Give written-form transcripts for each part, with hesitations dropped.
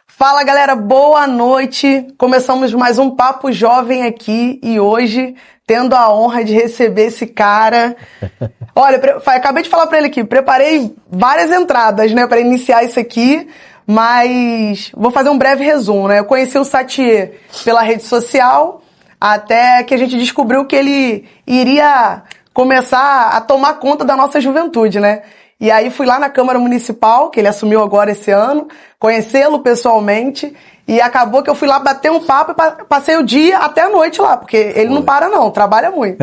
Fala galera, boa noite. Começamos mais um Papo Jovem aqui e hoje tendo a honra de receber esse cara. Olha, acabei de falar pra ele aqui, preparei várias entradas, né, pra iniciar isso aqui, mas vou fazer um breve resumo, né? Eu conheci o Sathier pela rede social, até que a gente descobriu que ele iria começar a tomar conta da nossa juventude, né? E aí fui lá na Câmara Municipal, que ele assumiu agora esse ano, conhecê-lo pessoalmente, e acabou que eu fui lá bater um papo e passei o dia até a noite lá, porque ele não para não, trabalha muito.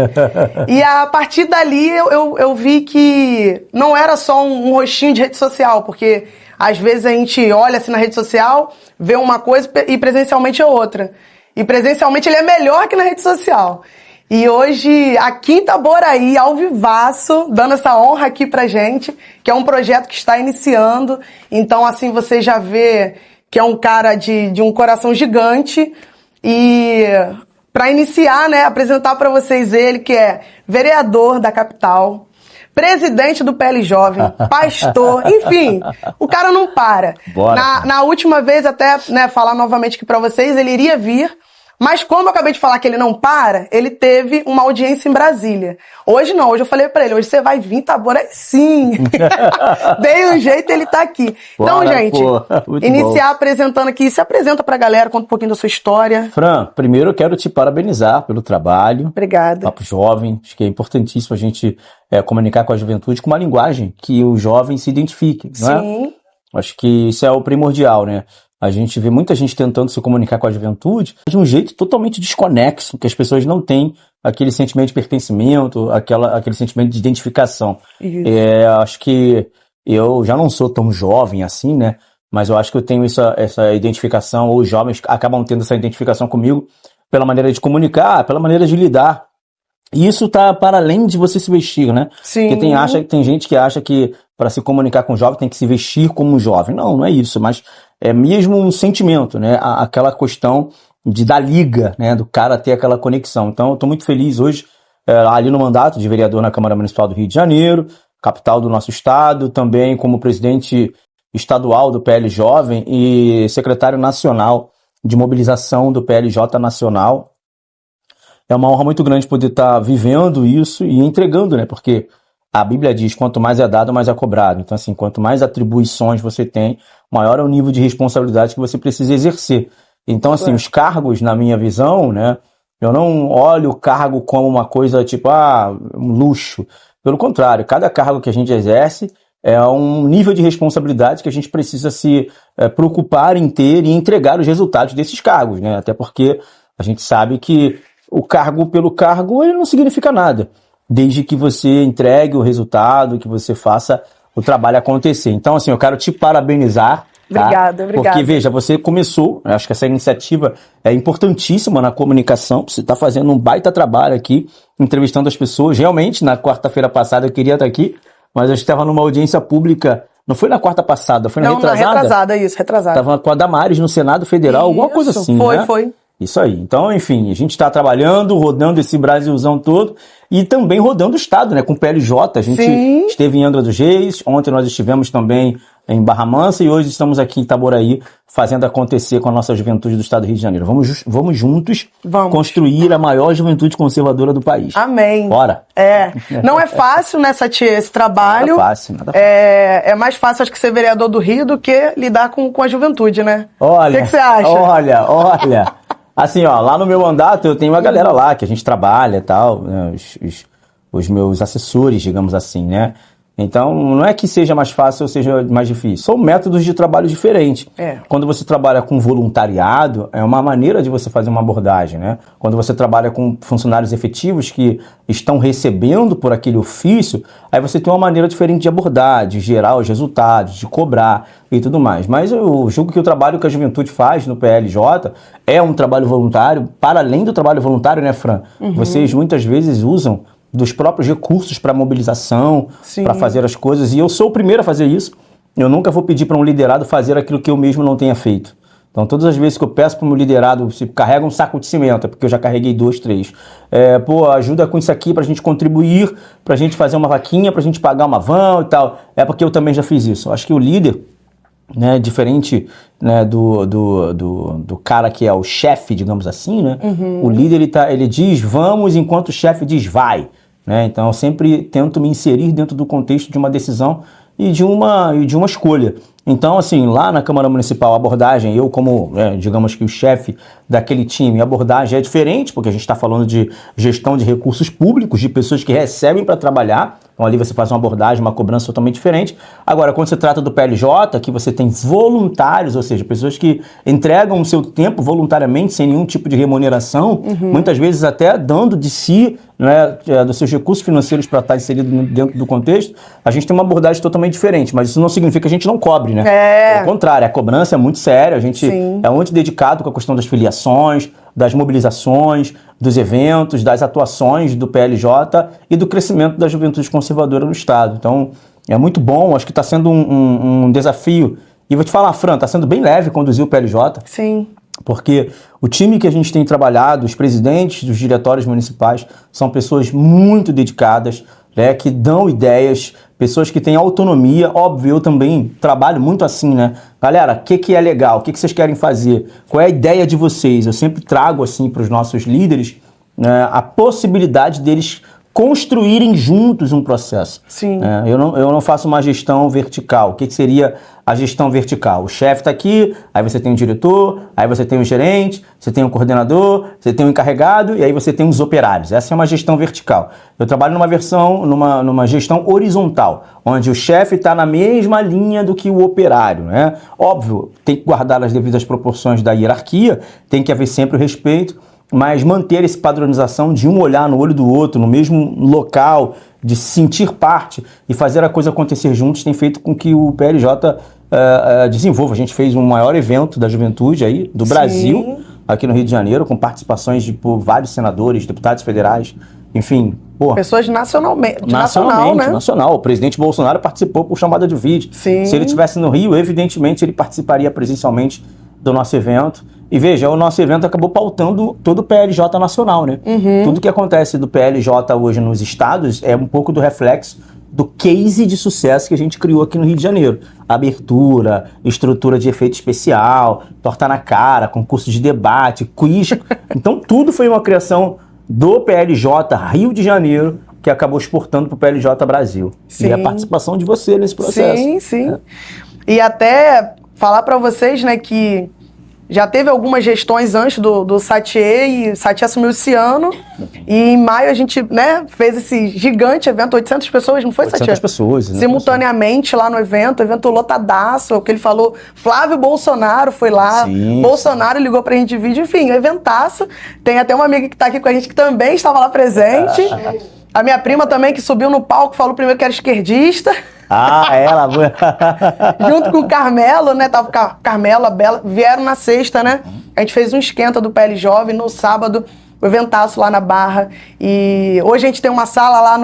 E a partir dali eu vi que não era só um rostinho de rede social, porque às vezes a gente olha assim na rede social, vê uma coisa e presencialmente é outra. E presencialmente ele é melhor que na rede social. E hoje, aqui em Itaboraí, ao vivaço, dando essa honra aqui pra gente, que é um projeto que está iniciando. Então, assim, você já vê que é um cara de um coração gigante. E para iniciar, né, apresentar para vocês ele, que é vereador da capital, presidente do PL Jovem, pastor, enfim, o cara não para. Bora. Na última vez, até, né, falar novamente aqui para vocês, ele iria vir. Mas como eu acabei de falar que ele não para, ele teve uma audiência em Brasília. Hoje não, hoje eu falei pra ele, hoje você vai vir, Itaboraí? Sim! Dei um jeito, ele tá aqui. Bora, então, gente, iniciar apresentando aqui, se apresenta pra galera, conta um pouquinho da sua história. Fran, primeiro eu quero te parabenizar pelo trabalho. Obrigada. Papo Jovem, acho que é importantíssimo a gente comunicar com a juventude com uma linguagem que o jovem se identifique, não é? Sim. Acho que isso é o primordial, né? A gente vê muita gente tentando se comunicar com a juventude de um jeito totalmente desconexo, que as pessoas não têm aquele sentimento de pertencimento, aquele sentimento de identificação. Acho que eu já não sou tão jovem assim, né? Mas eu acho que eu tenho essa identificação, ou os jovens acabam tendo essa identificação comigo pela maneira de comunicar, pela maneira de lidar. E isso tá para além de você se vestir, né? Sim. Porque tem gente que acha que para se comunicar com o jovem tem que se vestir como um jovem. Não, não é isso, mas é mesmo um sentimento, né? Aquela questão da liga, né? Do cara ter aquela conexão. Então, eu estou muito feliz hoje, ali no mandato de vereador na Câmara Municipal do Rio de Janeiro, capital do nosso estado, também como presidente estadual do PL Jovem e secretário nacional de mobilização do PLJ Nacional. É uma honra muito grande poder estar vivendo isso e entregando, né? Porque a Bíblia diz, quanto mais é dado, mais é cobrado. Então, assim, quanto mais atribuições você tem, maior é o nível de responsabilidade que você precisa exercer. Então, assim, os cargos, na minha visão, né? Eu não olho o cargo como uma coisa tipo, um luxo. Pelo contrário, cada cargo que a gente exerce é um nível de responsabilidade que a gente precisa se preocupar em ter e entregar os resultados desses cargos, né? Até porque a gente sabe que o cargo pelo cargo, ele não significa nada, desde que você entregue o resultado, que você faça o trabalho acontecer. Então, assim, eu quero te parabenizar. Tá? Obrigada. Porque, veja, você começou, acho que essa iniciativa é importantíssima na comunicação, você está fazendo um baita trabalho aqui, entrevistando as pessoas. Realmente, na quarta-feira passada eu queria estar aqui, mas eu estava numa audiência pública, não foi na quarta passada, foi na retrasada? Não, na retrasada, isso, retrasada. Estava com a Damares no Senado Federal, alguma coisa assim, né? Foi. Isso aí. Então, enfim, a gente está trabalhando, rodando esse Brasilzão todo e também rodando o estado, né? Com o PLJ. A gente esteve em Angra dos Reis, ontem nós estivemos também em Barra Mansa e hoje estamos aqui em Itaboraí fazendo acontecer com a nossa juventude do estado do Rio de Janeiro. Vamos juntos construir a maior juventude conservadora do país. Amém. Bora. Não é fácil, né, Sathier, esse trabalho. Nada fácil. É mais fácil, acho que, ser vereador do Rio do que lidar com a juventude, né? Olha. O que você acha? Olha. Assim, ó, lá no meu mandato eu tenho uma galera lá que a gente trabalha e tal, né, os meus assessores, digamos assim, né? Então, não é que seja mais fácil ou seja mais difícil. São métodos de trabalho diferentes. Quando você trabalha com voluntariado, é uma maneira de você fazer uma abordagem, né? Quando você trabalha com funcionários efetivos que estão recebendo por aquele ofício, aí você tem uma maneira diferente de abordar, de gerar os resultados, de cobrar e tudo mais. Mas eu julgo que o trabalho que a juventude faz no PLJ é um trabalho voluntário, para além do trabalho voluntário, né, Fran? Vocês muitas vezes usam dos próprios recursos para mobilização, para fazer as coisas. E eu sou o primeiro a fazer isso. Eu nunca vou pedir para um liderado fazer aquilo que eu mesmo não tenha feito. Então, todas as vezes que eu peço para o meu liderado, se carrega um saco de cimento, é porque eu já carreguei 2, 3. Ajuda com isso aqui para a gente contribuir, para a gente fazer uma vaquinha, para a gente pagar uma van e tal. É porque eu também já fiz isso. Eu acho que o líder, né, diferente, né, do cara que é o chefe, digamos assim, né? O líder ele diz vamos enquanto o chefe diz vai, né? Então eu sempre tento me inserir dentro do contexto de uma decisão e de uma escolha. Então, assim, lá na Câmara Municipal, a abordagem, eu como, digamos que o chefe daquele time, a abordagem é diferente, porque a gente está falando de gestão de recursos públicos, de pessoas que recebem para trabalhar. Então ali você faz uma abordagem, uma cobrança totalmente diferente. Agora, quando se trata do PLJ, que você tem voluntários, ou seja, pessoas que entregam o seu tempo voluntariamente, sem nenhum tipo de remuneração, muitas vezes até dando de si, né, dos seus recursos financeiros para estar inserido dentro do contexto, a gente tem uma abordagem totalmente diferente, mas isso não significa que a gente não cobre, né? Ao contrário, a cobrança é muito séria, a gente é muito dedicado com a questão das filiações, das mobilizações, dos eventos, das atuações do PLJ e do crescimento da juventude conservadora no Estado. Então, é muito bom, acho que está sendo um desafio. E vou te falar, Fran, está sendo bem leve conduzir o PLJ. Sim. Porque o time que a gente tem trabalhado, os presidentes dos diretórios municipais, são pessoas muito dedicadas, né, que dão ideias, pessoas que têm autonomia. Óbvio, eu também trabalho muito assim, né? Galera, o que é legal? O que vocês querem fazer? Qual é a ideia de vocês? Eu sempre trago assim para os nossos líderes, né, a possibilidade deles construírem juntos um processo. Sim. Eu não faço uma gestão vertical. O que seria a gestão vertical? O chefe está aqui, aí você tem um diretor, aí você tem um gerente, você tem um coordenador, você tem um encarregado e aí você tem os operários. Essa é uma gestão vertical. Eu trabalho numa gestão horizontal, onde o chefe está na mesma linha do que o operário, né? Óbvio, tem que guardar as devidas proporções da hierarquia, tem que haver sempre o respeito, mas manter essa padronização de um olhar no olho do outro, no mesmo local, de se sentir parte e fazer a coisa acontecer juntos, tem feito com que o PLJ desenvolva. A gente fez um maior evento da juventude aí, do Brasil, aqui no Rio de Janeiro, com participações de vários senadores, deputados federais, enfim. Pessoas nacionalmente, nacionalmente, né? Nacional. O presidente Bolsonaro participou por chamada de vídeo. Sim. Se ele estivesse no Rio, evidentemente ele participaria presencialmente do nosso evento. E veja, o nosso evento acabou pautando todo o PLJ nacional, né? Tudo que acontece do PLJ hoje nos estados é um pouco do reflexo do case de sucesso que a gente criou aqui no Rio de Janeiro. Abertura, estrutura de efeito especial, torta na cara, concurso de debate, quiz. Então tudo foi uma criação do PLJ Rio de Janeiro que acabou exportando para o PLJ Brasil. Sim. E a participação de você nesse processo. Sim, sim. E até falar para vocês, né, que já teve algumas gestões antes do Satier, e o Satier assumiu esse ano, e em maio a gente, né, fez esse gigante evento, 800 pessoas, não foi, Satier? 800 pessoas. Né? Simultaneamente lá no evento lotadaço, o que ele falou, Flávio Bolsonaro foi lá, Sim. Bolsonaro ligou pra gente de vídeo, enfim, eventaço. Tem até uma amiga que tá aqui com a gente que também estava lá presente, a minha prima também que subiu no palco, falou primeiro que era esquerdista. Ela. Junto com o Carmelo, né? Tava Carmelo, a Bela, vieram na sexta, né? A gente fez um esquenta do PL Jovem no sábado, o eventaço lá na Barra. E hoje a gente tem uma sala lá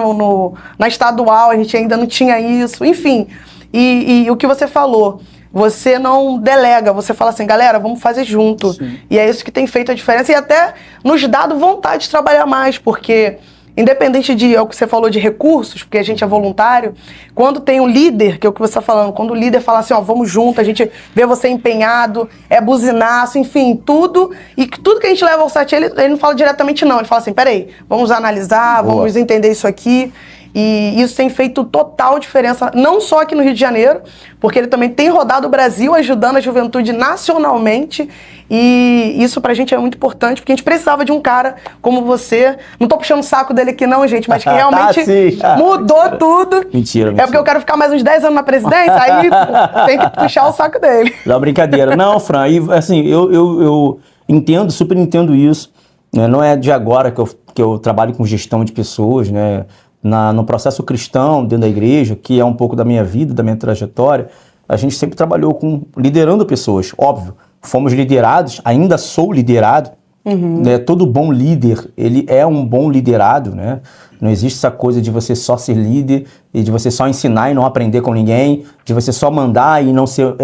na Estadual, a gente ainda não tinha isso, enfim. E o que você falou, você não delega, você fala assim, galera, vamos fazer junto. Sim. E é isso que tem feito a diferença e até nos dado vontade de trabalhar mais, porque independente de, é o que você falou de recursos, porque a gente é voluntário, quando tem um líder, que é o que você está falando, quando o líder fala assim, ó, vamos junto, a gente vê você empenhado, é buzinaço, enfim, tudo, e tudo que a gente leva ao site, ele não fala diretamente não, ele fala assim, peraí, vamos analisar, Boa. Vamos entender isso aqui, e isso tem feito total diferença, não só aqui no Rio de Janeiro, porque ele também tem rodado o Brasil ajudando a juventude nacionalmente, e isso pra gente é muito importante, porque a gente precisava de um cara como você. Não tô puxando o saco dele aqui não, gente, mas que realmente mudou tudo. Mentira. É porque eu quero ficar mais uns 10 anos na presidência, aí tem que puxar o saco dele. Não, brincadeira. Não, Fran, e, assim, eu entendo, super entendo isso. Né? Não é de agora que eu trabalho com gestão de pessoas, né? No processo cristão dentro da igreja, que é um pouco da minha vida, da minha trajetória, a gente sempre trabalhou liderando pessoas, óbvio. Fomos liderados, ainda sou liderado, né? Todo bom líder, ele é um bom liderado, né? Não existe essa coisa de você só ser líder e de você só ensinar e não aprender com ninguém, de você só mandar e não ser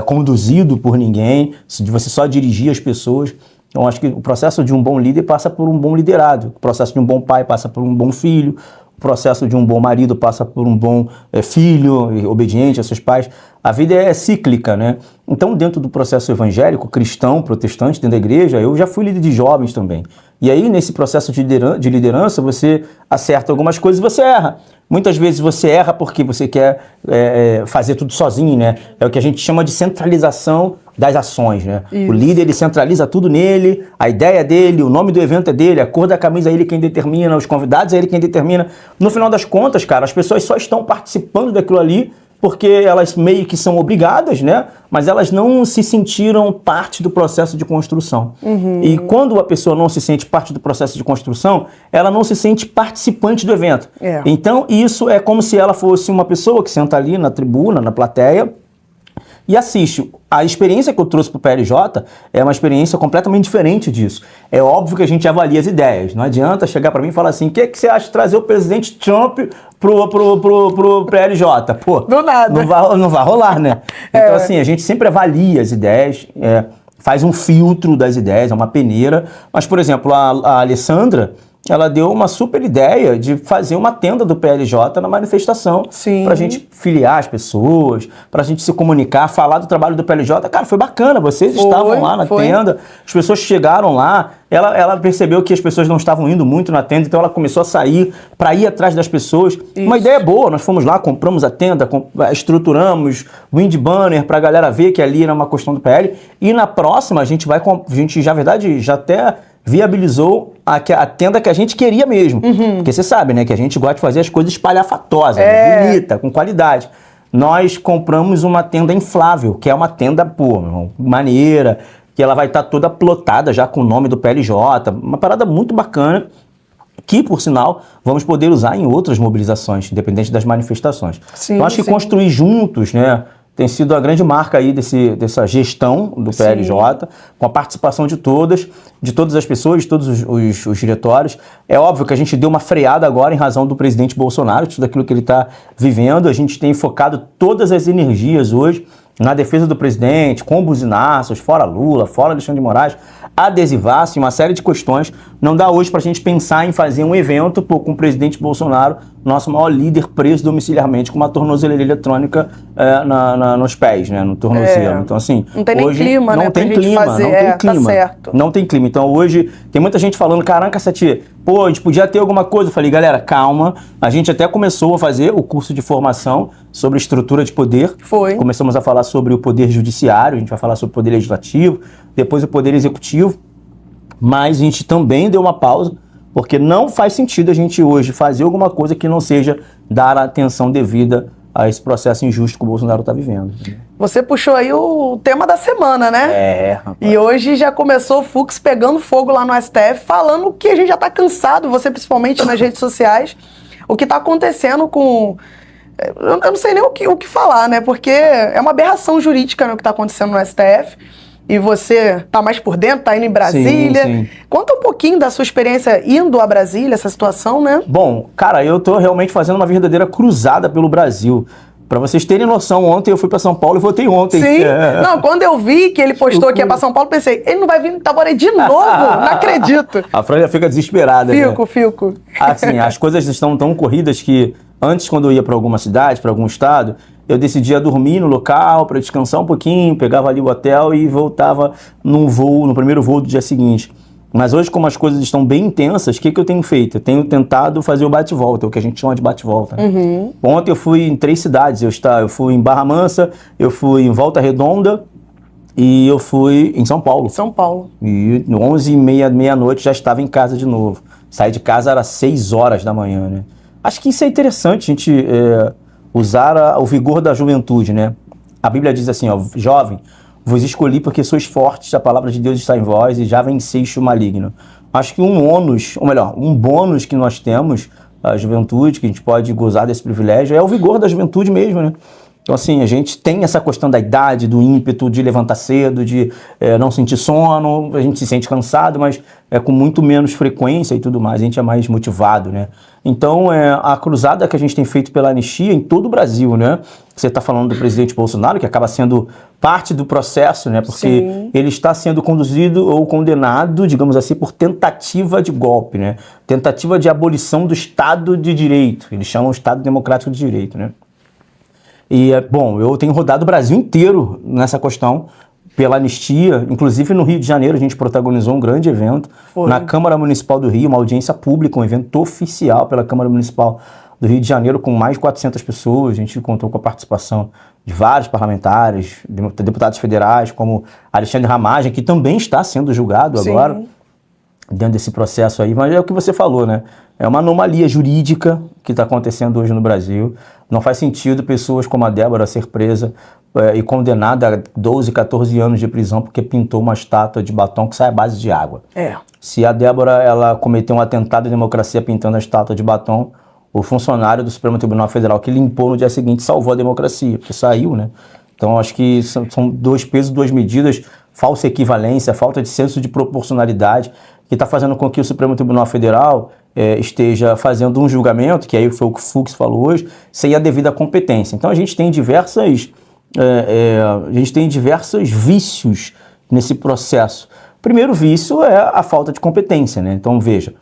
conduzido por ninguém, de você só dirigir as pessoas. Então, acho que o processo de um bom líder passa por um bom liderado, o processo de um bom pai passa por um bom filho, o processo de um bom marido passa por um bom filho, obediente a seus pais. A vida é cíclica, né? Então, dentro do processo evangélico, cristão, protestante, dentro da igreja, eu já fui líder de jovens também. E aí, nesse processo de liderança, você acerta algumas coisas e você erra. Muitas vezes você erra porque você quer fazer tudo sozinho, né? É o que a gente chama de centralização das ações, né? Isso. O líder, ele centraliza tudo nele, a ideia dele, o nome do evento é dele, a cor da camisa é ele quem determina, os convidados é ele quem determina. No final das contas, cara, as pessoas só estão participando daquilo ali porque elas meio que são obrigadas, né? Mas elas não se sentiram parte do processo de construção. E quando a pessoa não se sente parte do processo de construção, ela não se sente participante do evento. Então, isso é como se ela fosse uma pessoa que senta ali na tribuna, na plateia, e assiste. A experiência que eu trouxe para o PLJ é uma experiência completamente diferente disso. É óbvio que a gente avalia as ideias. Não adianta chegar para mim e falar assim, o que você acha de trazer o presidente Trump pro PLJ? Pô, do nada. Não vai rolar, né? Então, assim, a gente sempre avalia as ideias, faz um filtro das ideias, é uma peneira. Mas, por exemplo, a Alessandra, ela deu uma super ideia de fazer uma tenda do PLJ na manifestação. Sim. Pra gente filiar as pessoas, pra gente se comunicar, falar do trabalho do PLJ. Cara, foi bacana, vocês estavam lá na tenda, as pessoas chegaram lá, ela percebeu que as pessoas não estavam indo muito na tenda, então ela começou a sair pra ir atrás das pessoas. Isso. Uma ideia boa, nós fomos lá, compramos a tenda, estruturamos wind banner pra galera ver que ali era uma questão do PL. E na próxima a gente já, na verdade, já até viabilizou a tenda que a gente queria mesmo. Porque você sabe, né, que a gente gosta de fazer as coisas espalhafatosas, bonita, com qualidade. Nós compramos uma tenda inflável, que é uma tenda, maneira, que ela vai estar toda plotada já com o nome do PLJ, uma parada muito bacana, que, por sinal, vamos poder usar em outras mobilizações, independente das manifestações. Sim, então, acho que construir juntos, né, tem sido a grande marca aí dessa gestão do PLJ, com a participação de todas as pessoas, de todos os diretórios. É óbvio que a gente deu uma freada agora em razão do presidente Bolsonaro, de tudo aquilo que ele está vivendo. A gente tem focado todas as energias hoje na defesa do presidente, com buzinaços, fora Lula, fora Alexandre de Moraes, adesivaço, uma série de questões. Não dá hoje para a gente pensar em fazer um evento com o presidente Bolsonaro, nosso maior líder, preso domiciliarmente com uma tornozeleira eletrônica nos pés, né, no tornozelo. Então, assim, não tem hoje, nem clima, não né, tem pra clima, gente fazer. Não tem clima, tá certo. Não tem clima. Então, hoje, tem muita gente falando, caraca, Sati, a gente podia ter alguma coisa. Eu falei, galera, calma. A gente até começou a fazer o curso de formação sobre estrutura de poder. Começamos a falar sobre o poder judiciário, a gente vai falar sobre o poder legislativo, depois o poder executivo. Mas a gente também deu uma pausa, porque não faz sentido a gente hoje fazer alguma coisa que não seja dar a atenção devida a esse processo injusto que o Bolsonaro está vivendo. Você puxou aí o tema da semana, né? Rapaz. E hoje já começou o Fux pegando fogo lá no STF, falando que a gente já está cansado, você principalmente nas redes sociais, o que está acontecendo com... Eu não sei nem o que falar, né? Porque é uma aberração jurídica, né, o que está acontecendo no STF. E você tá mais por dentro, tá indo em Brasília. Sim. Conta um pouquinho da sua experiência indo a Brasília, essa situação, né? Bom, cara, eu tô realmente fazendo uma verdadeira cruzada pelo Brasil. Pra vocês terem noção, ontem eu fui pra São Paulo e votei ontem. Sim. Não, quando eu vi que ele postou que ia pra São Paulo, pensei, ele não vai vir em Itaboraí de novo? Não acredito. A Fran já fica desesperada, Fico. né? Assim, as coisas estão tão corridas que antes, quando eu ia pra alguma cidade, pra algum estado, eu decidia dormir no local para descansar um pouquinho, pegava ali o hotel e voltava no primeiro voo do dia seguinte. Mas hoje, como as coisas estão bem intensas, o que eu tenho feito? Eu tenho tentado fazer o bate-volta, o que a gente chama de bate-volta. Ontem eu fui em 3 cidades, eu fui em Barra Mansa, eu fui em Volta Redonda e eu fui em São Paulo. E 11h30, meia-noite já estava em casa de novo. Saí de casa era 6 horas da manhã, né? Acho que isso é interessante, a gente... usar o vigor da juventude, né? A Bíblia diz assim, ó, jovem, vos escolhi porque sois fortes, a palavra de Deus está em vós e já venceis o maligno. Acho que um bônus que nós temos, a juventude, que a gente pode gozar desse privilégio, é o vigor da juventude mesmo, né? Então, assim, a gente tem essa questão da idade, do ímpeto de levantar cedo, de não sentir sono, a gente se sente cansado, mas com muito menos frequência e tudo mais, a gente é mais motivado, né? Então, a cruzada que a gente tem feito pela anistia em todo o Brasil, né? Você está falando do presidente Bolsonaro, que acaba sendo parte do processo, né? Porque ele está sendo conduzido ou condenado, digamos assim, por tentativa de golpe, né? Tentativa de abolição do Estado de Direito. Eles chamam o Estado Democrático de Direito, né? E, bom, eu tenho rodado o Brasil inteiro nessa questão pela anistia, inclusive no Rio de Janeiro a gente protagonizou um grande evento na Câmara Municipal do Rio, uma audiência pública, um evento oficial pela Câmara Municipal do Rio de Janeiro com mais de 400 pessoas. A gente contou com a participação de vários parlamentares, deputados federais, como Alexandre Ramagem, que também está sendo julgado agora, dentro desse processo aí. Mas é o que você falou, né? É uma anomalia jurídica que está acontecendo hoje no Brasil. Não faz sentido pessoas como a Débora ser presa e condenada a 12, 14 anos de prisão porque pintou uma estátua de batom que sai à base de água. Se a Débora ela cometeu um atentado à democracia pintando a estátua de batom, o funcionário do Supremo Tribunal Federal que limpou no dia seguinte salvou a democracia, porque saiu, né? Então acho que são dois pesos, duas medidas, falsa equivalência, falta de senso de proporcionalidade, que está fazendo com que o Supremo Tribunal Federal esteja fazendo um julgamento, que aí foi o que o Fux falou hoje, sem a devida competência. Então a gente tem diversos vícios nesse processo. O primeiro vício é a falta de competência, né? Então veja,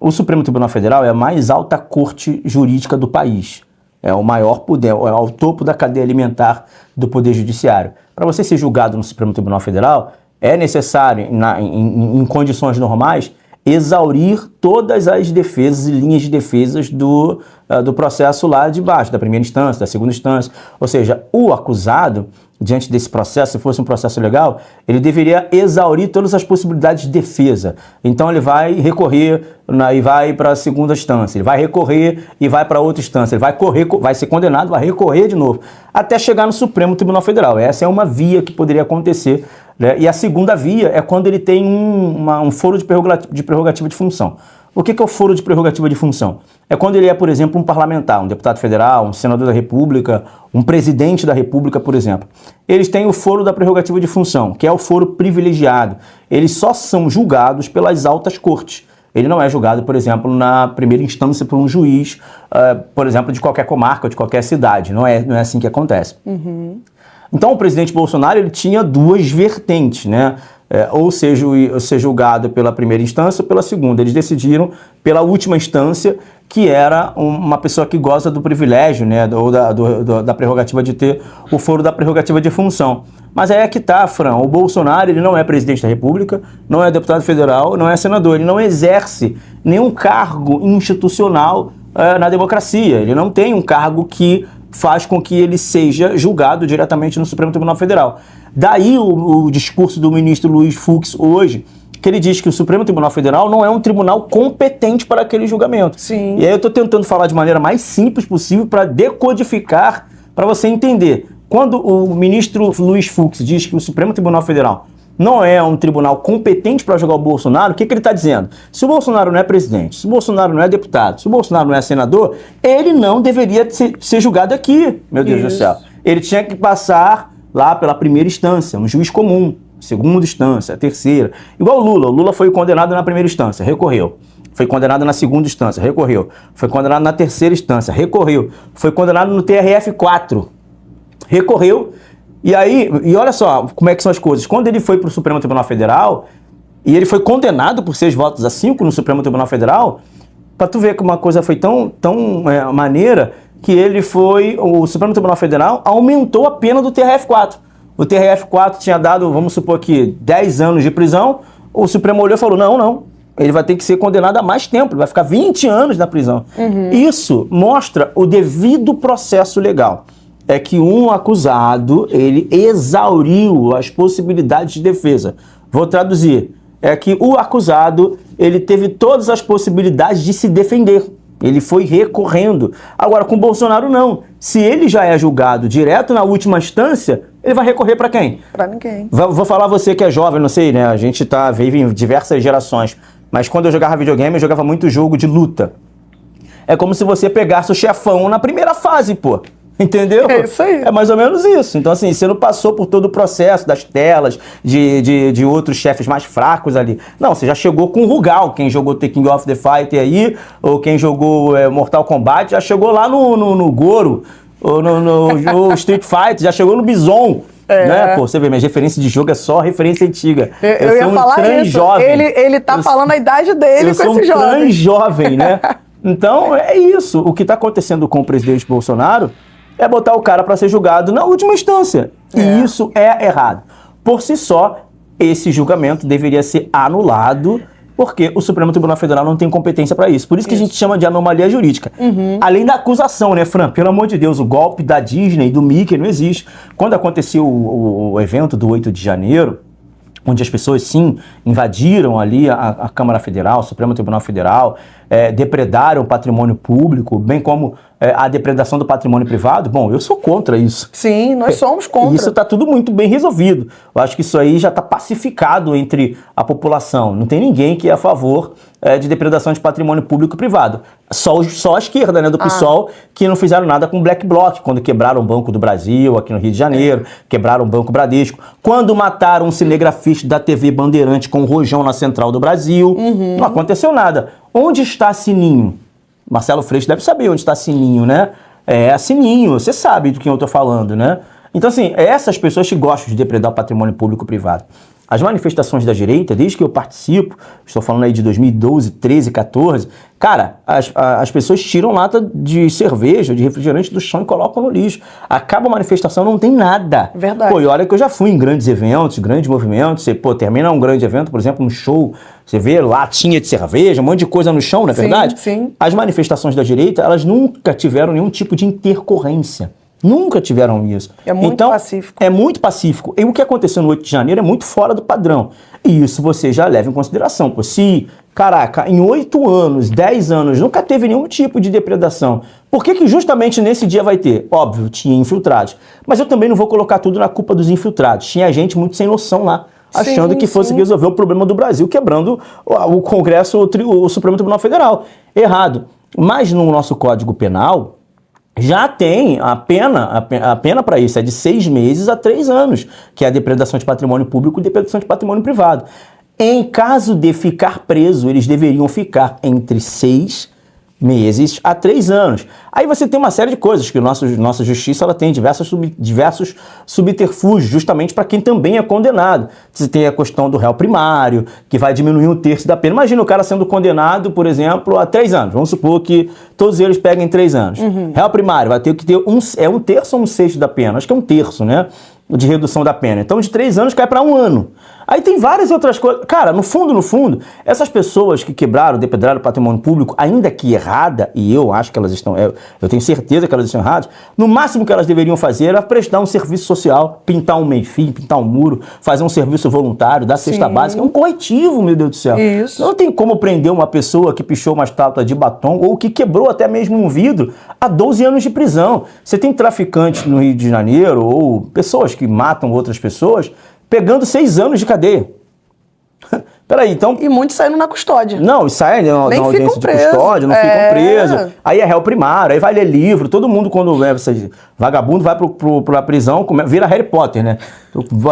o Supremo Tribunal Federal é a mais alta corte jurídica do país. É o maior poder, é o topo da cadeia alimentar do Poder Judiciário. Para você ser julgado no Supremo Tribunal Federal, é necessário, em condições normais, exaurir todas as defesas e linhas de defesas do processo lá de baixo, da primeira instância, da segunda instância. Ou seja, o acusado, diante desse processo, se fosse um processo legal, ele deveria exaurir todas as possibilidades de defesa. Então ele vai recorrer e vai para a segunda instância, ele vai recorrer e vai para outra instância, ele vai ser condenado, vai recorrer de novo, até chegar no Supremo Tribunal Federal. Essa é uma via que poderia acontecer, né? E a segunda via é quando ele tem um foro de prerrogativa de função. O que é o foro de prerrogativa de função? É quando ele é, por exemplo, um parlamentar, um deputado federal, um senador da República, um presidente da República, por exemplo. Eles têm o foro da prerrogativa de função, que é o foro privilegiado. Eles só são julgados pelas altas cortes. Ele não é julgado, por exemplo, na primeira instância por um juiz, por exemplo, de qualquer comarca, de qualquer cidade. Não é assim que acontece. Então, o presidente Bolsonaro ele tinha duas vertentes, né? Ou ser julgado pela primeira instância ou pela segunda. Eles decidiram pela última instância, que era uma pessoa que goza do privilégio, né, ou da prerrogativa de ter o foro da prerrogativa de função. Mas aí é que tá, Fran, o Bolsonaro ele não é presidente da República, não é deputado federal, não é senador, ele não exerce nenhum cargo institucional na democracia, ele não tem um cargo que faz com que ele seja julgado diretamente no Supremo Tribunal Federal. Daí o discurso do ministro Luiz Fux hoje, que ele diz que o Supremo Tribunal Federal não é um tribunal competente para aquele julgamento. Sim. E aí eu estou tentando falar de maneira mais simples possível para decodificar, para você entender. Quando o ministro Luiz Fux diz que o Supremo Tribunal Federal não é um tribunal competente para julgar o Bolsonaro, o que ele está dizendo? Se o Bolsonaro não é presidente, se o Bolsonaro não é deputado, se o Bolsonaro não é senador, ele não deveria ser julgado aqui, meu Deus do céu. Ele tinha que passar lá pela primeira instância, um juiz comum, segunda instância, terceira. Igual o Lula. O Lula foi condenado na primeira instância, recorreu. Foi condenado na segunda instância, recorreu. Foi condenado na terceira instância, recorreu. Foi condenado no TRF4, recorreu. E aí, olha só como é que são as coisas. Quando ele foi para o Supremo Tribunal Federal, e ele foi condenado por 6 votos a 5 no Supremo Tribunal Federal, para tu ver que uma coisa foi tão maneira, que o Supremo Tribunal Federal aumentou a pena do TRF4. O TRF4 tinha dado, vamos supor que 10 anos de prisão, o Supremo olhou e falou, não, ele vai ter que ser condenado a mais tempo, ele vai ficar 20 anos na prisão. Isso mostra o devido processo legal. É que um acusado, ele exauriu as possibilidades de defesa. Vou traduzir. É que o acusado, ele teve todas as possibilidades de se defender. Ele foi recorrendo. Agora, com o Bolsonaro, não. Se ele já é julgado direto na última instância, ele vai recorrer para quem? Para ninguém. Vou falar você que é jovem, não sei, né? A gente vive em diversas gerações. Mas quando eu jogava videogame, eu jogava muito jogo de luta. É como se você pegasse o chefão na primeira fase, pô. Entendeu? É isso aí. É mais ou menos isso. Então, assim, você não passou por todo o processo das telas, de outros chefes mais fracos ali. Não, você já chegou com o Rugal. Quem jogou The King of the Fighter aí, ou quem jogou Mortal Kombat, já chegou lá no Goro, ou no Street Fighter, já chegou no Bison. Né? Pô, você vê, minhas referências de jogo é só referência antiga. Eu ia falar isso. Jovem. Ele tá falando a idade dele com esse jovem. Eu sou um trans jovem, né? Então, é isso. O que está acontecendo com o presidente Bolsonaro é botar o cara para ser julgado na última instância. E isso é errado. Por si só, esse julgamento deveria ser anulado, porque o Supremo Tribunal Federal não tem competência para isso. Por isso que a gente chama de anomalia jurídica. Além da acusação, né, Fran? Pelo amor de Deus, o golpe da Disney, do Mickey, não existe. Quando aconteceu o evento do 8 de janeiro, onde as pessoas, sim, invadiram ali a Câmara Federal, o Supremo Tribunal Federal, depredaram o patrimônio público, bem como a depredação do patrimônio privado, bom, eu sou contra isso. Sim, nós somos contra. Isso está tudo muito bem resolvido. Eu acho que isso aí já está pacificado entre a população. Não tem ninguém que é a favor de depredação de patrimônio público e privado. Só a esquerda, né, do PSOL, que não fizeram nada com o Black Bloc, quando quebraram o Banco do Brasil, aqui no Rio de Janeiro, quebraram o Banco Bradesco, quando mataram um cinegrafista da TV Bandeirante com o rojão na Central do Brasil, não aconteceu nada. Onde está Sininho? Marcelo Freixo deve saber onde está Sininho, né? Sininho, você sabe do que eu estou falando, né? Então, assim, essas pessoas que gostam de depredar o patrimônio público e privado. As manifestações da direita, desde que eu participo, estou falando aí de 2012, 13, 14, cara, as pessoas tiram lata de cerveja, de refrigerante do chão e colocam no lixo. Acaba a manifestação, não tem nada. Verdade. Pô, e olha que eu já fui em grandes eventos, grandes movimentos, você, termina um grande evento, por exemplo, um show, você vê latinha de cerveja, um monte de coisa no chão, não é verdade? Sim. As manifestações da direita, elas nunca tiveram nenhum tipo de intercorrência. Nunca tiveram isso. É muito pacífico. É muito pacífico. E o que aconteceu no 8 de janeiro é muito fora do padrão. E isso você já leva em consideração. Pô, se, caraca, em 8 anos, 10 anos, nunca teve nenhum tipo de depredação, por que justamente nesse dia vai ter? Óbvio, tinha infiltrados. Mas eu também não vou colocar tudo na culpa dos infiltrados. Tinha gente muito sem noção lá, achando que fosse resolver o problema do Brasil, quebrando o Congresso, o Supremo Tribunal Federal. Errado. Mas no nosso Código Penal, já tem a pena para isso, é de 6 meses a 3 anos, que é a depredação de patrimônio público e depredação de patrimônio privado. Em caso de ficar preso, eles deveriam ficar entre 6 meses a 3 anos. Aí você tem uma série de coisas que nossa justiça ela tem diversos subterfúgios, justamente para quem também é condenado. Você tem a questão do réu primário, que vai diminuir 1/3 da pena. Imagina o cara sendo condenado, por exemplo, a 3 anos. Vamos supor que todos eles peguem 3 anos. Réu primário vai ter que ter 1/3 ou 1/6 da pena. Acho que é 1/3, né? De redução da pena. Então, de 3 anos cai para 1 ano. Aí tem várias outras coisas. Cara, no fundo, essas pessoas que quebraram, depredaram o patrimônio público, ainda que errada, e eu acho que elas estão, eu tenho certeza que elas estão erradas, no máximo que elas deveriam fazer era prestar um serviço social, pintar um meio-fio, pintar um muro, fazer um serviço voluntário, dar cesta básica, é um corretivo, meu Deus do céu. Isso. Não tem como prender uma pessoa que pichou uma estátua de batom ou que quebrou até mesmo um vidro a 12 anos de prisão. Você tem traficantes no Rio de Janeiro ou pessoas que matam outras pessoas pegando 6 anos de cadeia. Peraí, então... E muitos saindo na custódia. Não, saem na audiência de custódia, não ficam presos. Aí é réu primário, aí vai ler livro. Todo mundo, quando vagabundo vai pra prisão, vira Harry Potter, né?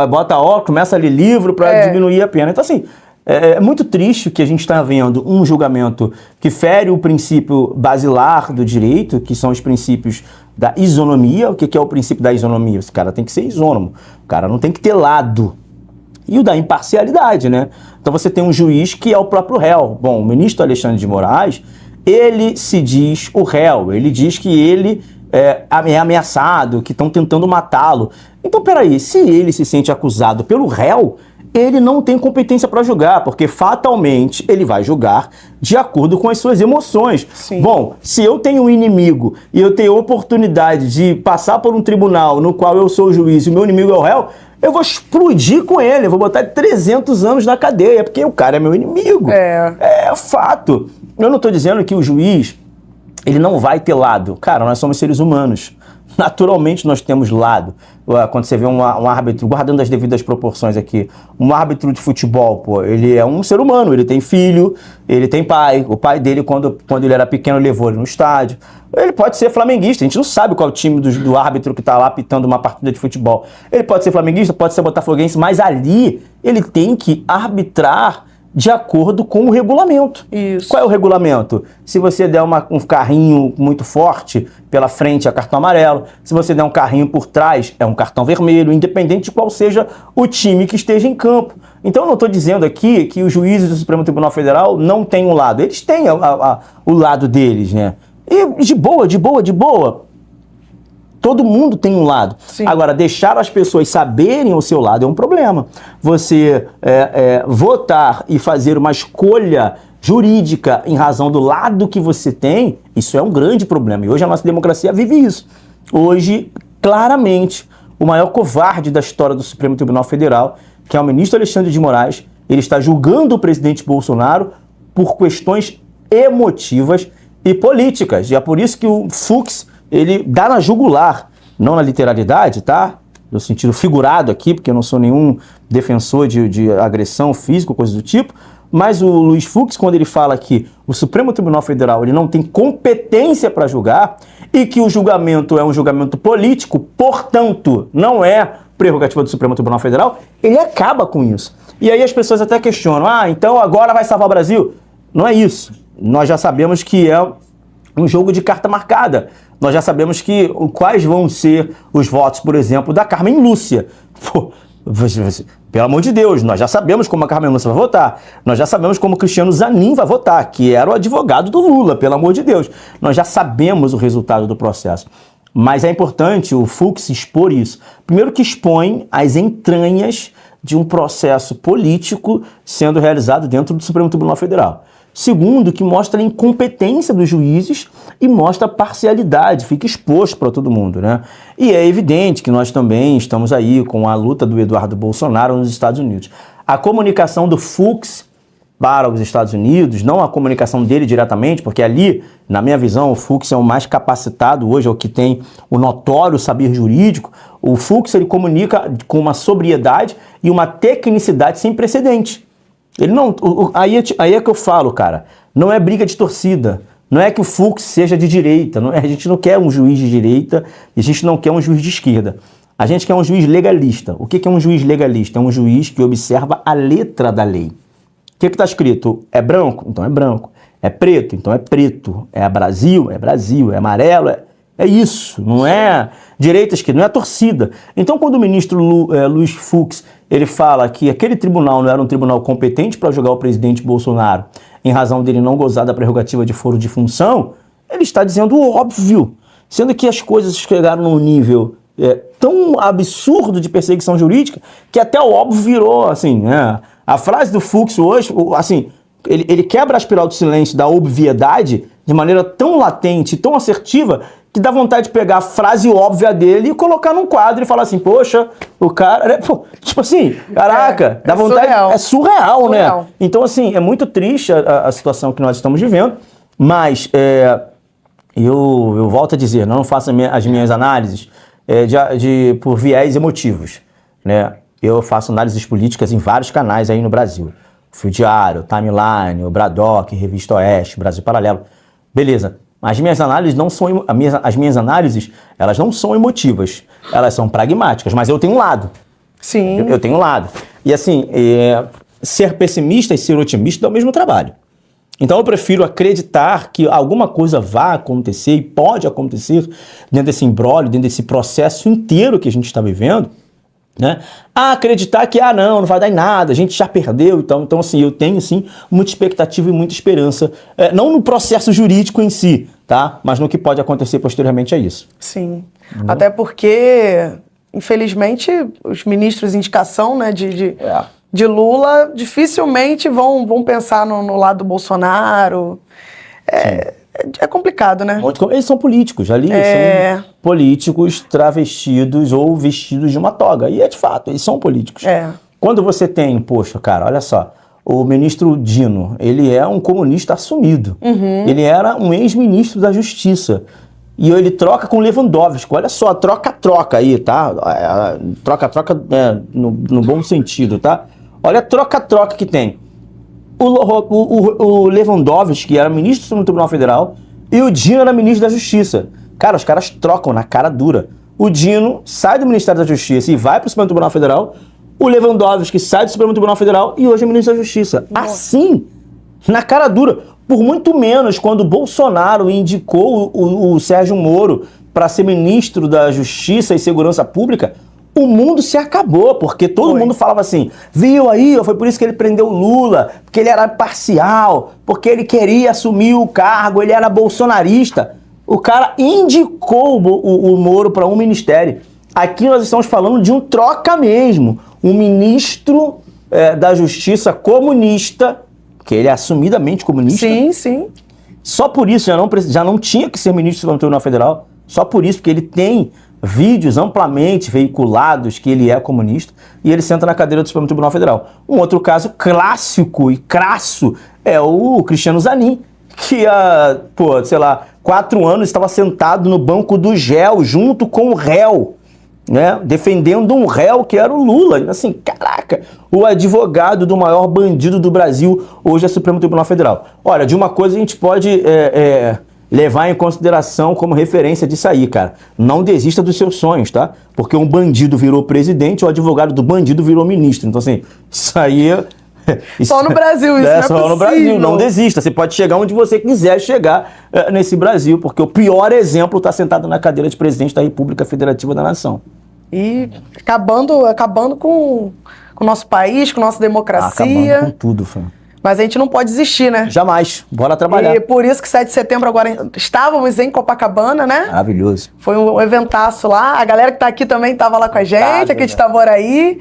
Bota óculos, começa a ler livro pra diminuir a pena. Então, assim, é muito triste que a gente está vendo um julgamento que fere o princípio basilar do direito, que são os princípios da isonomia. O que é o princípio da isonomia? Esse cara tem que ser isônomo. O cara não tem que ter lado. E o da imparcialidade, né? Então você tem um juiz que é o próprio réu. Bom, o ministro Alexandre de Moraes, ele se diz o réu. Ele diz que ele é ameaçado, que estão tentando matá-lo. Então, peraí, se ele se sente acusado pelo réu, ele não tem competência para julgar, porque fatalmente ele vai julgar de acordo com as suas emoções. Sim. Bom, se eu tenho um inimigo e eu tenho oportunidade de passar por um tribunal no qual eu sou o juiz e o meu inimigo é o réu, eu vou explodir com ele, eu vou botar 300 anos na cadeia, porque o cara é meu inimigo. É fato. Eu não estou dizendo que o juiz ele não vai ter lado. Cara, nós somos seres humanos. Naturalmente nós temos lado. Quando você vê um árbitro, guardando as devidas proporções aqui, um árbitro de futebol, pô, ele é um ser humano, ele tem filho, ele tem pai. O pai dele, quando ele era pequeno, levou ele no estádio. Ele pode ser flamenguista, a gente não sabe qual é o time do árbitro que está lá pitando uma partida de futebol. Ele pode ser flamenguista, pode ser botafoguense, mas ali ele tem que arbitrar de acordo com o regulamento. Isso. Qual é o regulamento? Se você der um carrinho muito forte pela frente, é cartão amarelo. Se você der um carrinho por trás, é um cartão vermelho, independente de qual seja o time que esteja em campo. Então eu não estou dizendo aqui que os juízes do Supremo Tribunal Federal não têm um lado. Eles têm o lado deles, né? E de boa. todo mundo tem um lado. Sim. Agora, deixar as pessoas saberem o seu lado é um problema. Você votar e fazer uma escolha jurídica em razão do lado que você tem, isso é um grande problema. E hoje a nossa democracia vive isso. Hoje, claramente, o maior covarde da história do Supremo Tribunal Federal, que é o ministro Alexandre de Moraes, ele está julgando o presidente Bolsonaro por questões emotivas e políticas. E é por isso que o Fux, ele dá na jugular, não na literalidade, tá? No sentido figurado aqui, porque eu não sou nenhum defensor de agressão física, coisa do tipo, mas o Luiz Fux, quando ele fala que o Supremo Tribunal Federal ele não tem competência para julgar e que o julgamento é um julgamento político, portanto, não é prerrogativa do Supremo Tribunal Federal, ele acaba com isso. E aí as pessoas até questionam, então agora vai salvar o Brasil? Não é isso. Nós já sabemos que é um jogo de carta marcada. Nós já sabemos quais vão ser os votos, por exemplo, da Carmen Lúcia. Pô, pelo amor de Deus, nós já sabemos como a Carmen Lúcia vai votar. Nós já sabemos como o Cristiano Zanin vai votar, que era o advogado do Lula, pelo amor de Deus. Nós já sabemos o resultado do processo. Mas é importante o Fux expor isso. Primeiro que expõe as entranhas de um processo político sendo realizado dentro do Supremo Tribunal Federal. Segundo, que mostra a incompetência dos juízes e mostra a parcialidade, fica exposto para todo mundo, né? E é evidente que nós também estamos aí com a luta do Eduardo Bolsonaro nos Estados Unidos. A comunicação do Fux para os Estados Unidos, não a comunicação dele diretamente, porque ali, na minha visão, o Fux é o mais capacitado hoje, é o que tem o notório saber jurídico. O Fux, ele comunica com uma sobriedade e uma tecnicidade sem precedente. Ele não, aí é que eu falo, cara, não é briga de torcida, não é que o Fux seja de direita, a gente não quer um juiz de direita e a gente não quer um juiz de esquerda. A gente quer um juiz legalista. O que é um juiz legalista? É um juiz que observa a letra da lei. O que está escrito? É branco? Então é branco. É preto? Então é preto. É Brasil? É Brasil. É amarelo? É isso. Não é direita, esquerda, não é torcida. Então, quando o ministro Luiz Fux ele fala que aquele tribunal não era um tribunal competente para julgar o presidente Bolsonaro em razão dele não gozar da prerrogativa de foro de função, ele está dizendo o óbvio. Sendo que as coisas chegaram num nível tão absurdo de perseguição jurídica que até o óbvio virou, assim, né? A frase do Fux hoje, assim, ele quebra a espiral do silêncio da obviedade de maneira tão latente, tão assertiva, que dá vontade de pegar a frase óbvia dele e colocar num quadro e falar assim, poxa, o cara... tipo assim, caraca, dá vontade... Surreal. É surreal, né? Então, assim, é muito triste a situação que nós estamos vivendo, mas eu volto a dizer, não faço as minhas análises por viés emotivos, né? Eu faço análises políticas em vários canais aí no Brasil. Fio Diário, Timeline, o Bradock, Revista Oeste, Brasil Paralelo. Beleza. As minhas análises não são elas não são emotivas. Elas são pragmáticas, mas eu tenho um lado. Sim. Eu tenho um lado. E assim, ser pessimista e ser otimista dá o mesmo trabalho. Então eu prefiro acreditar que alguma coisa vai acontecer e pode acontecer dentro desse imbróglio, dentro desse processo inteiro que a gente está vivendo, né? Acreditar que, não vai dar em nada, a gente já perdeu, então assim, eu tenho sim muita expectativa e muita esperança, não no processo jurídico em si, tá? Mas no que pode acontecer posteriormente a isso. Sim, até porque, infelizmente, os ministros de indicação, né, de Lula dificilmente vão pensar no lado do Bolsonaro. É complicado, né? Eles são políticos, ali são políticos travestidos ou vestidos de uma toga. E de fato, eles são políticos. Quando você tem, poxa, cara, olha só, o ministro Dino, ele é um comunista assumido. Uhum. Ele era um ex-ministro da Justiça. E ele troca com Lewandowski. Olha só, troca-troca aí, tá? Troca-troca no bom sentido, tá? Olha a troca-troca que tem. O Lewandowski, que era ministro do Supremo Tribunal Federal, e o Dino era ministro da Justiça. Cara, os caras trocam na cara dura. O Dino sai do Ministério da Justiça e vai para o Supremo Tribunal Federal. O Lewandowski sai do Supremo Tribunal Federal e hoje é ministro da Justiça. Nossa. Assim, na cara dura. Por muito menos quando o Bolsonaro indicou o Sérgio Moro para ser ministro da Justiça e Segurança Pública, o mundo se acabou, porque todo mundo falava assim, viu aí, foi por isso que ele prendeu o Lula, porque ele era parcial, porque ele queria assumir o cargo, ele era bolsonarista. O cara indicou o Moro para um ministério. Aqui nós estamos falando de um troca mesmo. Um ministro da Justiça comunista, que ele é assumidamente comunista. Sim, sim. Só por isso já não tinha que ser ministro do Supremo Tribunal Federal. Só por isso, porque ele tem vídeos amplamente veiculados que ele é comunista e ele senta na cadeira do Supremo Tribunal Federal. Um outro caso clássico e crasso é o Cristiano Zanin, que há, 4 anos estava sentado no banco do réu, junto com o réu, né, defendendo um réu que era o Lula. Assim, caraca, o advogado do maior bandido do Brasil hoje é Supremo Tribunal Federal. Olha, de uma coisa a gente pode levar em consideração como referência disso aí, cara. Não desista dos seus sonhos, tá? Porque um bandido virou presidente, o advogado do bandido virou ministro. Então, assim, isso aí... Só no Brasil, isso não é só possível. No Brasil, não desista. Você pode chegar onde você quiser chegar nesse Brasil, porque o pior exemplo está sentado na cadeira de presidente da República Federativa da Nação. E acabando com o nosso país, com a nossa democracia. Acabando com tudo, fã. Mas a gente não pode desistir, né? Jamais. Bora trabalhar. E por isso que 7 de setembro agora estávamos em Copacabana, né? Maravilhoso. Foi um eventaço lá. A galera que tá aqui também estava lá com a gente, aqui de Itaboraí.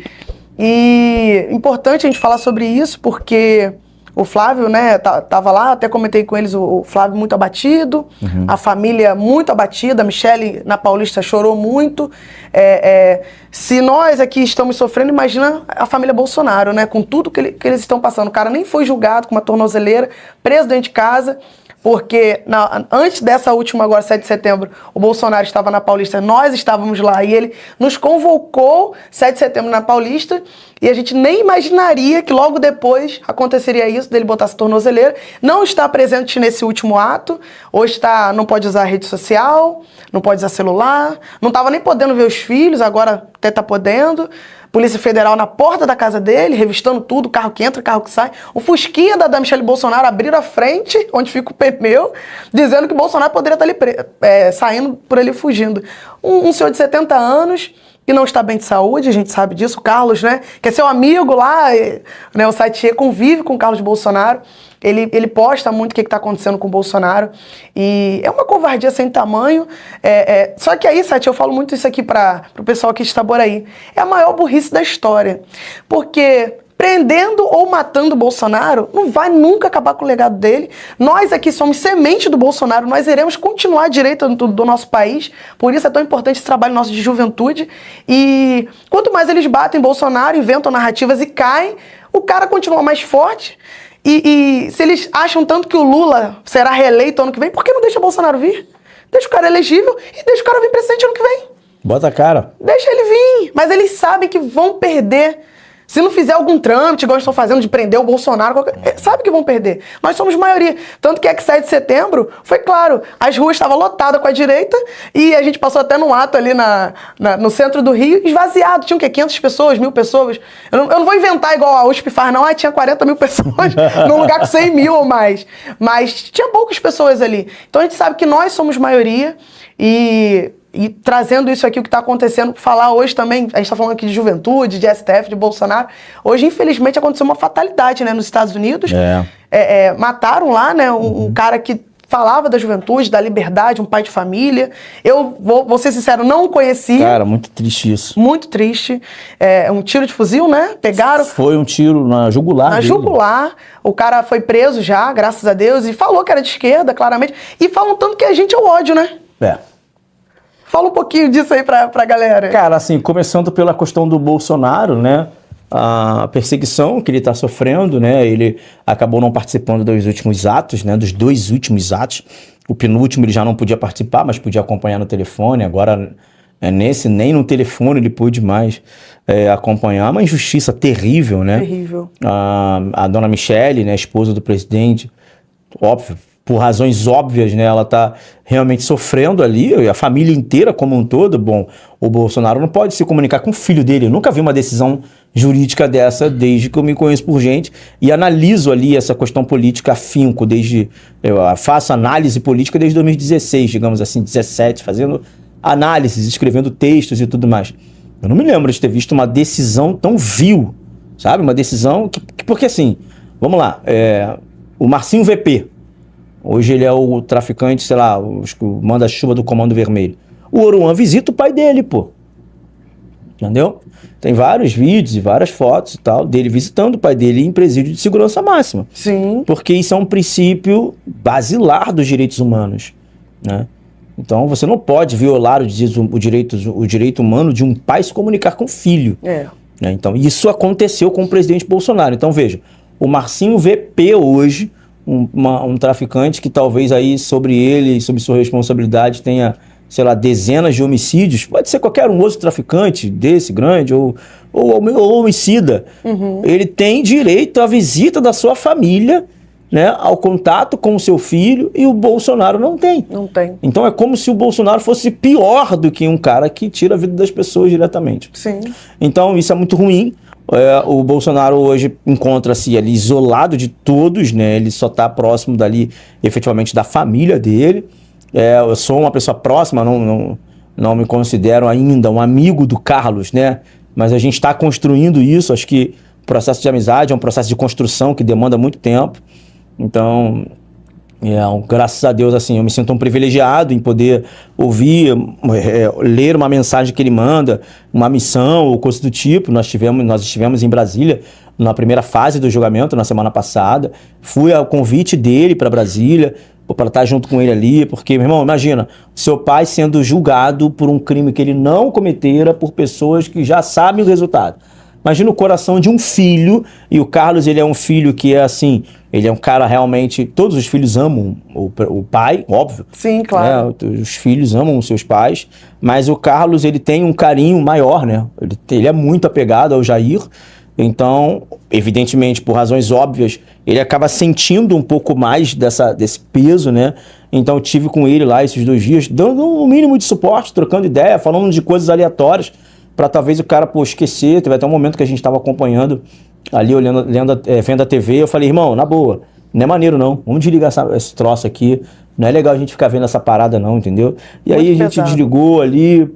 E importante a gente falar sobre isso, porque o Flávio, né, tava lá, até comentei com eles, o Flávio muito abatido, a família muito abatida, a Michele na Paulista chorou muito. Se nós aqui estamos sofrendo, imagina a família Bolsonaro, né, com tudo que eles estão passando. O cara nem foi julgado com uma tornozeleira, preso dentro de casa, porque antes dessa última agora, 7 de setembro, o Bolsonaro estava na Paulista, nós estávamos lá, e ele nos convocou 7 de setembro na Paulista, e a gente nem imaginaria que logo depois aconteceria isso, dele botar essa tornozeleira. Não está presente nesse último ato, hoje não pode usar rede social, não pode usar celular, não estava nem podendo ver os filhos, agora até está podendo. Polícia Federal na porta da casa dele, revistando tudo, carro que entra, carro que sai. O Fusquinha da Michele Bolsonaro abriram a frente, onde fica o pneu, dizendo que o Bolsonaro poderia estar ali saindo por ali fugindo. Um senhor de 70 anos, que não está bem de saúde, a gente sabe disso. O Carlos, né, que é seu amigo lá, né, o site convive com o Carlos Bolsonaro. Ele posta muito o que está acontecendo com o Bolsonaro. E é uma covardia sem tamanho. Só que aí, Sati, eu falo muito isso aqui para o pessoal aqui de Itaboraí. É a maior burrice da história. Porque prendendo ou matando o Bolsonaro não vai nunca acabar com o legado dele. Nós aqui somos semente do Bolsonaro. Nós iremos continuar a direita do nosso país. Por isso é tão importante esse trabalho nosso de juventude. E quanto mais eles batem Bolsonaro, inventam narrativas e caem, o cara continua mais forte. E se eles acham tanto que o Lula será reeleito ano que vem, por que não deixa o Bolsonaro vir? Deixa o cara elegível e deixa o cara vir presidente ano que vem. Bota a cara. Deixa ele vir. Mas eles sabem que vão perder. Se não fizer algum trâmite, igual estão fazendo de prender o Bolsonaro, sabe que vão perder. Nós somos maioria. Tanto que 7 de setembro, foi claro, as ruas estavam lotadas com a direita e a gente passou até num ato ali no centro do Rio, esvaziado. Tinha o quê? 500 pessoas, 1000 pessoas. Eu não vou inventar igual a USP faz, não. Tinha 40 mil pessoas num lugar com 100 mil ou mais. Mas tinha poucas pessoas ali. Então a gente sabe que nós somos maioria e trazendo isso aqui, o que está acontecendo, falar hoje também, a gente está falando aqui de juventude, de STF, de Bolsonaro. Hoje, infelizmente, aconteceu uma fatalidade, né, nos Estados Unidos. Mataram lá, né, um cara que falava da juventude, da liberdade, um pai de família. Eu vou ser sincero, não o conheci. Cara, muito triste isso. Muito triste. Um tiro de fuzil, né? Pegaram. Foi um tiro na jugular dele. Jugular. O cara foi preso já, graças a Deus, e falou que era de esquerda, claramente. E falam tanto que a gente é o ódio, né? Fala um pouquinho disso aí pra galera. Cara, assim, começando pela questão do Bolsonaro, né? A perseguição que ele está sofrendo, né? Ele acabou não participando dos últimos atos, né? Dos 2 últimos atos. O penúltimo ele já não podia participar, mas podia acompanhar no telefone. Agora, nesse, nem no telefone ele pôde mais acompanhar. Uma injustiça terrível, né? Terrível. A dona Michele, né? Esposa do presidente, óbvio, por razões óbvias, né, ela tá realmente sofrendo ali, a família inteira como um todo. Bom, o Bolsonaro não pode se comunicar com o filho dele. Eu nunca vi uma decisão jurídica dessa desde que eu me conheço por gente e analiso ali essa questão política afinco, eu faço análise política desde 2016, digamos assim, 17, fazendo análises, escrevendo textos e tudo mais. Eu não me lembro de ter visto uma decisão tão vil, sabe? Uma decisão porque assim, vamos lá, o Marcinho VP, Hoje ele é o traficante, sei lá, o manda-chuva do Comando Vermelho. O Oruan visita o pai dele, pô. Entendeu? Tem vários vídeos e várias fotos e tal, dele visitando o pai dele em presídio de segurança máxima. Sim. Porque isso é um princípio basilar dos direitos humanos, né? Então você não pode violar o direito humano de um pai se comunicar com o filho. É. Né? Então isso aconteceu com o presidente Bolsonaro. Então veja, o Marcinho VP hoje, um traficante que talvez aí sobre ele, sobre sua responsabilidade tenha, sei lá, dezenas de homicídios, pode ser qualquer um outro traficante desse grande ou homicida, ele tem direito à visita da sua família, né, ao contato com o seu filho, e o Bolsonaro não tem. Não tem. Então é como se o Bolsonaro fosse pior do que um cara que tira a vida das pessoas diretamente. Sim. Então isso é muito ruim. O Bolsonaro hoje encontra-se ali isolado de todos, né? Ele só está próximo dali, efetivamente, da família dele. Eu sou uma pessoa próxima, não me considero ainda um amigo do Carlos, né? Mas a gente está construindo isso. Acho que o processo de amizade é um processo de construção que demanda muito tempo. Então, graças a Deus, assim, eu me sinto um privilegiado em poder ouvir, ler uma mensagem que ele manda, uma missão ou coisa do tipo. Nós estivemos em Brasília na primeira fase do julgamento, na semana passada. Fui ao convite dele para Brasília, para estar junto com ele ali, porque, meu irmão, imagina, seu pai sendo julgado por um crime que ele não cometera por pessoas que já sabem o resultado. Imagina o coração de um filho, e o Carlos, ele é um filho que é assim, ele é um cara realmente, todos os filhos amam o pai, óbvio. Sim, claro. Né? Os filhos amam os seus pais, mas o Carlos, ele tem um carinho maior, né? Ele é muito apegado ao Jair, então, evidentemente, por razões óbvias, ele acaba sentindo um pouco mais desse peso, né? Então, eu tive com ele lá esses 2 dias, dando um mínimo de suporte, trocando ideia, falando de coisas aleatórias, para talvez o cara, esquecer. Teve até um momento que a gente estava acompanhando ali, vendo a TV, eu falei, irmão, na boa, não é maneiro não, vamos desligar esse troço aqui, não é legal a gente ficar vendo essa parada não, entendeu? E muito aí a gente desligou ali,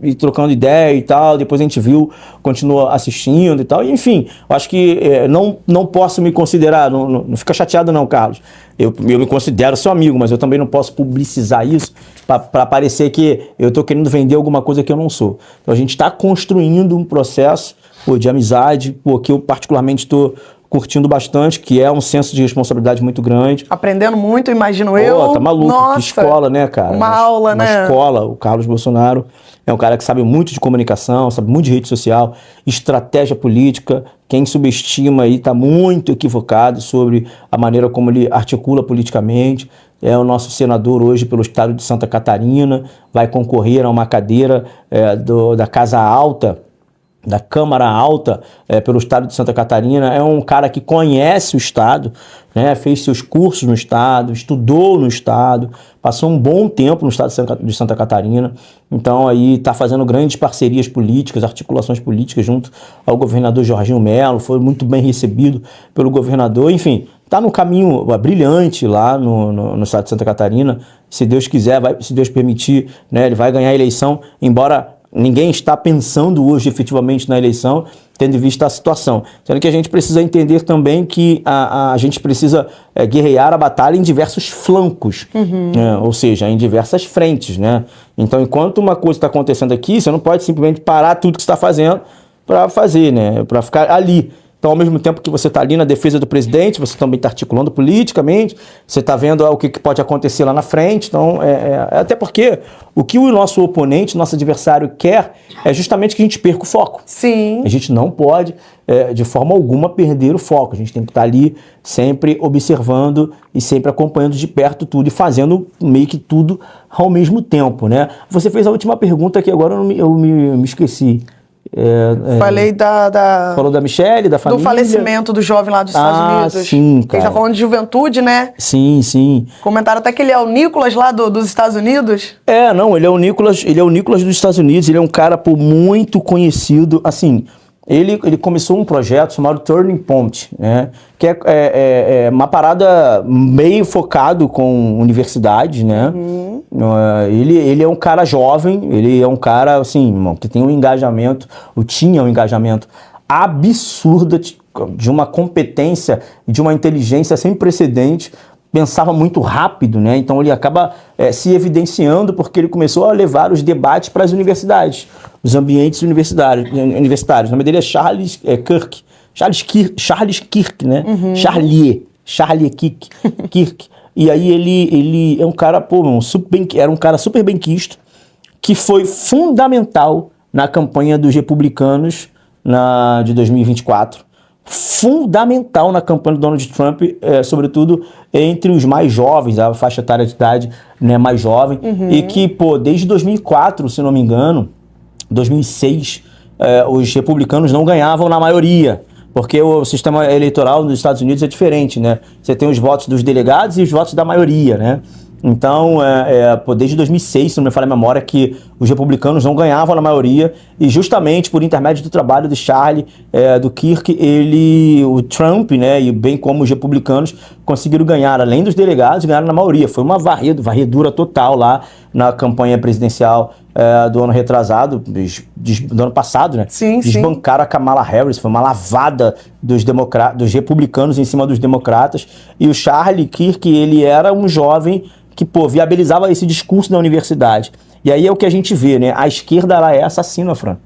e trocando ideia e tal, depois a gente viu, continuou assistindo e tal, e, enfim, eu acho que não posso me considerar, não fica chateado não, Carlos, eu me considero seu amigo, mas eu também não posso publicizar isso para parecer que eu estou querendo vender alguma coisa que eu não sou. Então a gente está construindo um processo de amizade, que eu particularmente estou curtindo bastante, que é um senso de responsabilidade muito grande. Aprendendo muito, imagino eu. Tá maluco, nossa, que escola, né, cara? Uma aula, né? Uma escola. O Carlos Bolsonaro é um cara que sabe muito de comunicação, sabe muito de rede social, estratégia política. Quem subestima aí está muito equivocado sobre a maneira como ele articula politicamente. É o nosso senador hoje pelo estado de Santa Catarina, vai concorrer a uma cadeira da Casa Alta, da Câmara Alta, pelo estado de Santa Catarina. É um cara que conhece o estado, né? Fez seus cursos no estado, estudou no estado, passou um bom tempo no estado de Santa Catarina. Então aí está fazendo grandes parcerias políticas, articulações políticas junto ao governador Jorginho Melo, foi muito bem recebido pelo governador. Enfim, está no caminho brilhante lá no estado de Santa Catarina. Se Deus quiser, se Deus permitir, né, ele vai ganhar a eleição, embora ninguém está pensando hoje efetivamente na eleição, tendo em vista a situação. Sendo que a gente precisa entender também que a gente precisa guerrear a batalha em diversos flancos, né? Ou seja, em diversas frentes, né? Então, enquanto uma coisa está acontecendo aqui, você não pode simplesmente parar tudo que você está fazendo para fazer, né? Para ficar ali. Então, ao mesmo tempo que você está ali na defesa do presidente, você também está articulando politicamente, você está vendo o que pode acontecer lá na frente. Então, até porque o que o nosso oponente, nosso adversário quer é justamente que a gente perca o foco. Sim. A gente não pode, de forma alguma, perder o foco. A gente tem que estar ali sempre observando e sempre acompanhando de perto tudo e fazendo meio que tudo ao mesmo tempo, né? Você fez a última pergunta que agora eu me esqueci. Falei Falou da Michelle, da família. Do falecimento do jovem lá dos Estados Unidos. Sim, cara. Ele já falando de juventude, né? Sim, sim. Comentaram até que ele é o Nicolas lá dos Estados Unidos. Não, ele é o Nicolas dos Estados Unidos, ele é um cara muito conhecido, assim. Ele começou um projeto chamado Turning Point, né? Que é uma parada meio focado com universidades, né? Ele é um cara jovem, ele é um cara, assim, que tem um engajamento, ou tinha um engajamento absurdo de uma competência e de uma inteligência sem precedente pensava muito rápido, né? Então ele acaba se evidenciando porque ele começou a levar os debates para as universidades, os ambientes universitários. O nome dele é Charles Kirk. Charles Kirk, né? Charlie Kirk. E aí ele é um cara, era um cara super benquisto, que foi fundamental na campanha dos republicanos de 2024. Fundamental na campanha do Donald Trump, sobretudo entre os mais jovens, a faixa etária de idade, né, mais jovem, e que, desde 2004, se não me engano, 2006, os republicanos não ganhavam na maioria, porque o sistema eleitoral nos Estados Unidos é diferente, né? Você tem os votos dos delegados e os votos da maioria, né? Então, desde 2006, se não me falha a memória, que os republicanos não ganhavam na maioria, e justamente por intermédio do trabalho do Charlie, do Kirk, o Trump, né, e bem como os republicanos, conseguiram ganhar, além dos delegados, ganharam na maioria. Foi uma varredura total lá na campanha presidencial do ano retrasado, do ano passado, né? Sim, desbancaram a Kamala Harris, foi uma lavada dos republicanos em cima dos democratas, e o Charlie Kirk, ele era um jovem que, viabilizava esse discurso na universidade. E aí é o que a gente vê, né? A esquerda, ela é assassina, Fran.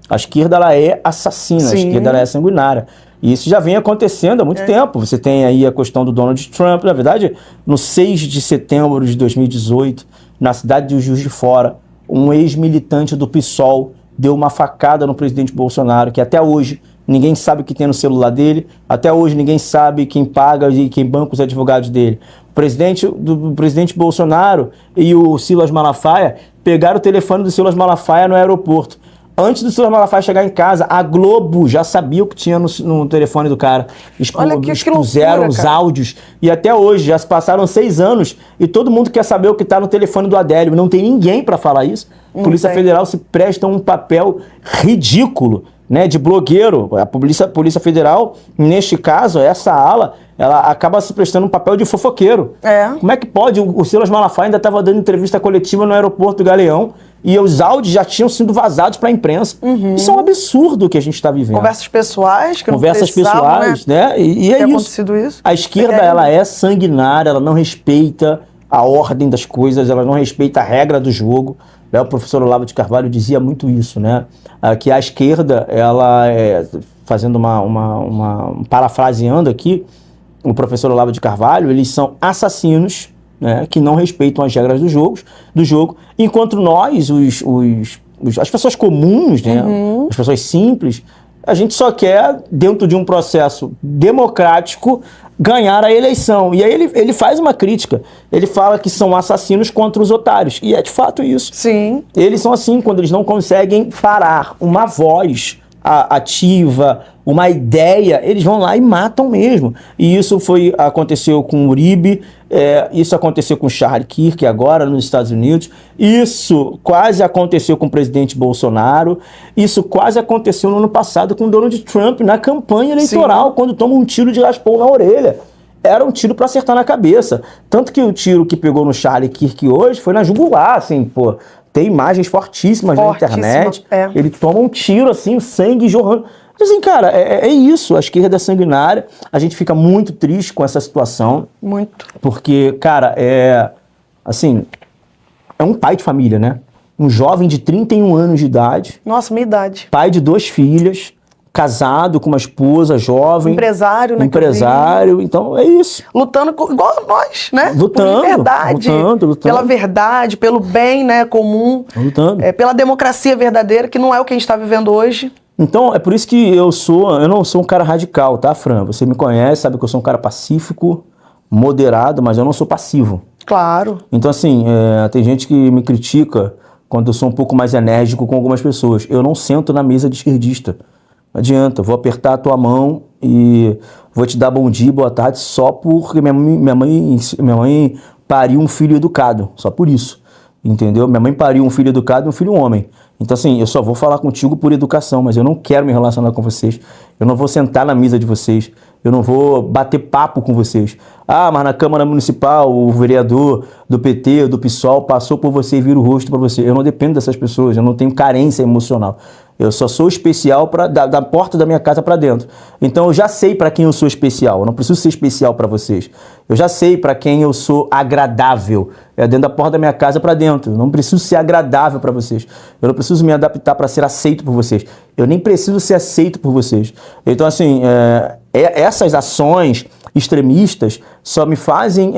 A esquerda, ela é assassina, Sim. A esquerda, ela é sanguinária. E isso já vem acontecendo há muito tempo. Você tem aí a questão do Donald Trump. Na verdade, no 6 de setembro de 2018, na cidade de Juiz de Fora, um ex-militante do PSOL deu uma facada no presidente Bolsonaro, que até hoje ninguém sabe o que tem no celular dele, até hoje ninguém sabe quem paga e quem banca os advogados dele. O presidente Bolsonaro e o Silas Malafaia pegaram o telefone do Silas Malafaia no aeroporto. Antes do Silas Malafaia chegar em casa, a Globo já sabia o que tinha no telefone do cara. Expuseram os áudios. E até hoje, já se passaram 6 anos e todo mundo quer saber o que está no telefone do Adélio. Não tem ninguém para falar isso. A Polícia Federal se presta um papel ridículo, né, de blogueiro. A Polícia Federal, neste caso, essa ala, ela acaba se prestando um papel de fofoqueiro. Como é que pode? O Silas Malafaia ainda estava dando entrevista coletiva no aeroporto do Galeão e os áudios já tinham sido vazados para a imprensa. Isso é um absurdo que a gente está vivendo. Conversas pessoais, que Conversas pessoais, né? E é isso. A esquerda, ela é sanguinária, ela não respeita a ordem das coisas, ela não respeita a regra do jogo. O professor Olavo de Carvalho dizia muito isso, né? Que a esquerda, ela fazendo parafraseando aqui, o professor Olavo de Carvalho, eles são assassinos, né, que não respeitam as regras do jogo, enquanto nós, as pessoas comuns, né, as pessoas simples, a gente só quer, dentro de um processo democrático, ganhar a eleição. E aí ele faz uma crítica. Ele fala que são assassinos contra os otários. E é de fato isso. Sim. Eles são assim quando eles não conseguem parar uma voz ativa, uma ideia, eles vão lá e matam mesmo. E isso aconteceu com o Uribe, isso aconteceu com o Charlie Kirk agora nos Estados Unidos, isso quase aconteceu com o presidente Bolsonaro, isso quase aconteceu no ano passado com o Donald Trump na campanha eleitoral. Sim. Quando toma um tiro de raspão na orelha. Era um tiro para acertar na cabeça. Tanto que o tiro que pegou no Charlie Kirk hoje foi na jugular, assim, tem imagens fortíssimas na internet. Ele toma um tiro, assim, o sangue jorrando. Assim, cara, é isso. A esquerda é sanguinária. A gente fica muito triste com essa situação. Muito. Porque, cara, é um pai de família, né? Um jovem de 31 anos de idade. Nossa, minha idade. Pai de 2 filhas. Casado com uma esposa jovem. Empresário, né? Empresário, então é isso. Lutando igual a nós, né? Lutando. Por verdade. Lutando. Pela verdade, pelo bem, né, comum. Lutando. Pela democracia verdadeira, que não é o que a gente está vivendo hoje. Então, é por isso que eu não sou um cara radical, tá, Fran? Você me conhece, sabe que eu sou um cara pacífico, moderado, mas eu não sou passivo. Claro. Então, assim, tem gente que me critica quando eu sou um pouco mais enérgico com algumas pessoas. Eu não sento na mesa de esquerdista. Não adianta, vou apertar a tua mão e vou te dar bom dia, boa tarde, só porque minha mãe pariu um filho educado, só por isso, entendeu? Minha mãe pariu um filho educado e um filho homem. Então, assim, eu só vou falar contigo por educação, mas eu não quero me relacionar com vocês, eu não vou sentar na mesa de vocês, eu não vou bater papo com vocês. Mas na Câmara Municipal, o vereador do PT, do PSOL, passou por você e vira o rosto para você. Eu não dependo dessas pessoas, eu não tenho carência emocional. Eu só sou especial da porta da minha casa para dentro. Então eu já sei para quem eu sou especial. Eu não preciso ser especial para vocês. Eu já sei para quem eu sou agradável. É dentro da porta da minha casa para dentro. Eu não preciso ser agradável para vocês. Eu não preciso me adaptar para ser aceito por vocês. Eu nem preciso ser aceito por vocês. Então, assim, essas ações extremistas só me fazem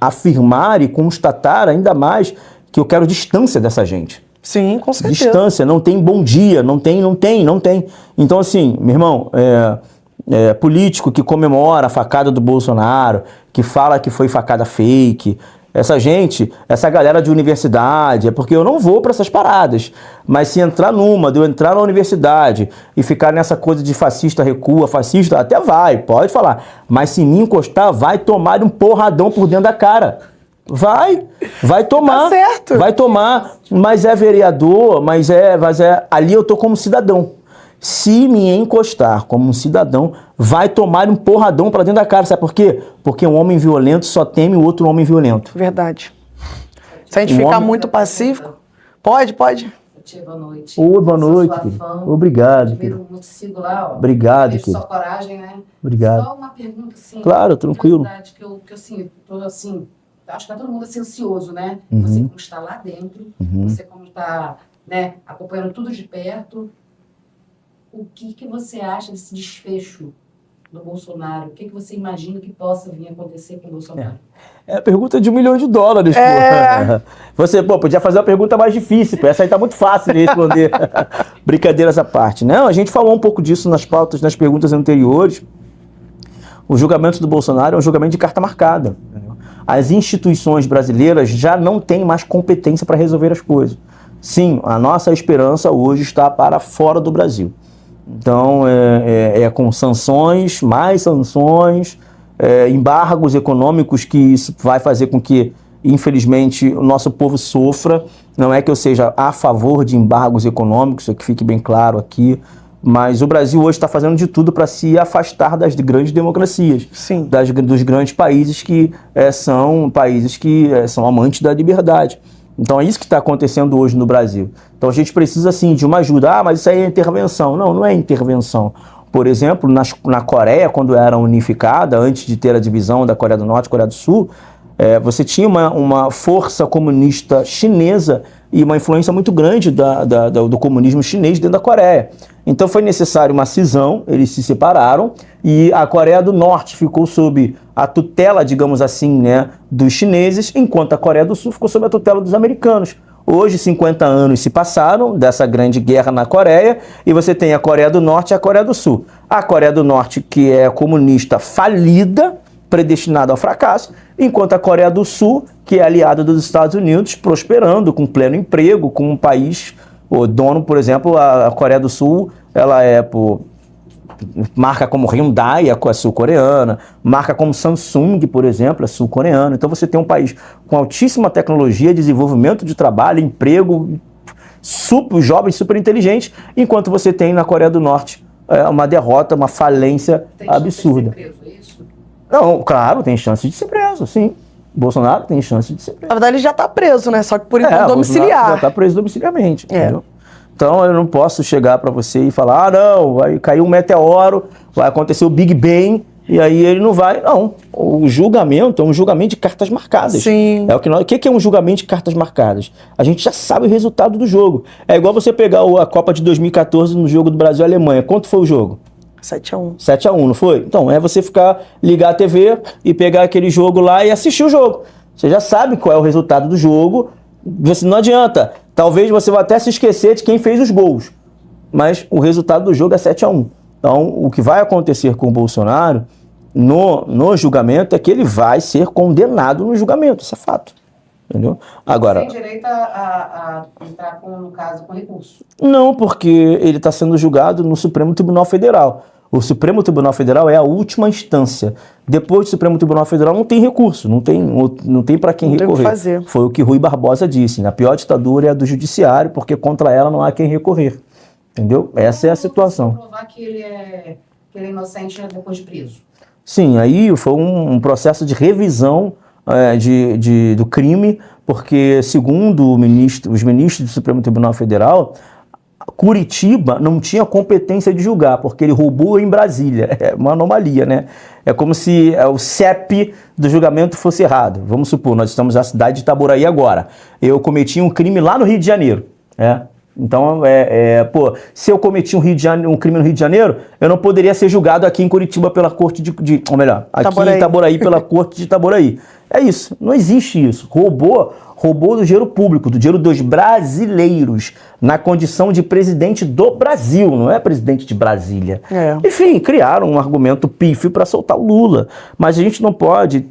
afirmar e constatar ainda mais que eu quero distância dessa gente. Sim, com certeza. Distância, não tem bom dia, não tem. Então, assim, meu irmão, político que comemora a facada do Bolsonaro, que fala que foi facada fake, essa galera de universidade, é porque eu não vou para essas paradas. Mas se entrar de eu entrar na universidade e ficar nessa coisa de fascista recua, fascista, até pode falar. Mas se me encostar, vai tomar um porradão por dentro da cara. Vai tomar. Tá certo. Vai tomar, mas é vereador, ali eu tô como cidadão. Se me encostar como um cidadão, vai tomar um porradão pra dentro da cara. Sabe por quê? Porque um homem violento só teme o outro homem violento. Verdade. Se a gente ficar muito pacífico... Pode. Boa noite. Oi, boa noite. Obrigado. Admiro muito, sigo lá, ó. Obrigado, Vejo querido. sua coragem, né? Obrigado. Só uma pergunta, assim. Claro, tranquilo. Que eu assim, tô assim... Acho que tá todo mundo assim, ansioso, né? Uhum. Você como está lá dentro, você como está, né, acompanhando tudo de perto. O que você acha desse desfecho do Bolsonaro? O que você imagina que possa vir a acontecer com o Bolsonaro? É a pergunta de $1 milhão, pô. Você, podia fazer uma pergunta mais difícil, pô. Essa aí tá muito fácil de responder. Brincadeiras à parte. Não, a gente falou um pouco disso nas pautas, nas perguntas anteriores. O julgamento do Bolsonaro é um julgamento de carta marcada. As instituições brasileiras já não têm mais competência para resolver as coisas. Sim, a nossa esperança hoje está para fora do Brasil. Então, com sanções, mais sanções, embargos econômicos, que isso vai fazer com que, infelizmente, o nosso povo sofra. Não é que eu seja a favor de embargos econômicos, que fique bem claro aqui, mas o Brasil hoje está fazendo de tudo para se afastar das grandes democracias, Sim. Dos grandes países que são países que são amantes da liberdade. Então é isso que está acontecendo hoje no Brasil. Então a gente precisa sim de uma ajuda. Mas isso aí é intervenção. Não é intervenção. Por exemplo, na Coreia, quando era unificada, antes de ter a divisão da Coreia do Norte e Coreia do Sul, você tinha uma força comunista chinesa e uma influência muito grande do comunismo chinês dentro da Coreia. Então foi necessário uma cisão, eles se separaram e a Coreia do Norte ficou sob a tutela, digamos assim, né, dos chineses, enquanto a Coreia do Sul ficou sob a tutela dos americanos. Hoje, 50 anos se passaram dessa grande guerra na Coreia e você tem a Coreia do Norte e a Coreia do Sul. A Coreia do Norte, que é comunista falida, predestinada ao fracasso, enquanto a Coreia do Sul, que é aliada dos Estados Unidos, prosperando, com pleno emprego, com um país, o dono, por exemplo, a Coreia do Sul, ela marca como Hyundai, é sul-coreana, marca como Samsung, por exemplo, é sul-coreana. Então você tem um país com altíssima tecnologia, desenvolvimento de trabalho, emprego, jovens super inteligentes, enquanto você tem na Coreia do Norte uma derrota, uma falência absurda. Tem chance de ser preso, é isso? Não, claro, tem chance de ser preso, sim. Bolsonaro tem chance de ser preso. Na verdade, ele já tá preso, né? Só que por enquanto domiciliar. Já tá preso domiciliarmente, entendeu? Então eu não posso chegar para você e falar, não, vai cair um meteoro, vai acontecer o Big Bang, e aí ele não vai. Não, o julgamento é um julgamento de cartas marcadas. Sim. O que é um julgamento de cartas marcadas? A gente já sabe o resultado do jogo. É igual você pegar a Copa de 2014 no jogo do Brasil e Alemanha. Quanto foi o jogo? 7-1. 7-1, não foi? Então, é você ligar a TV e pegar aquele jogo lá e assistir o jogo. Você já sabe qual é o resultado do jogo. Não adianta. Talvez você vá até se esquecer de quem fez os gols. Mas o resultado do jogo é 7-1. Então, o que vai acontecer com o Bolsonaro no julgamento é que ele vai ser condenado no julgamento. Isso é fato. Entendeu? Agora, tem direito a entrar, no caso, com recurso? Não, porque ele está sendo julgado no Supremo Tribunal Federal. O Supremo Tribunal Federal é a última instância. Depois do Supremo Tribunal Federal não tem recurso, não tem para quem recorrer. Fazer. Foi o que Rui Barbosa disse. A pior ditadura é a do judiciário, porque contra ela não há quem recorrer. Entendeu? Essa é a situação. Provar que ele é inocente depois de preso. Sim, aí foi um processo de revisão do crime, porque segundo os ministros do Supremo Tribunal Federal, Curitiba não tinha competência de julgar, porque ele roubou em Brasília. É uma anomalia, né? É como se o CEP do julgamento fosse errado. Vamos supor, nós estamos na cidade de Itaboraí agora. Eu cometi um crime lá no Rio de Janeiro, né? Então, se eu cometi um crime no Rio de Janeiro, eu não poderia ser julgado aqui em Curitiba pela corte ou melhor, aqui em Itaboraí pela corte de Itaboraí. É isso, não existe isso. Roubou do dinheiro público, do dinheiro dos brasileiros, na condição de presidente do Brasil, não é presidente de Brasília. Enfim, criaram um argumento pífio para soltar o Lula. Mas a gente não pode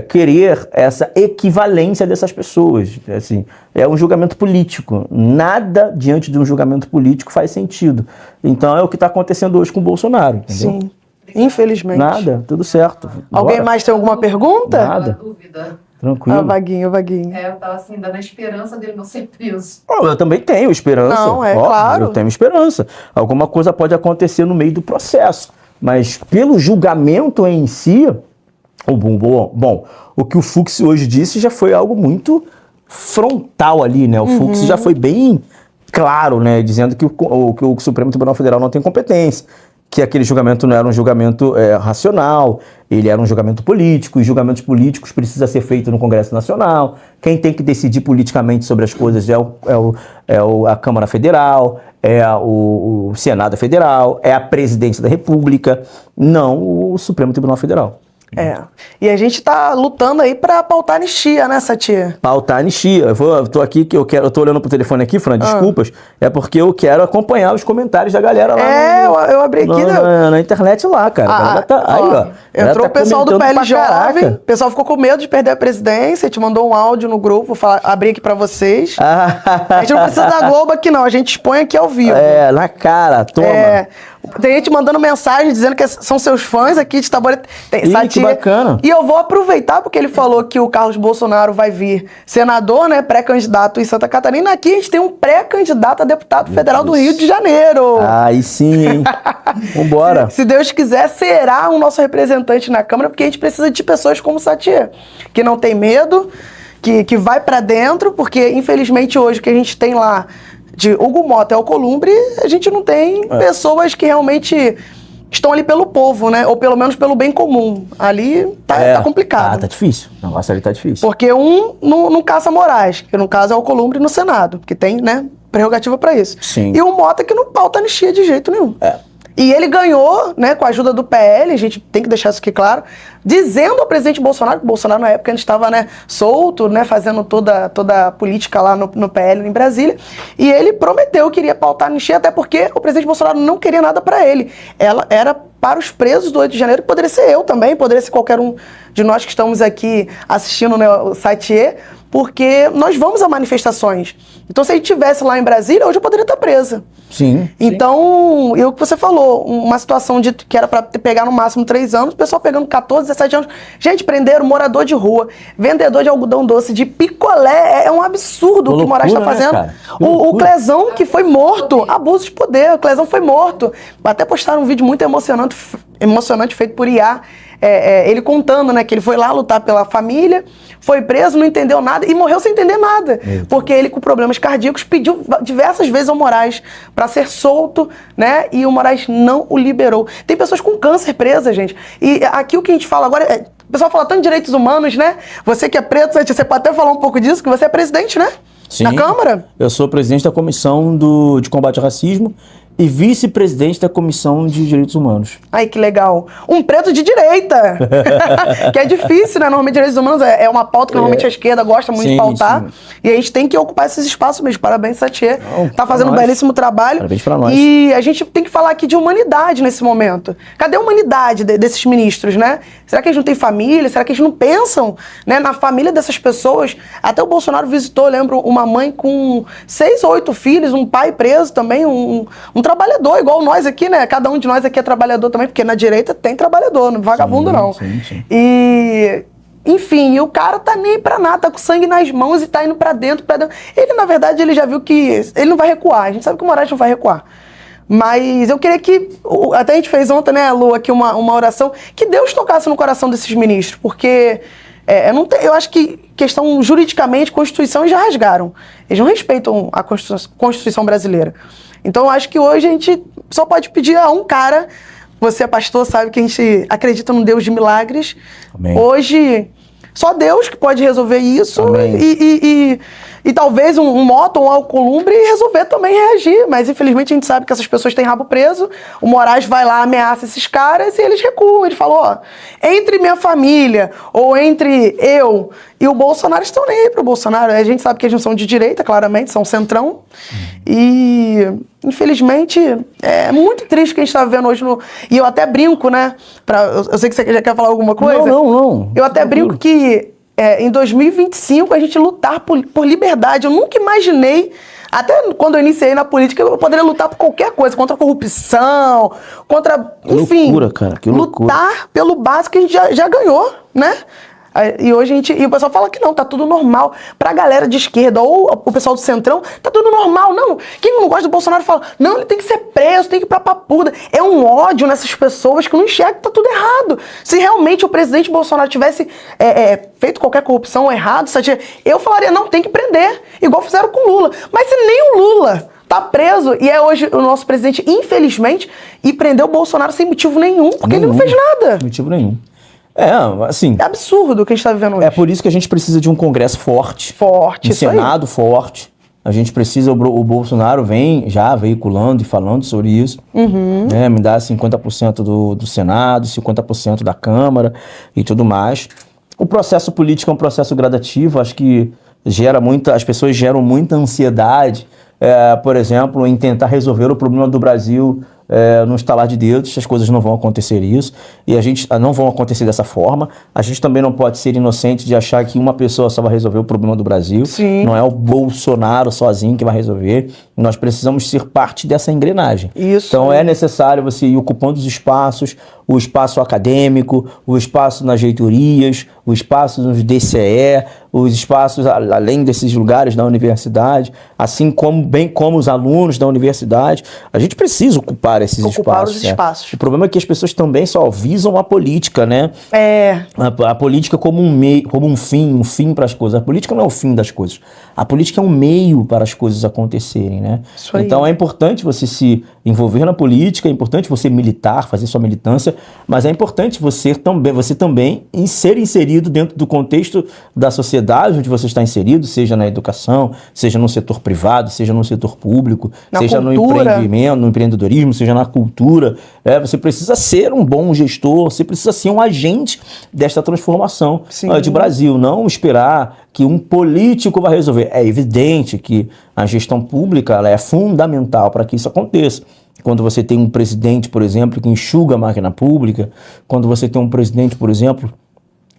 querer essa equivalência dessas pessoas. Assim, é um julgamento político. Nada diante de um julgamento político faz sentido. Então é o que está acontecendo hoje com o Bolsonaro. Entendeu? Sim, infelizmente. Nada, tudo certo. Alguém mais tem alguma pergunta? Nada. Uma dúvida. Tranquilo. Vaguinho. Eu tava assim, dando a esperança dele não ser preso. Eu também tenho esperança. Não, claro. Eu tenho esperança. Alguma coisa pode acontecer no meio do processo. Mas pelo julgamento em si, o que o Fux hoje disse já foi algo muito frontal ali, né? O Fux já foi bem claro, né? Dizendo que o Supremo Tribunal Federal não tem competência, que aquele julgamento não era um julgamento racional, ele era um julgamento político, e julgamentos políticos precisam ser feitos no Congresso Nacional. Quem tem que decidir politicamente sobre as coisas é a Câmara Federal, é o Senado Federal, é a Presidência da República, não o Supremo Tribunal Federal. E a gente tá lutando aí pra pautar anistia, né, Satie? Pautar anistia. Eu tô aqui, eu tô olhando pro telefone aqui, Fran, desculpas, é porque eu quero acompanhar os comentários da galera lá eu abri aqui na internet lá, cara. Entrou o pessoal do PL Jovem, o pessoal ficou com medo de perder a presidência, te mandou um áudio no grupo, abri aqui pra vocês. A gente não precisa da Globo aqui não, a gente expõe aqui ao vivo. Na cara, toma. Tem gente mandando mensagem dizendo que são seus fãs aqui de Itaboraí. Que bacana. E eu vou aproveitar, porque ele falou que o Carlos Bolsonaro vai vir senador, né, pré-candidato em Santa Catarina. Aqui a gente tem um pré-candidato a deputado federal do Rio de Janeiro. Aí sim, hein? Vambora. Se Deus quiser, será o nosso representante na Câmara, porque a gente precisa de pessoas como o Satie, que não tem medo, que vai pra dentro, porque infelizmente hoje o que a gente tem lá de Hugo Mota e Alcolumbre, a gente não tem pessoas que realmente estão ali pelo povo, né? Ou pelo menos pelo bem comum. Ali tá complicado. Tá difícil. O negócio ali tá difícil. Porque um não caça Moraes, que no caso é Alcolumbre no Senado, porque tem, né, prerrogativa pra isso. Sim. E o Mota que não pauta anistia de jeito nenhum. E ele ganhou, né, com a ajuda do PL, a gente tem que deixar isso aqui claro, dizendo ao presidente Bolsonaro, que o Bolsonaro na época a gente estava, né, solto, né, fazendo toda a política lá no PL em Brasília, e ele prometeu que iria pautar a anistia, até porque o presidente Bolsonaro não queria nada para ele. Ela era para os presos do 8 de janeiro, que poderia ser eu também, poderia ser qualquer um de nós que estamos aqui assistindo, né, o Satie, porque nós vamos a manifestações. Então, se a gente estivesse lá em Brasília, hoje eu poderia estar presa. Sim. Então, e o que você falou, uma situação que era para pegar no máximo 3 anos, o pessoal pegando 14, 17 anos. Gente, prenderam morador de rua, vendedor de algodão doce, de picolé. É um absurdo o que o Moraes está fazendo. Né, o Clezão, que foi morto, abuso de poder, o Clezão foi morto. Até postaram um vídeo muito emocionante feito por IA. Ele contando, né, que ele foi lá lutar pela família, foi preso, não entendeu nada e morreu sem entender nada. Porque ele, com problemas cardíacos, pediu diversas vezes ao Moraes para ser solto, né, e o Moraes não o liberou. Tem pessoas com câncer presas, gente. E aqui o que a gente fala agora, o pessoal fala tanto de direitos humanos, né? Você que é preto, você pode até falar um pouco disso, que você é presidente, né? Sim, na Câmara. Eu sou presidente da Comissão de Combate ao Racismo e vice-presidente da Comissão de Direitos Humanos. Ai, que legal. Um preto de direita. Que é difícil, né? Normalmente, direitos humanos é uma pauta que normalmente a esquerda gosta muito de pautar. Sim. E a gente tem que ocupar esses espaços mesmo. Parabéns, Satie. Tá fazendo um belíssimo trabalho. Parabéns pra nós. E a gente tem que falar aqui de humanidade nesse momento. Cadê a humanidade desses ministros, né? Será que eles não têm família? Será que eles não pensam, né, na família dessas pessoas? Até o Bolsonaro visitou, lembro, uma mãe com 6 ou 8 filhos, um pai preso também, um trabalhador, igual nós aqui, né? Cada um de nós aqui é trabalhador também, porque na direita tem trabalhador, não é vagabundo não. Sim. E, enfim, o cara tá nem pra nada, tá com sangue nas mãos e tá indo pra dentro. Ele, na verdade, ele já viu que ele não vai recuar. A gente sabe que o Moraes não vai recuar. Mas eu queria que, até a gente fez ontem, né, Lu, aqui uma oração, que Deus tocasse no coração desses ministros, porque Eu acho que questão juridicamente, Constituição, eles já rasgaram. Eles não respeitam a Constituição brasileira. Então eu acho que hoje a gente só pode pedir a um cara, você é pastor, sabe que a gente acredita num Deus de milagres. Amém. Hoje, só Deus que pode resolver isso e talvez um moto ou um alcolumbre resolver também reagir. Mas infelizmente a gente sabe que essas pessoas têm rabo preso, o Moraes vai lá, ameaça esses caras e eles recuam. Ele falou, ó, entre minha família ou entre eu e o Bolsonaro, estão nem aí pro Bolsonaro. A gente sabe que eles não são de direita, claramente, são centrão. E infelizmente é muito triste o que a gente tá vivendo hoje E eu até brinco, né? Eu sei que você já quer falar alguma coisa. Não. Eu até brinco que em 2025 a gente lutar por liberdade. Eu nunca imaginei, até quando eu iniciei na política, eu poderia lutar por qualquer coisa, contra a corrupção, contra, enfim, loucura, cara, que loucura. Lutar pelo básico que a gente já ganhou, né? E hoje e o pessoal fala que não, tá tudo normal. Pra galera de esquerda ou o pessoal do centrão, tá tudo normal. Não, quem não gosta do Bolsonaro fala, não, ele tem que ser preso, tem que ir pra papuda. É um ódio nessas pessoas que não enxergam que tá tudo errado. Se realmente o presidente Bolsonaro tivesse feito qualquer corrupção errado, eu falaria, não, tem que prender, igual fizeram com o Lula. Mas se nem o Lula tá preso, e é hoje o nosso presidente, infelizmente, e prendeu o Bolsonaro sem motivo nenhum, porque ele não fez nada. Sem motivo nenhum. Assim... É absurdo o que a gente tá vivendo hoje. É por isso que a gente precisa de um Congresso forte. Um Senado forte. A gente precisa... O Bolsonaro vem já veiculando e falando sobre isso. Né? Me dá 50% do Senado, 50% da Câmara e tudo mais. O processo político é um processo gradativo. Acho que as pessoas geram muita ansiedade, por exemplo, em tentar resolver o problema do Brasil no estalar de dedos. As coisas não vão acontecer não vão acontecer dessa forma. A gente também não pode ser inocente de achar que uma pessoa só vai resolver o problema do Brasil. Sim. Não é o Bolsonaro sozinho que vai resolver. Nós precisamos ser parte dessa engrenagem. Isso. Então é necessário você ir ocupando os espaços, o espaço acadêmico, o espaço nas reitorias, o espaço nos DCE, os espaços além desses lugares da universidade, bem como os alunos da universidade. A gente precisa ocupar esses espaços. O problema é que as pessoas também só visam a política, né? A política como um fim para as coisas. A política não é o fim das coisas. A política é um meio para as coisas acontecerem, né? Então é importante você se envolver na política, é importante você militar, fazer sua militância, mas é importante você também ser inserido dentro do contexto da sociedade onde você está inserido, seja na educação, seja no setor privado, seja no setor público, seja no empreendimento, no empreendedorismo, seja na cultura. Você precisa ser um bom gestor, você precisa ser um agente desta transformação de Brasil, não esperar que um político vai resolver. É evidente que a gestão pública ela é fundamental para que isso aconteça. Quando você tem um presidente, por exemplo, que enxuga a máquina pública, quando você tem um presidente, por exemplo,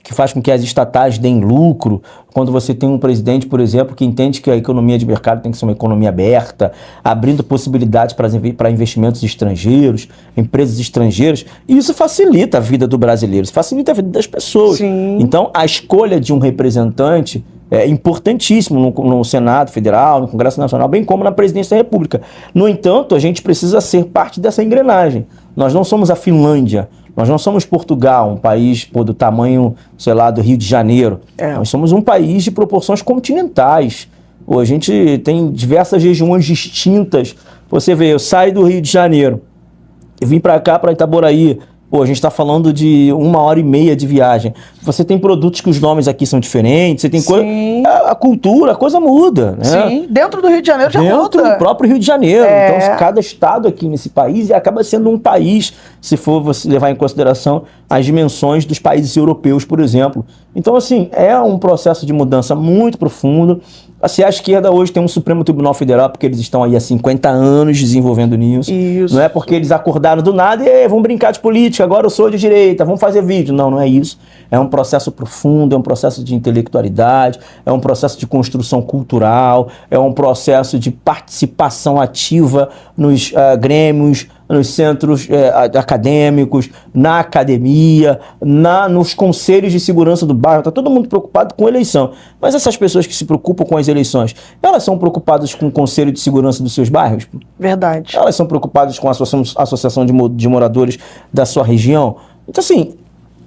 que faz com que as estatais deem lucro, quando você tem um presidente, por exemplo, que entende que a economia de mercado tem que ser uma economia aberta, abrindo possibilidades para investimentos estrangeiros, empresas estrangeiras, e isso facilita a vida do brasileiro, isso facilita a vida das pessoas. Sim. Então, a escolha de um representante é importantíssimo no Senado Federal, no Congresso Nacional, bem como na Presidência da República. No entanto, a gente precisa ser parte dessa engrenagem. Nós não somos a Finlândia, nós não somos Portugal, um país do tamanho, sei lá, do Rio de Janeiro. Nós somos um país de proporções continentais. A gente tem diversas regiões distintas. Você vê, eu saio do Rio de Janeiro, eu vim para cá, para Itaboraí. A gente está falando de 1h30 de viagem. Você tem produtos que os nomes aqui são diferentes, você tem coisa. A cultura, a coisa muda, né? Sim, dentro do Rio de Janeiro já muda. Dentro do próprio Rio de Janeiro. Então, cada estado aqui nesse país acaba sendo um país, se for você levar em consideração as dimensões dos países europeus, por exemplo. Então, assim, é um processo de mudança muito profundo. Se a esquerda hoje tem um Supremo Tribunal Federal, porque eles estão aí há 50 anos desenvolvendo nisso. Isso. Não é porque eles acordaram do nada e vão brincar de política, agora eu sou de direita, vamos fazer vídeo. Não é isso. É um processo profundo, é um processo de intelectualidade, é um processo de construção cultural, é um processo de participação ativa nos grêmios, nos centros acadêmicos, na academia, nos conselhos de segurança do bairro. Está todo mundo preocupado com eleição. Mas essas pessoas que se preocupam com as eleições, elas são preocupadas com o conselho de segurança dos seus bairros? Verdade. Elas são preocupadas com a associação de moradores da sua região? Então, assim,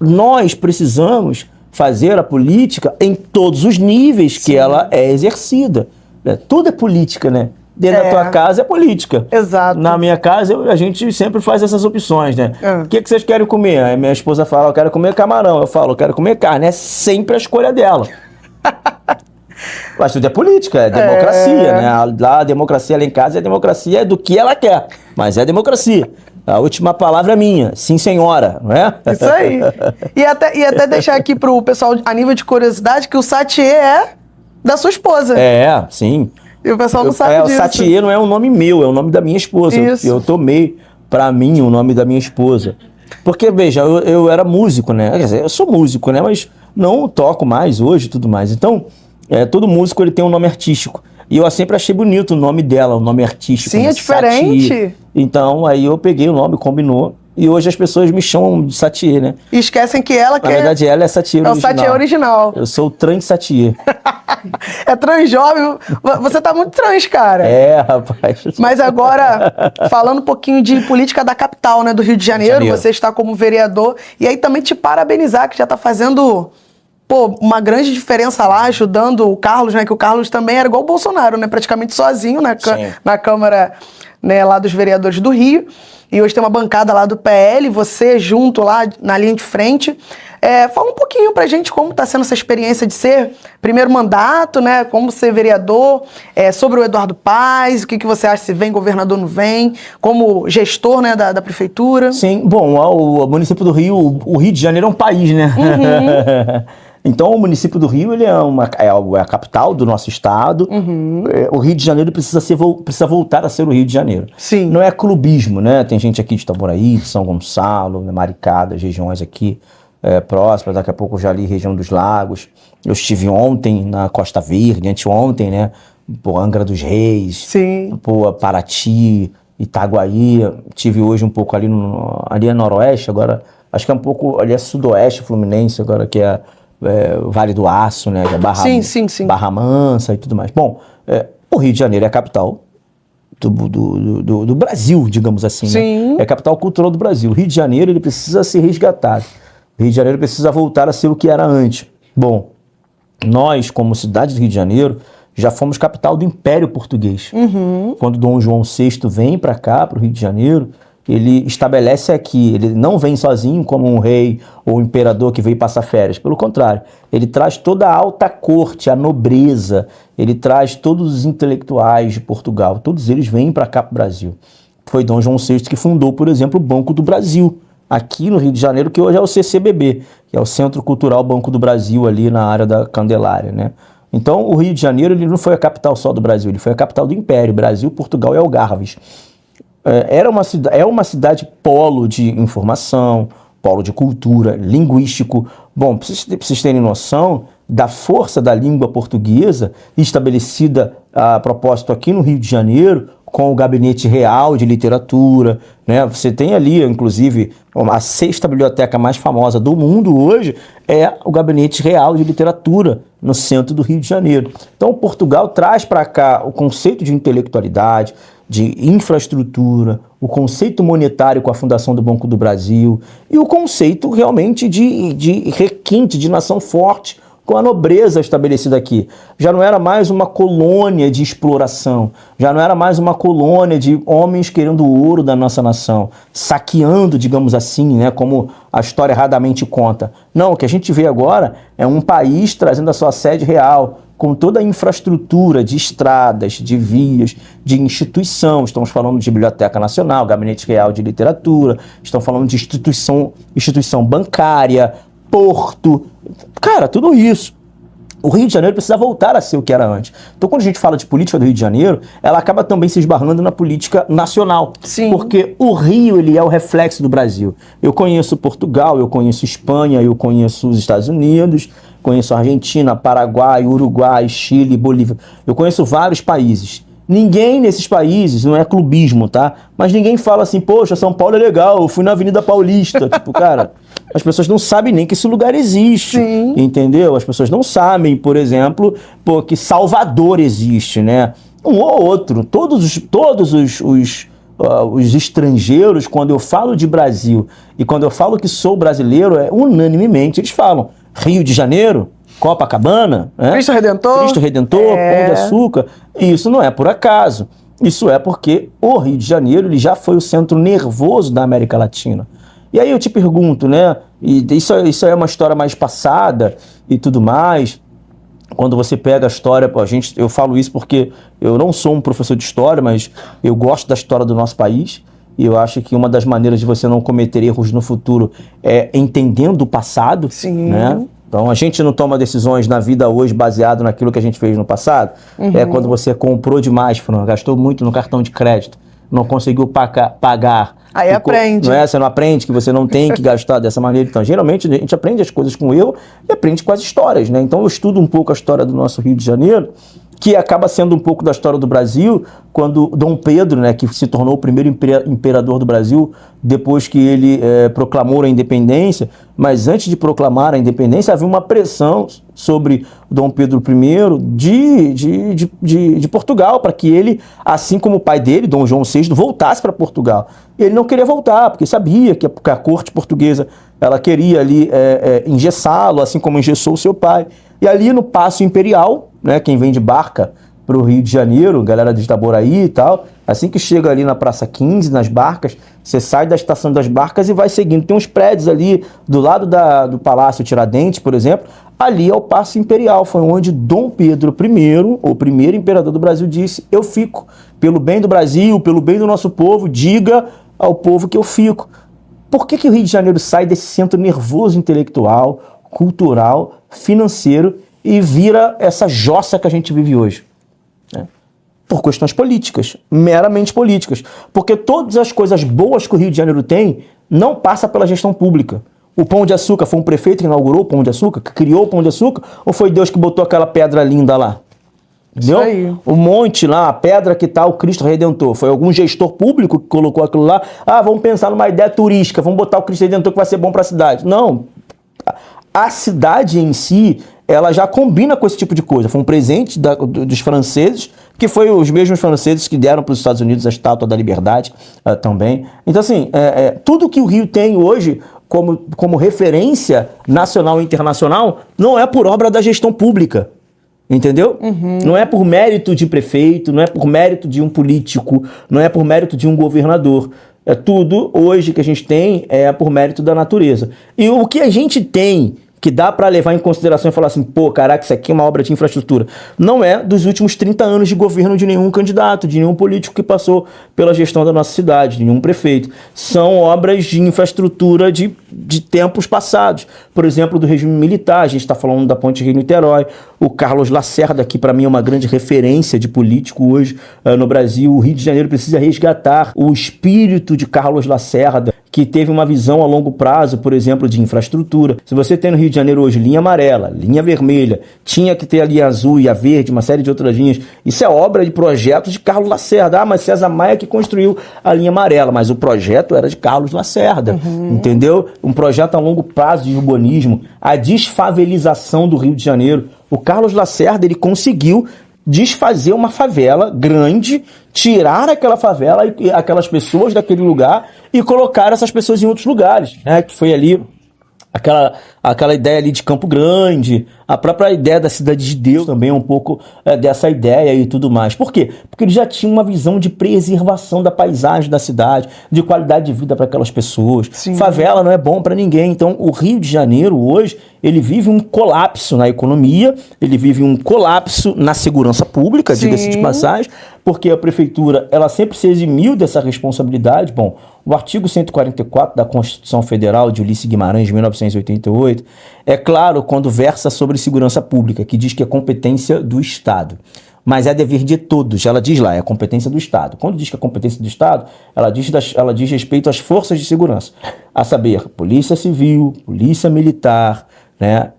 nós precisamos fazer a política em todos os níveis que ela é exercida. Tudo é política, né? Dentro da tua casa é política. Exato. Na minha casa, a gente sempre faz essas opções, né? O que vocês querem comer? Aí minha esposa fala, eu quero comer camarão. Eu falo, eu quero comer carne. É sempre a escolha dela. Mas tudo é política, é democracia, né? Lá a democracia lá em casa, a democracia é do que ela quer, mas é democracia. A última palavra é minha, sim senhora, não é? Isso aí. E até deixar aqui pro pessoal, a nível de curiosidade, que o Satie é da sua esposa. Sim. E o pessoal não sabe disso. O Satie não é um nome meu, é o nome da minha esposa. Isso. Eu tomei pra mim o nome da minha esposa. Porque, veja, eu era músico, né? Quer dizer, eu sou músico, né? Mas não toco mais hoje e tudo mais. Então, todo músico ele tem um nome artístico. E eu sempre achei bonito o nome dela, o nome artístico. Sim, é diferente. Satie. Então, aí eu peguei o nome, combinou. E hoje as pessoas me chamam de Satie, né? E esquecem que ela Na verdade, ela é Satie original. É o Satie original. Eu sou o trans Satie. É trans jovem. Você tá muito trans, cara. Rapaz. Mas agora, falando um pouquinho de política da capital, né? Do Rio de Janeiro, você está como vereador. E aí também te parabenizar, que já tá fazendo... uma grande diferença lá, ajudando o Carlos, né? Que o Carlos também era igual o Bolsonaro, né? Praticamente sozinho na Câmara, né, lá dos vereadores do Rio. E hoje tem uma bancada lá do PL, você junto lá na linha de frente. Fala um pouquinho pra gente como tá sendo essa experiência de ser primeiro mandato, né? Como ser vereador, sobre o Eduardo Paes, o que você acha, se vem governador, não vem, como gestor, né, da prefeitura. Sim, bom, o município do Rio, o Rio de Janeiro é um país, né? Então, o município do Rio ele é a capital do nosso estado. O Rio de Janeiro precisa voltar a ser o Rio de Janeiro. Sim. Não é clubismo, né? Tem gente aqui de Itaboraí, de São Gonçalo, Maricá, das regiões aqui próximas. Daqui a pouco eu já ali região dos Lagos. Eu estive ontem na Costa Verde, anteontem, né? Angra dos Reis, Sim. Paraty, Itaguaí. Tive hoje um pouco ali é noroeste, agora acho que é um pouco ali é sudoeste fluminense, agora que é Vale do Aço, né? Sim. Barra Mansa e tudo mais. Bom, o Rio de Janeiro é a capital do Brasil, digamos assim. Sim. Né? É a capital cultural do Brasil. O Rio de Janeiro ele precisa ser resgatado. O Rio de Janeiro precisa voltar a ser o que era antes. Bom, nós, como cidade do Rio de Janeiro, já fomos capital do Império Português. Quando Dom João VI vem para cá, para o Rio de Janeiro, ele estabelece aqui, ele não vem sozinho como um rei ou um imperador que veio passar férias. Pelo contrário, ele traz toda a alta corte, a nobreza, ele traz todos os intelectuais de Portugal, todos eles vêm para cá para o Brasil. Foi Dom João VI que fundou, por exemplo, o Banco do Brasil, aqui no Rio de Janeiro, que hoje é o CCBB, que é o Centro Cultural Banco do Brasil, ali na área da Candelária, né? Então, o Rio de Janeiro ele não foi a capital só do Brasil, ele foi a capital do Império, Brasil, Portugal e Algarves. É uma cidade polo de informação, polo de cultura, linguístico. Bom, para vocês terem noção da força da língua portuguesa estabelecida a propósito aqui no Rio de Janeiro, com o Gabinete Real de Literatura, né? Você tem ali, inclusive, a sexta biblioteca mais famosa do mundo hoje é o Gabinete Real de Literatura, no centro do Rio de Janeiro. Então, Portugal traz para cá o conceito de intelectualidade, de infraestrutura, o conceito monetário com a fundação do Banco do Brasil e o conceito realmente de requinte, de nação forte, com a nobreza estabelecida aqui. Já não era mais uma colônia de exploração, já não era mais uma colônia de homens querendo o ouro da nossa nação, saqueando, digamos assim, né, como a história erradamente conta. Não, o que a gente vê agora é um país trazendo a sua sede real, com toda a infraestrutura de estradas, de vias, de instituição. Estamos falando de Biblioteca Nacional, Gabinete Real de Literatura, estamos falando de instituição bancária, porto, cara, tudo isso. O Rio de Janeiro precisa voltar a ser o que era antes. Então, quando a gente fala de política do Rio de Janeiro, ela acaba também se esbarrando na política nacional. Sim. Porque o Rio, ele é o reflexo do Brasil. Eu conheço Portugal, eu conheço Espanha, eu conheço os Estados Unidos, conheço Argentina, Paraguai, Uruguai, Chile, Bolívia. Eu conheço vários países. Ninguém nesses países, não é clubismo, tá? Mas ninguém fala assim, poxa, São Paulo é legal, eu fui na Avenida Paulista. Tipo, cara, as pessoas não sabem nem que esse lugar existe. Sim. Entendeu? As pessoas não sabem, por exemplo, que Salvador existe, né? Um ou outro. Todos os estrangeiros, quando eu falo de Brasil e quando eu falo que sou brasileiro, unanimemente eles falam Rio de Janeiro, Copacabana, né? Cristo Redentor. Cristo Redentor, Pão de Açúcar. E isso não é por acaso. Isso é porque o Rio de Janeiro ele já foi o centro nervoso da América Latina. E aí eu te pergunto, né? E isso é uma história mais passada e tudo mais. Quando você pega a história, eu falo isso porque eu não sou um professor de história, mas eu gosto da história do nosso país. E eu acho que uma das maneiras de você não cometer erros no futuro é entendendo o passado. Sim. Né? Então a gente não toma decisões na vida hoje baseado naquilo que a gente fez no passado. É quando você comprou demais, gastou muito no cartão de crédito, não conseguiu pagar. Aí aprende. Não é? Você não aprende que você não tem que gastar dessa maneira. Então, geralmente, a gente aprende as coisas com o erro e aprende com as histórias, né? Então, eu estudo um pouco a história do nosso Rio de Janeiro, que acaba sendo um pouco da história do Brasil, quando Dom Pedro, né, que se tornou o primeiro imperador do Brasil, depois que ele proclamou a independência, mas antes de proclamar a independência, havia uma pressão sobre Dom Pedro I de Portugal, para que ele, assim como o pai dele, Dom João VI, voltasse para Portugal. Ele não queria voltar, porque sabia que a corte portuguesa ela queria ali engessá-lo, assim como engessou o seu pai. E ali no Paço Imperial, né, quem vem de barca para o Rio de Janeiro, galera de Itaboraí e tal, assim que chega ali na Praça 15, nas barcas, você sai da estação das barcas e vai seguindo. Tem uns prédios ali do lado do Palácio Tiradentes, por exemplo, ali é o Paço Imperial, foi onde Dom Pedro I, o primeiro imperador do Brasil, disse: eu fico, pelo bem do Brasil, pelo bem do nosso povo, diga ao povo que eu fico. Por que o Rio de Janeiro sai desse centro nervoso intelectual, cultural, financeiro e vira essa jossa que a gente vive hoje? Por questões políticas, meramente políticas. Porque todas as coisas boas que o Rio de Janeiro tem não passa pela gestão pública. O Pão de Açúcar foi um prefeito que inaugurou o Pão de Açúcar, que criou o Pão de Açúcar, ou foi Deus que botou aquela pedra linda lá? Entendeu? Isso aí. O monte lá, a pedra que tá o Cristo Redentor, foi algum gestor público que colocou aquilo lá. Ah, vamos pensar numa ideia turística, vamos botar o Cristo Redentor que vai ser bom para a cidade. Não. A cidade em si, ela já combina com esse tipo de coisa. Foi um presente dos franceses, que foi os mesmos franceses que deram para os Estados Unidos a Estátua da Liberdade também. Então, assim, tudo que o Rio tem hoje como referência nacional e internacional não é por obra da gestão pública. Entendeu? Não é por mérito de prefeito, não é por mérito de um político, não é por mérito de um governador. É tudo hoje que a gente tem é por mérito da natureza. E o que a gente tem que dá para levar em consideração e falar assim, pô, caraca, isso aqui é uma obra de infraestrutura, não é dos últimos 30 anos de governo de nenhum candidato, de nenhum político que passou pela gestão da nossa cidade, de nenhum prefeito. São obras de infraestrutura de tempos passados. Por exemplo, do regime militar, a gente está falando da Ponte Rio-Niterói, o Carlos Lacerda, que para mim é uma grande referência de político hoje no Brasil. O Rio de Janeiro precisa resgatar o espírito de Carlos Lacerda, que teve uma visão a longo prazo, por exemplo, de infraestrutura. Se você tem no Rio de Janeiro hoje linha amarela, linha vermelha, tinha que ter a linha azul e a verde, uma série de outras linhas. Isso é obra de projetos de Carlos Lacerda. Ah, mas César Maia que construiu a linha amarela, mas o projeto era de Carlos Lacerda, entendeu? Um projeto a longo prazo de urbanismo, a desfavelização do Rio de Janeiro. O Carlos Lacerda, ele conseguiu desfazer uma favela grande, tirar aquela favela e aquelas pessoas daquele lugar e colocar essas pessoas em outros lugares, né? Que foi ali aquela ideia ali de Campo Grande, a própria ideia da Cidade de Deus também é um pouco dessa ideia e tudo mais. Por quê? Porque ele já tinha uma visão de preservação da paisagem da cidade, de qualidade de vida para aquelas pessoas. Sim. Favela não é bom para ninguém. Então, o Rio de Janeiro hoje, ele vive um colapso na economia, ele vive um colapso na segurança pública, diga-se de passagem, porque a prefeitura, ela sempre se eximiu dessa responsabilidade. Bom, o artigo 144 da Constituição Federal de Ulisses Guimarães, de 1988, é claro quando versa sobre segurança pública, que diz que é competência do Estado. Mas é dever de todos, ela diz lá, é competência do Estado. Quando diz que é competência do Estado, ela diz respeito às forças de segurança, a saber, Polícia Civil, Polícia Militar, né,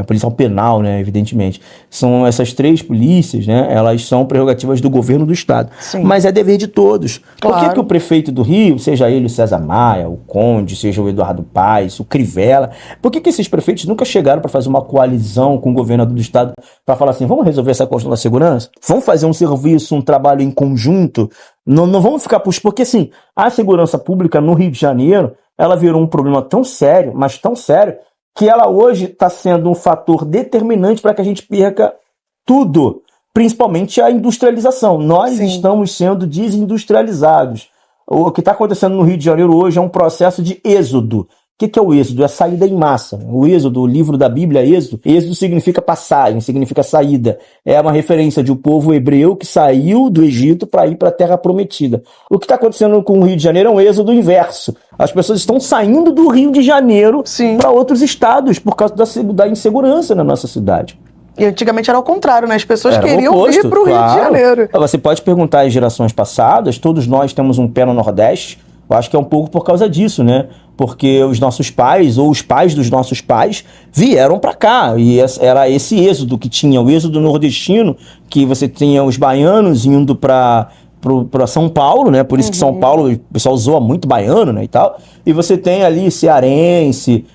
policial penal, né, evidentemente. São essas três polícias, né, elas são prerrogativas do governo do Estado. Sim. Mas é dever de todos. Claro. Por que o prefeito do Rio, seja ele o César Maia, o Conde, seja o Eduardo Paes, o Crivella, por que esses prefeitos nunca chegaram para fazer uma coalizão com o governador do Estado para falar assim, vamos resolver essa questão da segurança? Vamos fazer um serviço, um trabalho em conjunto? Não vamos ficar... Porque assim, a segurança pública no Rio de Janeiro, ela virou um problema tão sério, mas tão sério, que ela hoje está sendo um fator determinante para que a gente perca tudo, principalmente a industrialização. Nós estamos sendo desindustrializados. O que está acontecendo no Rio de Janeiro hoje é um processo de êxodo. O que é o êxodo? É a saída em massa. O êxodo, o livro da Bíblia é êxodo. Êxodo significa passagem, significa saída. É uma referência de um povo hebreu que saiu do Egito para ir para a Terra Prometida. O que está acontecendo com o Rio de Janeiro é um êxodo inverso. As pessoas estão saindo do Rio de Janeiro para outros estados por causa da insegurança na nossa cidade. E antigamente era o contrário, né? As pessoas Era queriam oposto, vir para o Rio de Janeiro. Você pode perguntar às gerações passadas, todos nós temos um pé no Nordeste. Eu acho que é um pouco por causa disso, né? Porque os nossos pais, ou os pais dos nossos pais, vieram para cá. E era esse êxodo que tinha, o êxodo nordestino, que você tinha os baianos indo para São Paulo, né? Por isso que São Paulo, o pessoal zoa muito baiano, né, e tal. E você tem ali cearense,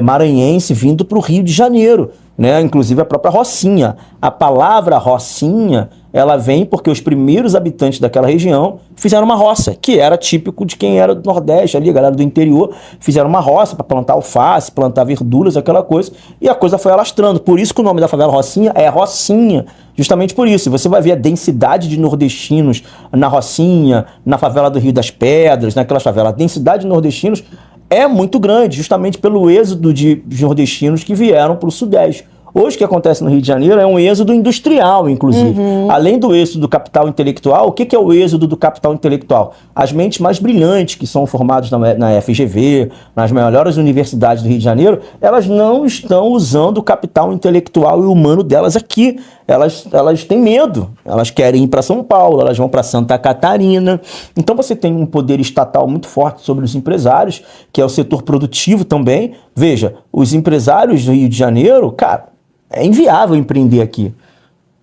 maranhense vindo para o Rio de Janeiro, né? Inclusive a própria Rocinha. A palavra Rocinha, ela vem porque os primeiros habitantes daquela região fizeram uma roça, que era típico de quem era do Nordeste, ali, a galera do interior, fizeram uma roça para plantar alface, plantar verduras, aquela coisa, e a coisa foi alastrando. Por isso que o nome da favela Rocinha é Rocinha, justamente por isso. Você vai ver a densidade de nordestinos na Rocinha, na favela do Rio das Pedras, naquelas favelas. A densidade de nordestinos é muito grande, justamente pelo êxodo de nordestinos que vieram para o Sudeste. Hoje o que acontece no Rio de Janeiro é um êxodo industrial, inclusive. Além do êxodo do capital intelectual, o que é o êxodo do capital intelectual? As mentes mais brilhantes que são formadas na FGV, nas melhores universidades do Rio de Janeiro, elas não estão usando o capital intelectual e humano delas aqui. Elas têm medo, elas querem ir para São Paulo, elas vão para Santa Catarina. Então você tem um poder estatal muito forte sobre os empresários, que é o setor produtivo também. Veja, os empresários do Rio de Janeiro, cara, é inviável empreender aqui.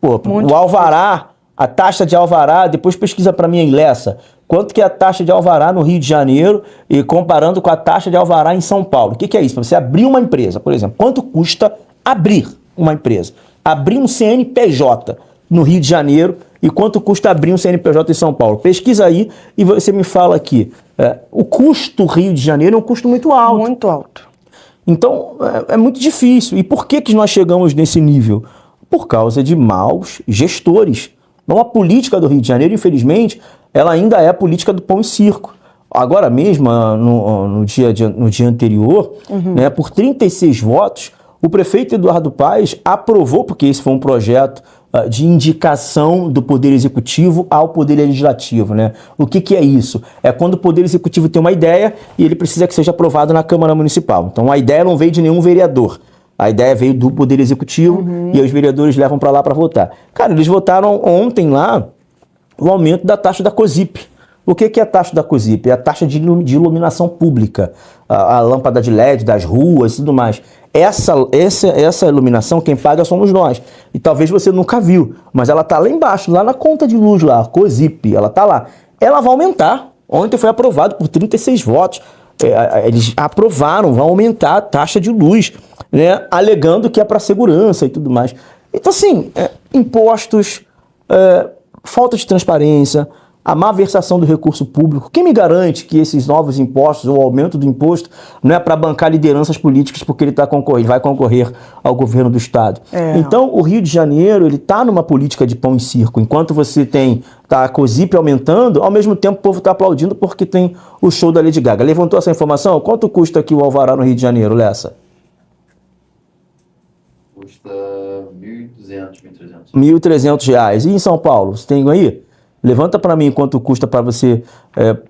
Pô, o alvará, a taxa de alvará, depois pesquisa para mim em Lessa. Quanto que é a taxa de alvará no Rio de Janeiro e comparando com a taxa de alvará em São Paulo? O que é isso? Para você abrir uma empresa, por exemplo, quanto custa abrir uma empresa? Abrir um CNPJ no Rio de Janeiro e quanto custa abrir um CNPJ em São Paulo? Pesquisa aí e você me fala aqui. O custo Rio de Janeiro é um custo muito alto. Muito alto. Então, é muito difícil. E por que nós chegamos nesse nível? Por causa de maus gestores. Então, a política do Rio de Janeiro, infelizmente, ela ainda é a política do pão e circo. Agora mesmo, no dia anterior, né, por 36 votos, o prefeito Eduardo Paes aprovou, porque esse foi um projeto de indicação do Poder Executivo ao Poder Legislativo, né? O que é isso? É quando o Poder Executivo tem uma ideia e ele precisa que seja aprovado na Câmara Municipal. Então a ideia não veio de nenhum vereador. A ideia veio do Poder Executivo e os vereadores levam para lá para votar. Cara, eles votaram ontem lá o aumento da taxa da COSIP. O que é a taxa da COSIP? É a taxa de iluminação pública, a lâmpada de LED das ruas e tudo mais. Essa iluminação, quem paga somos nós. E talvez você nunca viu, mas ela está lá embaixo, lá na conta de luz, lá, COSIP, ela está lá. Ela vai aumentar. Ontem foi aprovado por 36 votos. Eles aprovaram, vão aumentar a taxa de luz, né, alegando que é para segurança e tudo mais. Então, assim, impostos, falta de transparência, a malversação do recurso público. Quem me garante que esses novos impostos ou o aumento do imposto não é para bancar lideranças políticas porque ele vai concorrer ao governo do Estado? Então, o Rio de Janeiro ele está numa política de pão e circo. Enquanto você tem a COSIP aumentando, ao mesmo tempo o povo está aplaudindo porque tem o show da Lady Gaga. Levantou essa informação? Quanto custa aqui o alvará no Rio de Janeiro, Lessa? Custa R$1.200, R$1.300. R$1.300. E em São Paulo? Você tem aí? Levanta para mim quanto custa para você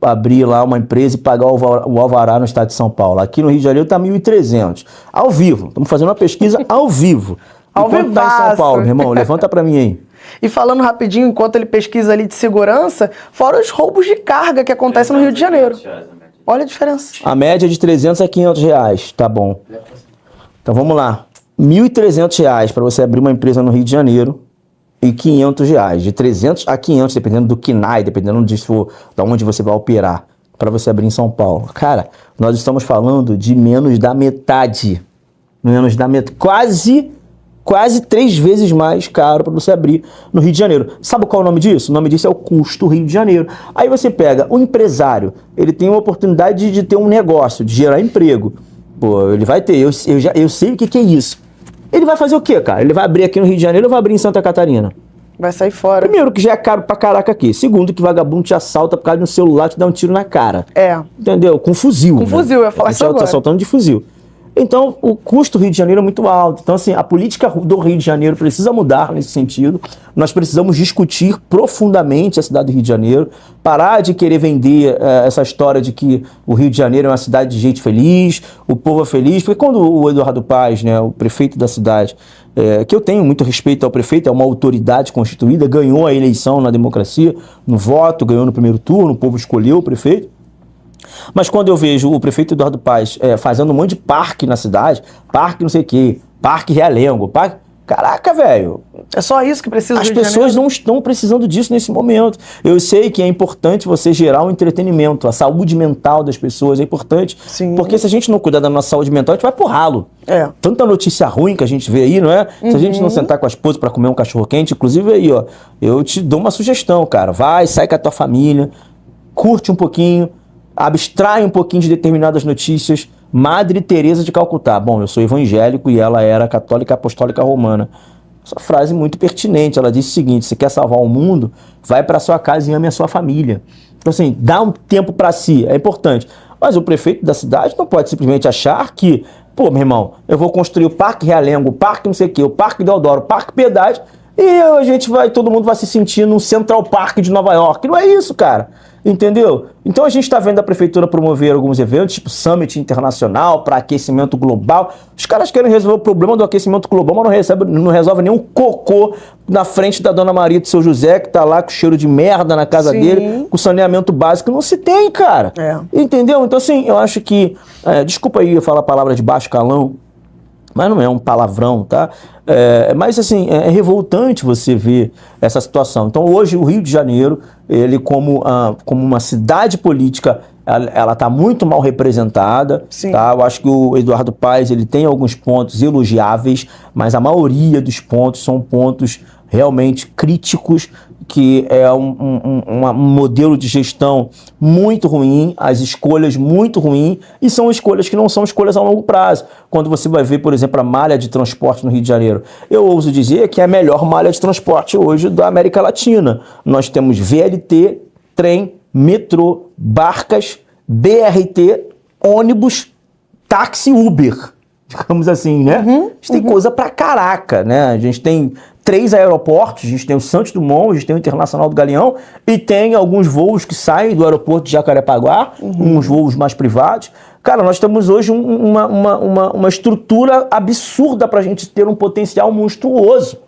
abrir lá uma empresa e pagar o alvará no estado de São Paulo. Aqui no Rio de Janeiro está 1.300. Ao vivo. Estamos fazendo uma pesquisa ao vivo. E quanto está em São Paulo, meu irmão? Levanta para mim aí. E falando rapidinho, enquanto ele pesquisa ali de segurança, fora os roubos de carga que acontecem no Rio de Janeiro. Olha a diferença. A média é de R$300 a R$500. Tá bom. Então vamos lá. R$1.300 para você abrir uma empresa no Rio de Janeiro. E R$500, de 300 a 500, dependendo do KNAI, dependendo de onde você vai operar, para você abrir em São Paulo. Cara, nós estamos falando de menos da metade. Quase 3 vezes mais caro para você abrir no Rio de Janeiro. Sabe qual é o nome disso? O nome disso é o custo Rio de Janeiro. Aí você pega o empresário, ele tem uma oportunidade de ter um negócio, de gerar emprego. Pô, ele vai ter. Eu sei o que é isso. Ele vai fazer o quê, cara? Ele vai abrir aqui no Rio de Janeiro ou vai abrir em Santa Catarina? Vai sair fora. Primeiro, que já é caro pra caraca aqui. Segundo, que vagabundo te assalta por causa do celular, te dá um tiro na cara. É. Entendeu? Com fuzil. Com fuzil, eu ia falar isso agora. Tá assaltando de fuzil. Então, o custo do Rio de Janeiro é muito alto. Então, assim, a política do Rio de Janeiro precisa mudar nesse sentido. Nós precisamos discutir profundamente a cidade do Rio de Janeiro, parar de querer vender essa história de que o Rio de Janeiro é uma cidade de gente feliz, o povo é feliz. Porque quando o Eduardo Paes, né, o prefeito da cidade, que eu tenho muito respeito ao prefeito, é uma autoridade constituída, ganhou a eleição na democracia, no voto, ganhou no primeiro turno, o povo escolheu o prefeito. Mas quando eu vejo o prefeito Eduardo Paes fazendo um monte de parque na cidade, parque não sei o quê, parque Realengo, parque... Caraca, velho. É só isso que precisa do As Rio de pessoas Janeiro? não estão precisando disso nesse momento. Eu sei que é importante você gerar um entretenimento, a saúde mental das pessoas é importante. Sim. Porque se a gente não cuidar da nossa saúde mental, a gente vai pro ralo. É. Tanta notícia ruim que a gente vê aí, não é? Se a gente não sentar com a esposa pra comer um cachorro quente, inclusive aí, ó, eu te dou uma sugestão, cara. Vai, sai com a tua família, curte um pouquinho, abstrai um pouquinho de determinadas notícias. Madre Teresa de Calcutá. Bom, eu sou evangélico e ela era católica apostólica romana. Essa frase muito pertinente. Ela disse o seguinte: se quer salvar o mundo, vai para sua casa e ame a sua família. Então, assim, dá um tempo para si, é importante. Mas o prefeito da cidade não pode simplesmente achar que, pô, meu irmão, eu vou construir o Parque Realengo, o Parque não sei o quê, o Parque Deodoro, o Parque Piedade, e todo mundo vai se sentir no Central Park de Nova York. Não é isso, cara. Entendeu? Então a gente está vendo a prefeitura promover alguns eventos, tipo Summit Internacional para aquecimento global. Os caras querem resolver o problema do aquecimento global, mas não resolve nenhum cocô na frente da Dona Maria de São José, que tá lá com cheiro de merda na casa Sim. dele, com saneamento básico. Não se tem, cara. É. Entendeu? Então, assim, eu acho que... desculpa aí eu falar a palavra de baixo calão, mas não é um palavrão, tá? Mas, assim, é revoltante você ver essa situação. Então, hoje, o Rio de Janeiro, ele como uma cidade política, ela está muito mal representada. Sim. Tá? Eu acho que o Eduardo Paes, ele tem alguns pontos elogiáveis, mas a maioria dos pontos são pontos realmente críticos, que é um modelo de gestão muito ruim, as escolhas muito ruins, e são escolhas que não são escolhas a longo prazo. Quando você vai ver, por exemplo, a malha de transporte no Rio de Janeiro, eu ouso dizer que é a melhor malha de transporte hoje da América Latina. Nós temos VLT, trem, metrô, barcas, BRT, ônibus, táxi, Uber, digamos assim, né? A gente tem coisa pra caraca, né? A gente tem 3 aeroportos, a gente tem o Santos Dumont, a gente tem o Internacional do Galeão e tem alguns voos que saem do aeroporto de Jacarepaguá, uns voos mais privados. Cara, nós temos hoje uma estrutura absurda pra gente ter um potencial monstruoso.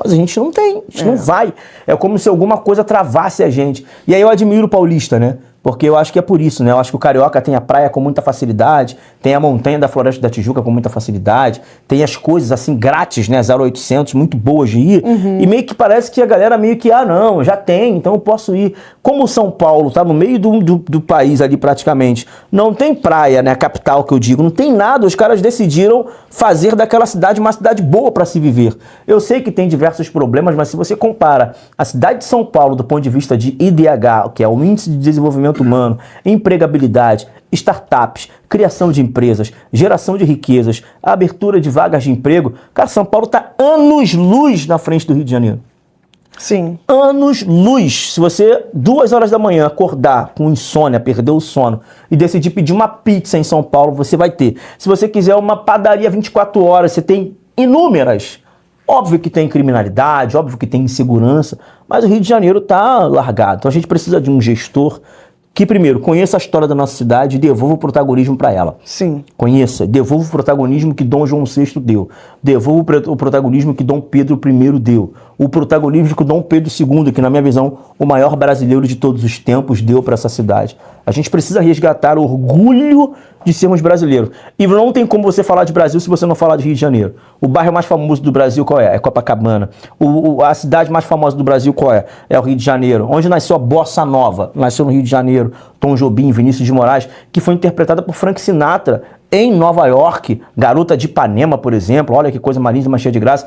Mas a gente não tem, a gente não vai. É como se alguma coisa travasse a gente. E aí eu admiro o paulista, né? Porque eu acho que é por isso, né? Eu acho que o carioca tem a praia com muita facilidade, tem a montanha da Floresta da Tijuca com muita facilidade, tem as coisas assim grátis, né? 0800, muito boas de ir. E meio que parece que a galera meio que, não, já tem, então eu posso ir. Como São Paulo tá no meio do país ali praticamente, não tem praia, né? A capital que eu digo, não tem nada. Os caras decidiram fazer daquela cidade uma cidade boa para se viver. Eu sei que tem diversos problemas, mas se você compara a cidade de São Paulo do ponto de vista de IDH, que é o Índice de Desenvolvimento Humano, empregabilidade, startups, criação de empresas, geração de riquezas, abertura de vagas de emprego, cara, São Paulo está anos-luz na frente do Rio de Janeiro. Sim. Anos-luz. Se você, 2 horas da manhã, acordar com insônia, perder o sono e decidir pedir uma pizza em São Paulo, você vai ter. Se você quiser uma padaria 24 horas, você tem inúmeras. Óbvio que tem criminalidade, óbvio que tem insegurança, mas o Rio de Janeiro está largado. Então a gente precisa de um gestor que, primeiro, conheça a história da nossa cidade e devolva o protagonismo para ela. Sim. Conheça, devolva o protagonismo que Dom João VI deu. Devolva o protagonismo que Dom Pedro I deu. O protagonismo que Dom Pedro II, que na minha visão, o maior brasileiro de todos os tempos, deu para essa cidade. A gente precisa resgatar o orgulho de sermos brasileiros. E não tem como você falar de Brasil se você não falar de Rio de Janeiro. O bairro mais famoso do Brasil qual é? É Copacabana. A cidade mais famosa do Brasil qual é? É o Rio de Janeiro. Onde nasceu a Bossa Nova? Nasceu no Rio de Janeiro. Tom Jobim, Vinícius de Moraes, que foi interpretada por Frank Sinatra em Nova York. Garota de Ipanema, por exemplo. Olha que coisa mais linda, mais cheia de graça.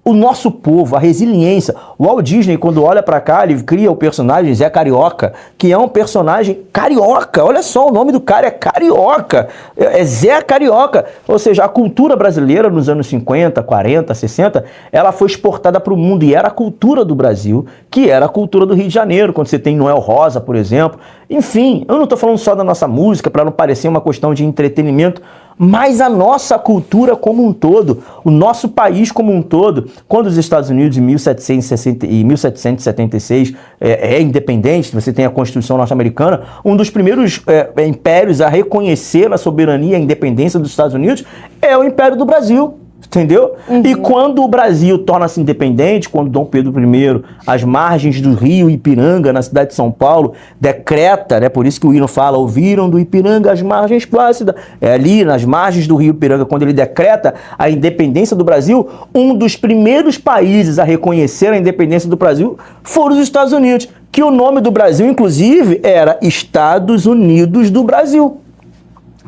o nosso povo, a resiliência. O Walt Disney, quando olha pra cá, ele cria o personagem Zé Carioca, que é um personagem carioca. Olha só, o nome do cara é Carioca. É Zé Carioca. Ou seja, a cultura brasileira nos anos 50, 40, 60, ela foi exportada para o mundo e era a cultura do Brasil, que era a cultura do Rio de Janeiro, quando você tem Noel Rosa, por exemplo. Enfim, eu não estou falando só da nossa música, para não parecer uma questão de entretenimento, mas a nossa cultura como um todo, o nosso país como um todo. Quando os Estados Unidos, em 1776, é independente, você tem a Constituição norte-americana, um dos primeiros impérios a reconhecer a soberania e a independência dos Estados Unidos é o Império do Brasil. Entendeu? Uhum. E quando o Brasil torna-se independente, quando Dom Pedro I, às margens do rio Ipiranga, na cidade de São Paulo, decreta, né, por isso que o hino fala, ouviram do Ipiranga as margens plácidas, é ali nas margens do rio Ipiranga, quando ele decreta a independência do Brasil, um dos primeiros países a reconhecer a independência do Brasil foram os Estados Unidos, que o nome do Brasil, inclusive, era Estados Unidos do Brasil.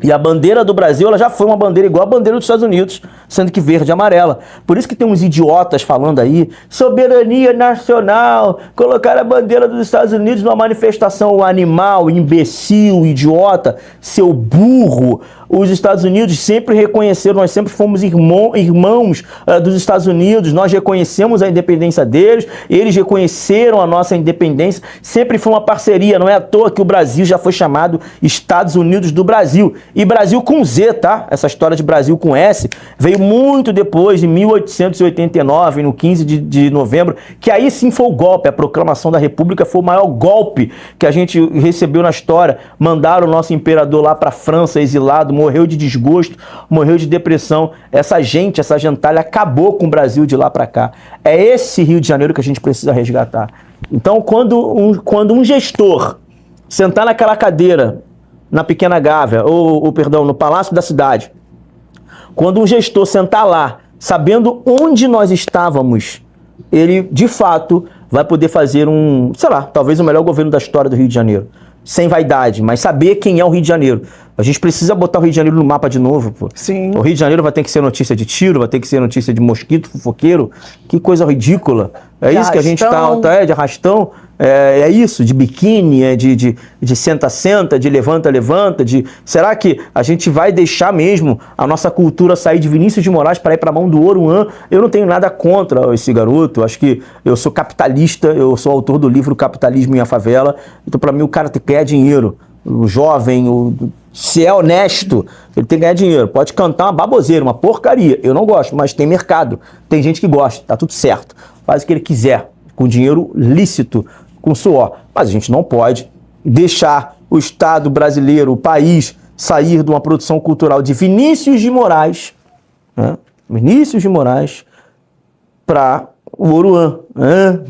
E a bandeira do Brasil, ela já foi uma bandeira igual a bandeira dos Estados Unidos, sendo que verde e amarela. Por isso que tem uns idiotas falando aí, soberania nacional, colocar a bandeira dos Estados Unidos numa manifestação, animal, imbecil, idiota, seu burro. Os Estados Unidos sempre reconheceram, nós sempre fomos irmãos dos Estados Unidos, nós reconhecemos a independência deles, eles reconheceram a nossa independência, sempre foi uma parceria, não é à toa que o Brasil já foi chamado Estados Unidos do Brasil. E Brasil com Z, tá? Essa história de Brasil com S veio muito depois, em 1889, no 15 de novembro, que aí sim foi o golpe, a proclamação da República foi o maior golpe que a gente recebeu na história. Mandaram o nosso imperador lá para a França, exilado, morreu de desgosto, morreu de depressão. Essa gentalha acabou com o Brasil de lá para cá. É esse Rio de Janeiro que a gente precisa resgatar. Então, quando um gestor sentar naquela cadeira, na Pequena Gávea, perdão, no Palácio da Cidade, quando um gestor sentar lá, sabendo onde nós estávamos, ele, de fato, vai poder fazer talvez o melhor governo da história do Rio de Janeiro. Sem vaidade, mas saber quem é o Rio de Janeiro. A gente precisa botar o Rio de Janeiro no mapa de novo, pô. Sim. O Rio de Janeiro vai ter que ser notícia de tiro, vai ter que ser notícia de mosquito, fofoqueiro. Que coisa ridícula. É de isso arrastão. Que a gente de arrastão. É isso, de biquíni, de senta-senta, de levanta-levanta. Será que a gente vai deixar mesmo a nossa cultura sair de Vinícius de Moraes para ir para a mão do Oruan? Eu não tenho nada contra esse garoto. Acho que eu sou capitalista, eu sou autor do livro Capitalismo e a Favela. Então, para mim, o cara tem que ganhar dinheiro. O jovem, se é honesto, ele tem que ganhar dinheiro. Pode cantar uma baboseira, uma porcaria. Eu não gosto, mas tem mercado. Tem gente que gosta, tá tudo certo. Faz o que ele quiser, com dinheiro lícito, com suor. Mas a gente não pode deixar o Estado brasileiro, o país, sair de uma produção cultural de Vinícius de Moraes, né? Vinícius de Moraes, para o Oruan.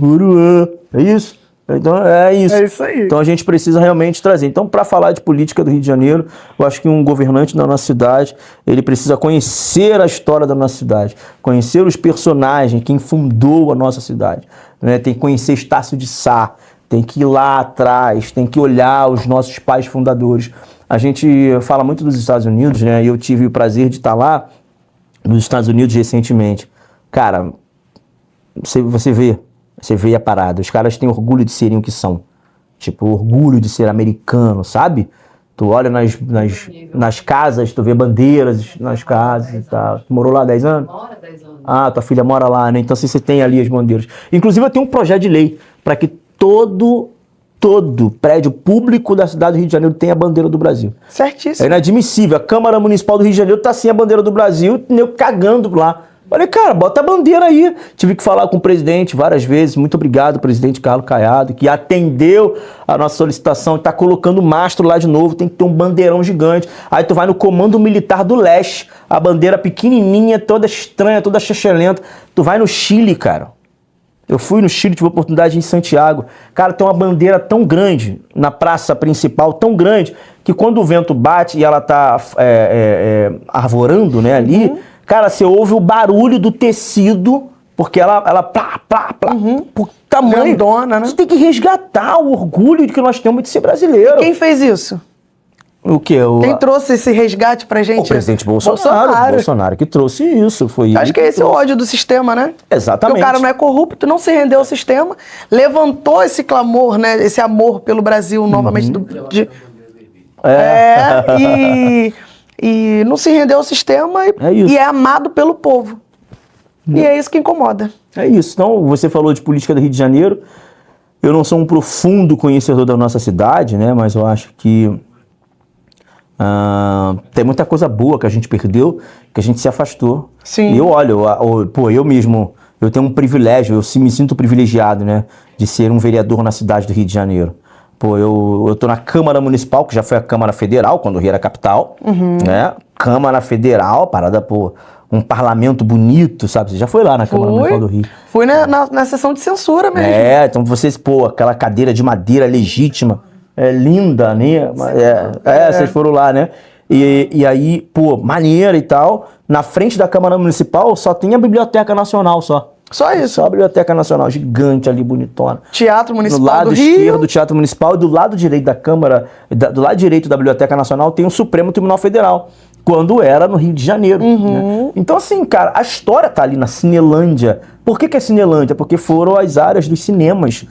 Oruan, é isso? Então é isso. É isso aí. Então a gente precisa realmente trazer. Então, para falar de política do Rio de Janeiro, eu acho que um governante da nossa cidade, ele precisa conhecer a história da nossa cidade, conhecer os personagens, quem fundou a nossa cidade, né? Tem que conhecer Estácio de Sá, tem que ir lá atrás, tem que olhar os nossos pais fundadores. A gente fala muito dos Estados Unidos, né? E eu tive o prazer de estar lá nos Estados Unidos recentemente. Cara, você vê a parada. Os caras têm orgulho de serem o que são. Tipo, orgulho de ser americano, sabe? Tu olha nas casas, tu vê bandeiras nas casas e tal. Tu morou lá há 10 anos? Mora 10 anos. Ah, tua filha mora lá, né? Então, assim, você tem ali as bandeiras. Inclusive, eu tenho um projeto de lei para que todo prédio público da cidade do Rio de Janeiro tenha a bandeira do Brasil. Certíssimo. É inadmissível. A Câmara Municipal do Rio de Janeiro tá sem a bandeira do Brasil, eu cagando lá. Falei, cara, bota a bandeira aí. Tive que falar com o presidente várias vezes. Muito obrigado, presidente Carlos Caiado, que atendeu a nossa solicitação e está colocando mastro lá de novo. Tem que ter um bandeirão gigante. Aí tu vai no Comando Militar do Leste, a bandeira pequenininha, toda estranha, toda chechelenta. Tu vai no Chile, cara. Eu fui no Chile, tive a oportunidade em Santiago. Cara, tem uma bandeira tão grande na praça principal, tão grande, que quando o vento bate e ela tá arvorando, né, ali... Cara, você ouve o barulho do tecido, porque ela plá, por tamanho. Grandona, né? Você tem que resgatar o orgulho de que nós temos de ser brasileiro. Quem fez isso? O quê? Quem trouxe esse resgate pra gente? O presidente Bolsonaro que trouxe isso. Foi Acho que é esse o ódio do sistema, né? Exatamente. Porque o cara não é corrupto, não se rendeu ao sistema, levantou esse clamor, né? Esse amor pelo Brasil novamente. E não se rendeu ao sistema e é amado pelo povo. E é isso que incomoda. É isso. Então, você falou de política do Rio de Janeiro. Eu não sou um profundo conhecedor da nossa cidade, né? Mas eu acho que tem muita coisa boa que a gente perdeu, que a gente se afastou. Sim. E eu olho, eu mesmo, eu tenho um privilégio, me sinto privilegiado, né? De ser um vereador na cidade do Rio de Janeiro. Eu tô na Câmara Municipal, que já foi a Câmara Federal, quando o Rio era capital, né? Câmara Federal, parada, um parlamento bonito, sabe? Você já foi lá na Câmara Municipal do Rio. Fui na sessão de censura mesmo. Então vocês, aquela cadeira de madeira legítima, linda, né? Vocês foram lá, né? E aí, maneira e tal. Na frente da Câmara Municipal só tem a Biblioteca Nacional, só. Só isso. Só a Biblioteca Nacional, gigante ali, bonitona. Teatro Municipal do Rio. Do lado esquerdo do Teatro Municipal e do lado direito da Câmara, do lado direito da Biblioteca Nacional tem o Supremo Tribunal Federal, quando era no Rio de Janeiro. Né? Então assim, cara, a história tá ali na Cinelândia. Por que é Cinelândia? Porque foram as áreas dos cinemas.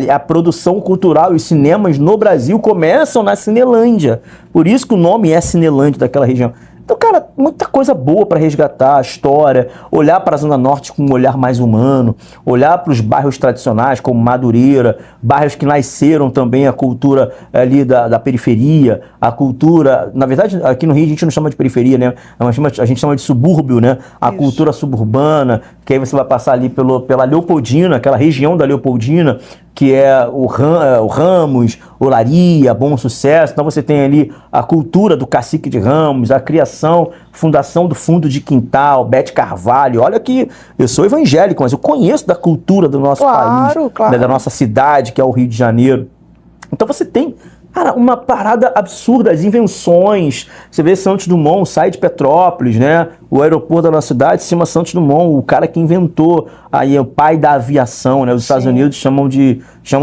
A produção cultural e os cinemas no Brasil começam na Cinelândia. Por isso que o nome é Cinelândia daquela região. Então, cara, muita coisa boa para resgatar a história, olhar para a Zona Norte com um olhar mais humano, olhar para os bairros tradicionais como Madureira, bairros que nasceram também a cultura ali da periferia, a cultura, na verdade, aqui no Rio a gente não chama de periferia, né? A gente chama de subúrbio, né? A cultura suburbana, que aí você vai passar ali pela Leopoldina, aquela região da Leopoldina, que é o Ramos, Olaria, Bom Sucesso. Então você tem ali a cultura do Cacique de Ramos, a criação, fundação do Fundo de Quintal, Bete Carvalho. Olha que eu sou evangélico, mas eu conheço da cultura do nosso país, da nossa cidade, que é o Rio de Janeiro. Então você tem, cara, uma parada absurda, as invenções. Você vê Santos Dumont, sai de Petrópolis, né? O aeroporto da nossa cidade se chama Santos Dumont, o cara que inventou, aí é o pai da aviação, né? Os Estados Unidos chamam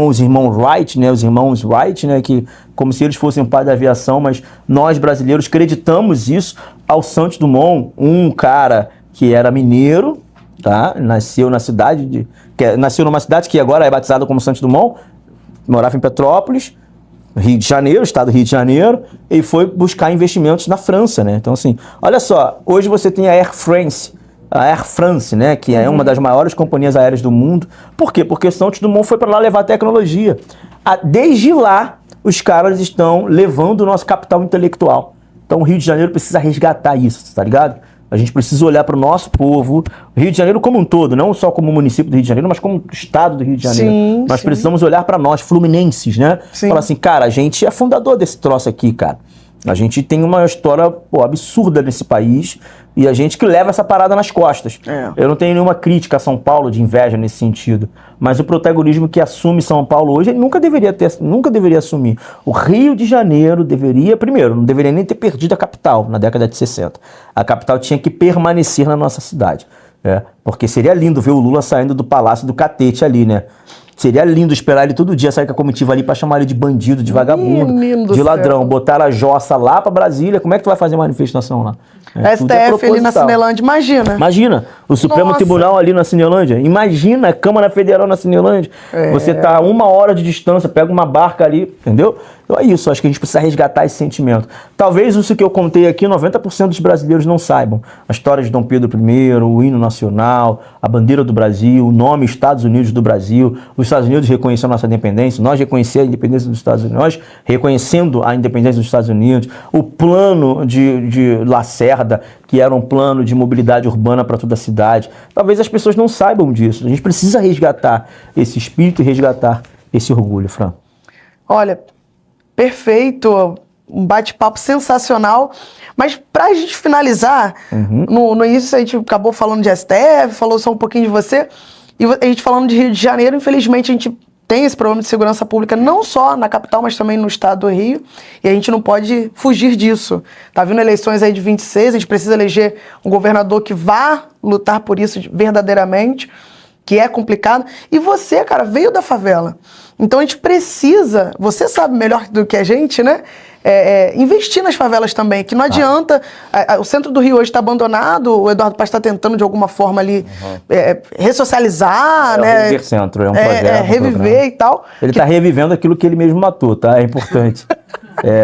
os irmãos Wright, né? Os irmãos Wright, né? Que como se eles fossem o pai da aviação, mas nós brasileiros acreditamos isso ao Santos Dumont, um cara que era mineiro, tá? Nasceu numa cidade que agora é batizada como Santos Dumont, morava em Petrópolis, Rio de Janeiro, estado do Rio de Janeiro, e foi buscar investimentos na França, né? Então, assim, olha só, hoje você tem a Air France, né? Que é uma das maiores companhias aéreas do mundo. Por quê? Porque o Santos Dumont foi para lá levar tecnologia. Desde lá, os caras estão levando o nosso capital intelectual. Então, o Rio de Janeiro precisa resgatar isso, tá ligado? A gente precisa olhar para o nosso povo, o Rio de Janeiro como um todo, não só como município do Rio de Janeiro, mas como estado do Rio de Janeiro. Nós precisamos olhar para nós, fluminenses, né? Falar assim, cara, a gente é fundador desse troço aqui, cara. A gente tem uma história absurda nesse país e a gente que leva essa parada nas costas. Eu não tenho nenhuma crítica a São Paulo de inveja nesse sentido, mas o protagonismo que assume São Paulo hoje, ele nunca deveria assumir. O Rio de Janeiro não deveria nem ter perdido a capital na década de 60. A capital tinha que permanecer na nossa cidade. Porque seria lindo ver o Lula saindo do Palácio do Catete ali, né? Seria lindo esperar ele todo dia sair com a comitiva ali pra chamar ele de bandido, de vagabundo, de ladrão. Botar a jossa lá pra Brasília. Como é que tu vai fazer manifestação lá? STF ali na Cinelândia, imagina. Imagina, o Supremo Tribunal ali na Cinelândia. Imagina a Câmara Federal na Cinelândia. Você tá a 1 hora de distância, pega uma barca ali, entendeu? Então é isso, acho que a gente precisa resgatar esse sentimento. Talvez isso que eu contei aqui, 90% dos brasileiros não saibam. A história de Dom Pedro I, o hino nacional, a bandeira do Brasil, o nome Estados Unidos do Brasil. Os Estados Unidos reconheceram a nossa independência, nós reconhecemos a independência dos Estados Unidos, nós reconhecendo a independência dos Estados Unidos, o plano de Lacerda, que era um plano de mobilidade urbana para toda a cidade. Talvez as pessoas não saibam disso. A gente precisa resgatar esse espírito e resgatar esse orgulho, Fran. Olha, perfeito, um bate-papo sensacional, mas pra gente finalizar, no início a gente acabou falando de STF, falou só um pouquinho de você, e a gente falando de Rio de Janeiro, infelizmente a gente tem esse problema de segurança pública não só na capital, mas também no estado do Rio, e a gente não pode fugir disso. Tá vindo eleições aí de 26, a gente precisa eleger um governador que vá lutar por isso verdadeiramente, que é complicado, e você, cara, veio da favela. Então a gente precisa, você sabe melhor do que a gente, né? investir nas favelas também, que não adianta, o centro do Rio hoje está abandonado, o Eduardo Paz está tentando de alguma forma ali ressocializar, né? O Reviver Centro, é um projeto. Reviver e tal. Ele está revivendo aquilo que ele mesmo matou, tá? É importante.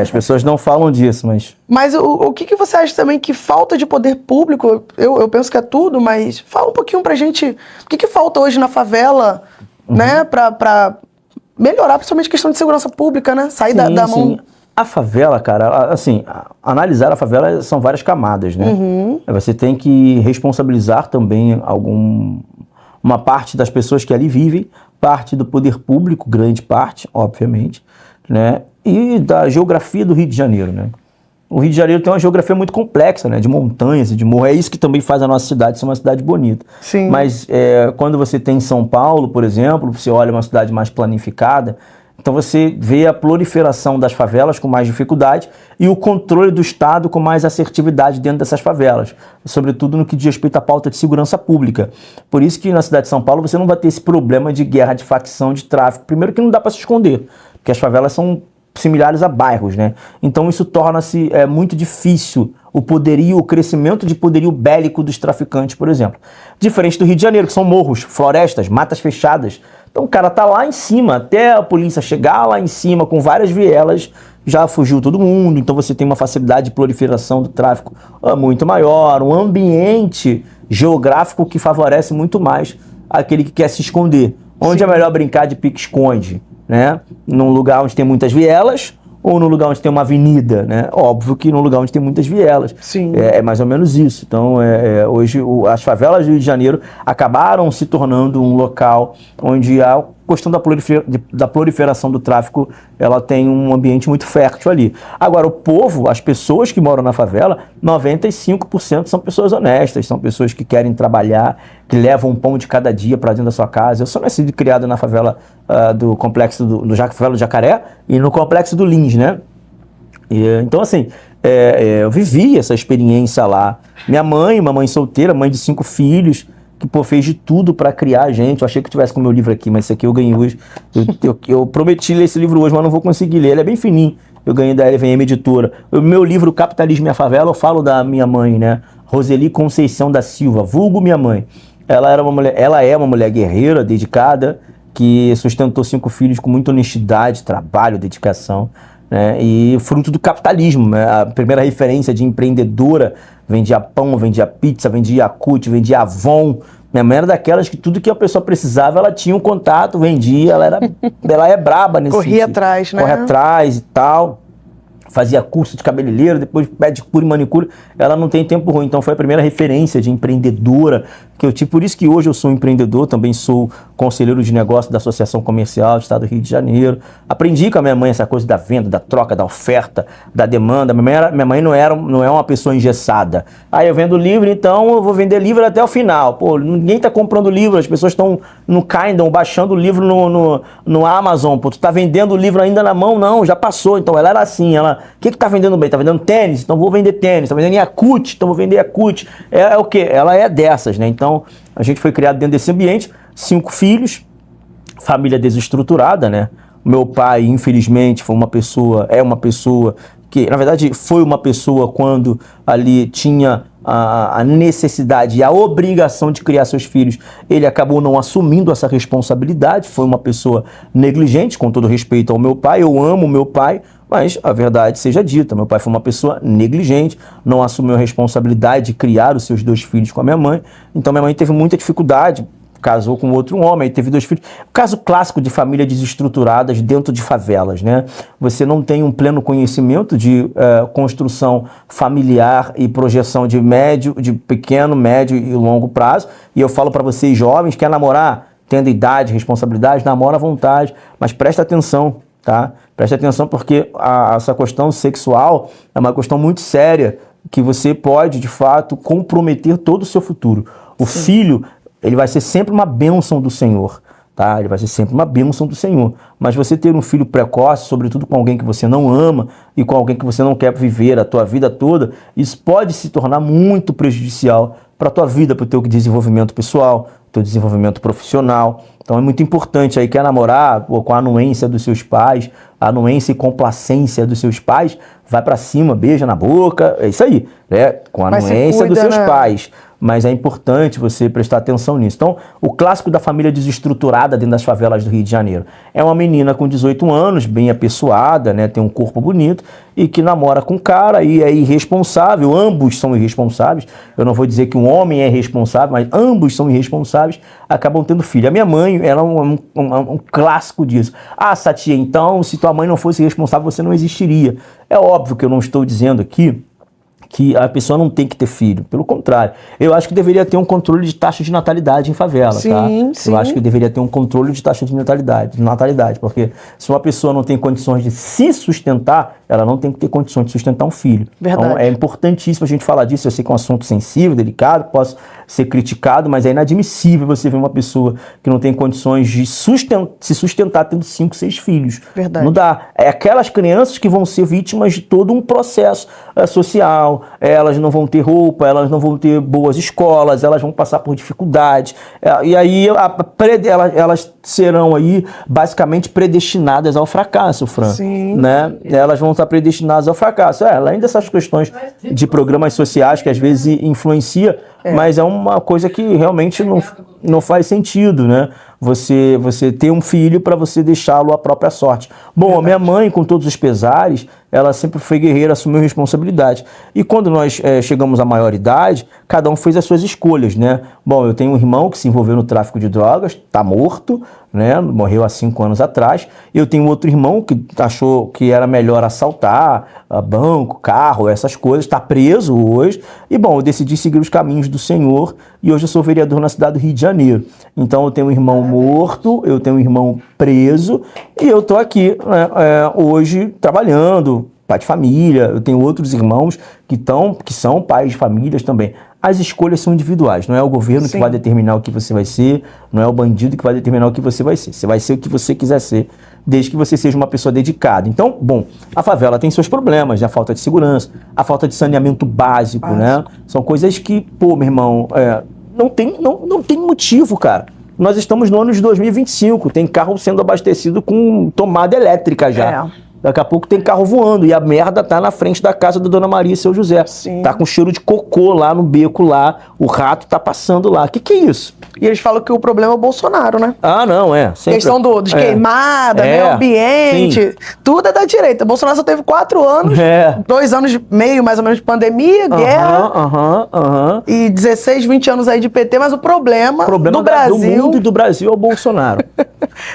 As pessoas não falam disso, mas... Mas o que você acha também que falta de poder público? Eu penso que é tudo, mas fala um pouquinho pra gente, o que falta hoje na favela, né, pra melhorar, principalmente a questão de segurança pública, né? Sair da mão... Sim. A favela, cara, assim, analisar a favela são várias camadas, né? Você tem que responsabilizar também uma parte das pessoas que ali vivem, parte do poder público, grande parte, obviamente, né? E da geografia do Rio de Janeiro, né? O Rio de Janeiro tem uma geografia muito complexa, né? De montanhas e de morro. É isso que também faz a nossa cidade ser uma cidade bonita. Sim. Mas quando você tem São Paulo, por exemplo, você olha uma cidade mais planificada, então você vê a proliferação das favelas com mais dificuldade e o controle do Estado com mais assertividade dentro dessas favelas, sobretudo no que diz respeito à pauta de segurança pública. Por isso que na cidade de São Paulo você não vai ter esse problema de guerra, de facção, de tráfico. Primeiro que não dá para se esconder, porque as favelas são similares a bairros, né? Então isso torna-se muito difícil o crescimento de poderio bélico dos traficantes, por exemplo. Diferente do Rio de Janeiro, que são morros, florestas, matas fechadas. Então o cara tá lá em cima, até a polícia chegar lá em cima com várias vielas, já fugiu todo mundo, então você tem uma facilidade de proliferação do tráfico muito maior, um ambiente geográfico que favorece muito mais aquele que quer se esconder. Onde é melhor brincar de pique-esconde, né? Num lugar onde tem muitas vielas ou num lugar onde tem uma avenida, né? Óbvio que num lugar onde tem muitas vielas. Sim. É mais ou menos isso. Então, hoje, as favelas do Rio de Janeiro acabaram se tornando um local onde a questão da proliferação do tráfico, ela tem um ambiente muito fértil ali. Agora, o povo, as pessoas que moram na favela, 95% são pessoas honestas, são pessoas que querem trabalhar, que levam um pão de cada dia para dentro da sua casa. Eu sou nascido e criado na favela do complexo favela do Jacaré e no complexo do Lins, né? Então, assim, eu vivi essa experiência lá. Minha mãe, uma mãe solteira, mãe de 5 filhos, que fez de tudo para criar a gente. Eu achei que eu tivesse com o meu livro aqui, mas esse aqui eu ganhei hoje. Eu prometi ler esse livro hoje, mas não vou conseguir ler. Ele é bem fininho. Eu ganhei da LVM Editora. O meu livro, Capitalismo e a Favela, eu falo da minha mãe, né? Roseli Conceição da Silva, vulgo minha mãe. Ela é uma mulher guerreira, dedicada, que sustentou 5 filhos com muita honestidade, trabalho, dedicação, né? E fruto do capitalismo, né? A primeira referência de empreendedora, vendia pão, vendia pizza, vendia Yakult, vendia Avon. Minha mãe era daquelas que tudo que a pessoa precisava, ela tinha um contato, vendia, ela é braba nesse sentido. Corria atrás, né? Corre atrás e tal. Fazia curso de cabeleireiro, depois pedicure e manicure. Ela não tem tempo ruim, então foi a primeira referência de empreendedora que eu tive. Por isso que hoje eu sou empreendedor, também sou conselheiro de negócio da Associação Comercial do Estado do Rio de Janeiro. Aprendi com a minha mãe essa coisa da venda, da troca, da oferta, da demanda. Minha mãe não é uma pessoa engessada. Aí eu vendo livro, então eu vou vender livro até o final. Pô, ninguém tá comprando livro, as pessoas estão no Kindle, baixando o livro no Amazon. Pô, tu tá vendendo o livro ainda na mão? Não, já passou. Então ela era assim, o que tá vendendo bem? Tá vendendo tênis? Então vou vender tênis. Tá vendendo Yakult? Então vou vender Yakult. É o quê? Ela é dessas, né? Então a gente foi criado dentro desse ambiente, 5 filhos, família desestruturada, né? Meu pai, infelizmente, é uma pessoa que, na verdade, foi uma pessoa quando ali tinha a necessidade e a obrigação de criar seus filhos, ele acabou não assumindo essa responsabilidade, foi uma pessoa negligente, com todo respeito ao meu pai. Eu amo meu pai, mas a verdade seja dita, meu pai foi uma pessoa negligente, não assumiu a responsabilidade de criar os seus 2 filhos com a minha mãe. Então minha mãe teve muita dificuldade, casou com outro homem, teve 2 filhos. Caso clássico de família desestruturadas dentro de favelas, né? Você não tem um pleno conhecimento de construção familiar e projeção de pequeno, médio e longo prazo. E eu falo para vocês jovens, quer namorar, tendo idade, responsabilidade, namora à vontade, mas presta atenção, tá? Presta atenção porque essa questão sexual é uma questão muito séria que você pode, de fato, comprometer todo o seu futuro. O filho, ele vai ser sempre uma bênção do Senhor, tá? Ele vai ser sempre uma bênção do Senhor. Mas você ter um filho precoce, sobretudo com alguém que você não ama e com alguém que você não quer viver a tua vida toda, isso pode se tornar muito prejudicial para a tua vida, para o teu desenvolvimento pessoal, teu desenvolvimento profissional. Então é muito importante aí, quer namorar com a anuência dos seus pais, a anuência e complacência dos seus pais, vai pra cima, beija na boca, é isso aí, né? Com a Mas se anuência dos cuida, seus né? pais. Mas é importante você prestar atenção nisso. Então, o clássico da família desestruturada dentro das favelas do Rio de Janeiro é uma menina com 18 anos, bem apessoada, né, tem um corpo bonito e que namora com um cara e é irresponsável. Ambos são irresponsáveis. Eu não vou dizer que um homem é responsável, mas ambos são irresponsáveis, acabam tendo filho. A minha mãe, ela é um clássico disso. Ah, Satia, então, se tua mãe não fosse responsável, você não existiria. É óbvio que eu não estou dizendo aqui que a pessoa não tem que ter filho. Pelo contrário, eu acho que deveria ter um controle de taxa de natalidade em favela, Sim, tá? sim. Eu acho que deveria ter um controle de taxa de natalidade, porque se uma pessoa não tem condições de se sustentar, ela não tem que ter condições de sustentar um filho. Verdade. Então é importantíssimo a gente falar disso. Eu sei que é um assunto sensível, delicado, posso ser criticado, mas é inadmissível você ver uma pessoa que não tem condições de se sustentar tendo 5, 6 filhos. Verdade. Não dá. É aquelas crianças que vão ser vítimas de todo um processo social, elas não vão ter roupa, elas não vão ter boas escolas, elas vão passar por dificuldades, e aí elas serão aí basicamente predestinadas ao fracasso, Fran. Sim. Né? Elas vão estar predestinadas ao fracasso. Além dessas questões de programas sociais que às vezes influencia, mas é uma coisa que realmente não faz sentido, né? Você ter um filho para você deixá-lo à própria sorte. Bom, a minha mãe, com todos os pesares, ela sempre foi guerreira, assumiu responsabilidade. E quando nós chegamos à maioridade, cada um fez as suas escolhas, né? Bom, eu tenho um irmão que se envolveu no tráfico de drogas, tá morto, né? Morreu há 5 anos atrás. Eu tenho outro irmão que achou que era melhor assaltar banco, carro, essas coisas, tá preso hoje. E bom, eu decidi seguir os caminhos do Senhor e hoje eu sou vereador na cidade do Rio de Janeiro. Então eu tenho um irmão morto, eu tenho um irmão preso e eu tô aqui, né, hoje trabalhando, pai de família. Eu tenho outros irmãos que são pais de famílias também. As escolhas são individuais, não é o governo Sim. que vai determinar o que você vai ser, não é o bandido que vai determinar o que você vai ser. Você vai ser o que você quiser ser, desde que você seja uma pessoa dedicada. Então, bom, a favela tem seus problemas, né? A falta de segurança, a falta de saneamento básico, né? São coisas que, pô, meu irmão, não tem motivo, cara. Nós estamos no ano de 2025, tem carro sendo abastecido com tomada elétrica já. Daqui a pouco tem carro voando e a merda tá na frente da casa da Dona Maria e seu José. Sim. Tá com cheiro de cocô lá no beco lá, o rato tá passando lá. Que é isso? E eles falam que o problema é o Bolsonaro, né? Ah, não, sempre. Questão dos queimadas, meio ambiente, tudo é da direita. Bolsonaro só teve 4 anos, 2 anos e meio mais ou menos de pandemia, guerra, e 16, 20 anos aí de PT, mas o problema do Brasil... do mundo e do Brasil é o Bolsonaro.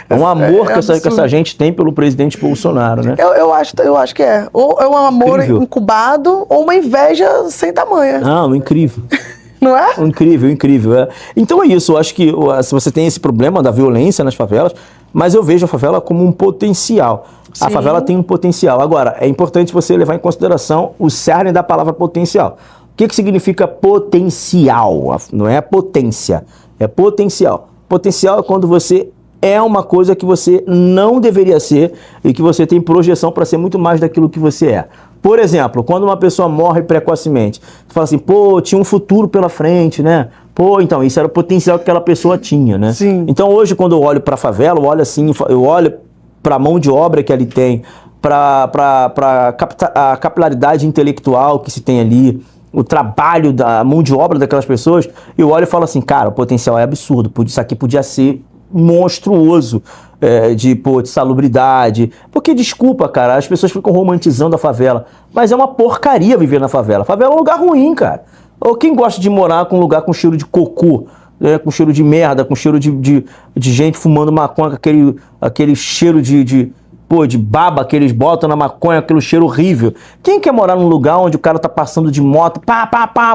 É um amor que essa gente tem pelo presidente Bolsonaro, né? Eu acho que é. Ou é um amor Incrível. incubado, ou uma inveja sem tamanha. Não, incrível. Não é? Incrível. Então é isso, eu acho que se você tem esse problema da violência nas favelas, mas eu vejo a favela como um potencial. Sim. A favela tem um potencial. Agora, é importante você levar em consideração o cerne da palavra potencial. O que significa potencial? Não é potência, é potencial. Potencial é quando você é uma coisa que você não deveria ser e que você tem projeção para ser muito mais daquilo que você é. Por exemplo, quando uma pessoa morre precocemente, você fala assim, pô, tinha um futuro pela frente, né? Pô, então, isso era o potencial que aquela pessoa tinha, né? Sim. Então hoje, quando eu olho para a favela, eu olho assim, eu olho para a mão de obra que ele tem, para a capilaridade intelectual que se tem ali, o trabalho da mão de obra daquelas pessoas, eu olho e falo assim, cara, o potencial é absurdo, isso aqui podia ser monstruoso, de salubridade. Porque, desculpa, cara, as pessoas ficam romantizando a favela, mas é uma porcaria viver na favela. A favela é um lugar ruim, cara. Ou quem gosta de morar com um lugar com cheiro de cocô, com cheiro de merda, com cheiro de gente fumando maconha, com aquele cheiro de baba que eles botam na maconha, aquele cheiro horrível. Quem quer morar num lugar onde o cara tá passando de moto,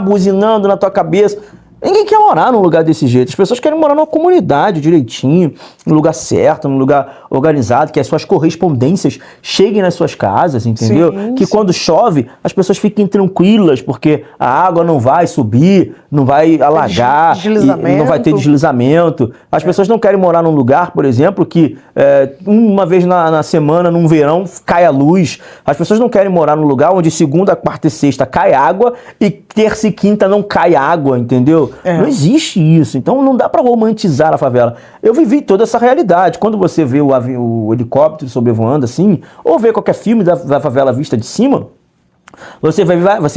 buzinando na tua cabeça? Ninguém quer morar num lugar desse jeito. As pessoas querem morar numa comunidade direitinho, num lugar certo, num lugar organizado, que as suas correspondências cheguem nas suas casas, entendeu? Sim, que quando chove, as pessoas fiquem tranquilas, porque a água não vai subir, não vai alagar, e não vai ter deslizamento. As pessoas não querem morar num lugar, por exemplo, que uma vez na semana, num verão, cai a luz. As pessoas não querem morar num lugar onde segunda, quarta e sexta cai água e terça e quinta não cai água, entendeu? Não existe isso. Então não dá pra romantizar a favela. Eu vivi toda essa realidade. Quando você vê o helicóptero sobrevoando assim, ou vê qualquer filme da favela vista de cima, você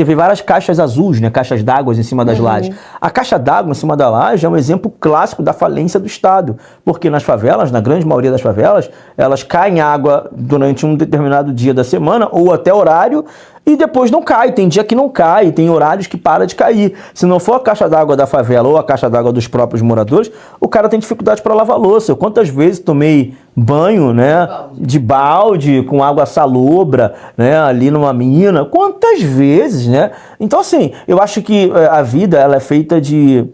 vê várias caixas azuis, né? Caixas d'água em cima das lajes. A caixa d'água em cima da laje é um exemplo clássico da falência do Estado. Porque nas favelas, na grande maioria das favelas, elas caem água durante um determinado dia da semana ou até horário e depois não cai. Tem dia que não cai, tem horários que para de cair. Se não for a caixa d'água da favela ou a caixa d'água dos próprios moradores, o cara tem dificuldade para lavar louça. Eu quantas vezes tomei banho, né, de balde com água salobra, né, ali numa mina, quantas vezes, né? Então assim, eu acho que a vida ela é feita de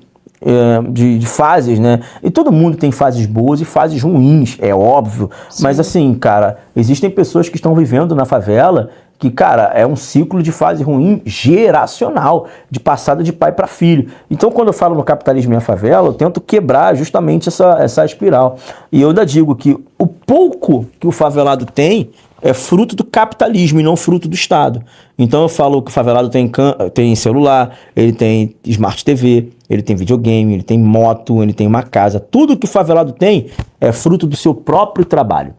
fases, né? E todo mundo tem fases boas e fases ruins, é óbvio. Sim. Mas assim, cara, existem pessoas que estão vivendo na favela que, cara, é um ciclo de fase ruim geracional, de passada de pai para filho. Então, quando eu falo no capitalismo e a favela, eu tento quebrar justamente essa espiral. E eu ainda digo que o pouco que o favelado tem é fruto do capitalismo e não fruto do Estado. Então eu falo que o favelado tem celular, ele tem Smart TV, ele tem videogame, ele tem moto, ele tem uma casa. Tudo que o favelado tem é fruto do seu próprio trabalho.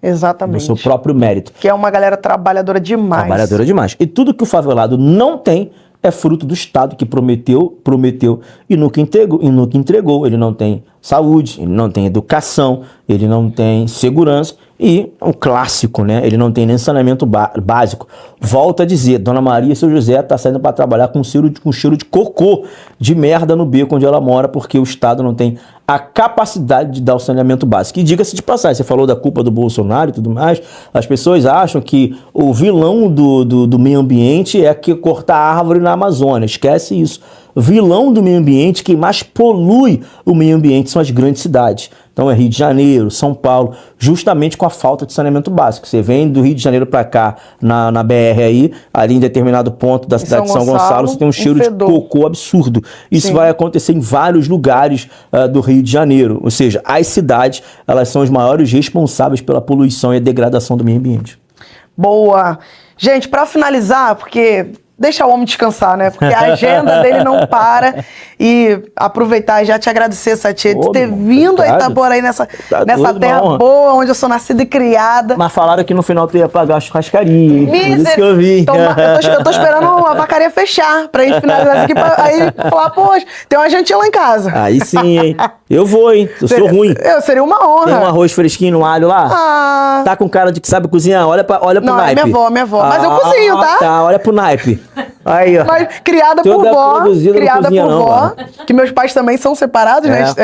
Exatamente. Do seu próprio mérito. Que é uma galera trabalhadora demais. Trabalhadora demais. E tudo que o favelado não tem é fruto do Estado que prometeu e nunca entregou. Ele não tem saúde, ele não tem educação, ele não tem segurança e o clássico, né? Ele não tem nem saneamento básico. Volto a dizer, Dona Maria e seu José tá saindo para trabalhar com cheiro de cocô, de merda no beco onde ela mora, porque o Estado não tem a capacidade de dar o saneamento básico. E diga-se de passagem, você falou da culpa do Bolsonaro e tudo mais, as pessoas acham que o vilão do meio ambiente é que cortar árvore na Amazônia. Esquece isso. Vilão do meio ambiente, quem mais polui o meio ambiente são as grandes cidades. Então é Rio de Janeiro, São Paulo, justamente com a falta de saneamento básico. Você vem do Rio de Janeiro para cá, na BR aí, ali em determinado ponto da cidade de São Gonçalo, você tem um cheiro de cocô absurdo. Isso vai acontecer em vários lugares do Rio de Janeiro. Ou seja, as cidades, elas são os maiores responsáveis pela poluição e a degradação do meio ambiente. Boa! Gente, para finalizar, porque deixa o homem descansar, né? Porque a agenda dele não para. E aproveitar e já te agradecer, Satie, de ter vindo a Itaboraí nessa terra boa, onde eu sou nascida e criada. Mas falaram que no final tu ia pagar a churrascaria. Por isso que eu vi. Eu tô esperando a vacaria fechar pra gente finalizar isso aqui. Aí falar, poxa, tem uma jantinha lá em casa. Aí sim, hein? Eu vou, hein? Eu sou ruim. Seria uma honra. Tem um arroz fresquinho no alho lá? Tá com cara de que sabe cozinhar? Olha pro naipe. É minha avó. Mas eu cozinho, tá? Tá, olha pro naipe. Aí, ó. Mas criada por vó, que meus pais também são separados, né?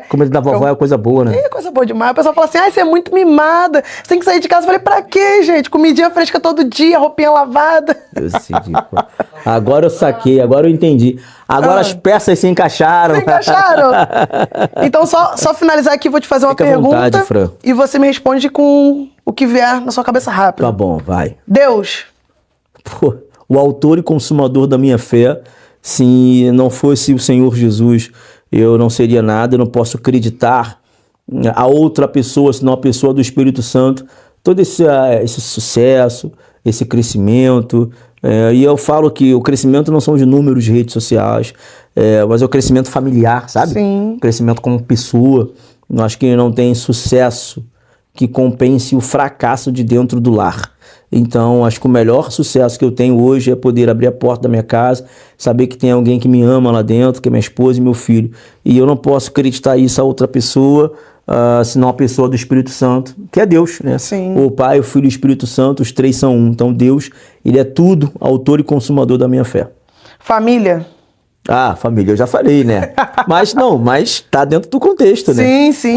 Comida da vovó é coisa boa, né? É coisa boa demais. O pessoal fala assim, você é muito mimada, você tem que sair de casa. Eu falei, pra quê, gente? Comidinha fresca todo dia, roupinha lavada. Eu decidi, pô. Agora eu saquei, agora eu entendi. Agora as peças se encaixaram. Então, só finalizar aqui, vou te fazer uma pergunta. À vontade, Fran. E você me responde com o que vier na sua cabeça rápido. Tá bom, vai. Deus. Pô, o autor e consumador da minha fé. Se não fosse o Senhor Jesus, eu não seria nada. Eu não posso acreditar a outra pessoa, senão a pessoa do Espírito Santo. Todo esse sucesso, esse crescimento. E eu falo que o crescimento não são os números de redes sociais, mas é o crescimento familiar, sabe? Sim. O crescimento como pessoa. Eu acho que não tem sucesso que compense o fracasso de dentro do lar. Então, acho que o melhor sucesso que eu tenho hoje é poder abrir a porta da minha casa, saber que tem alguém que me ama lá dentro, que é minha esposa e meu filho. E eu não posso acreditar isso a outra pessoa, senão a pessoa do Espírito Santo, que é Deus, né? Sim. O Pai, o Filho e o Espírito Santo, os três são um. Então, Deus, ele é tudo, autor e consumador da minha fé. Família. Família, eu já falei, né? Mas tá dentro do contexto, né? Sim, sim.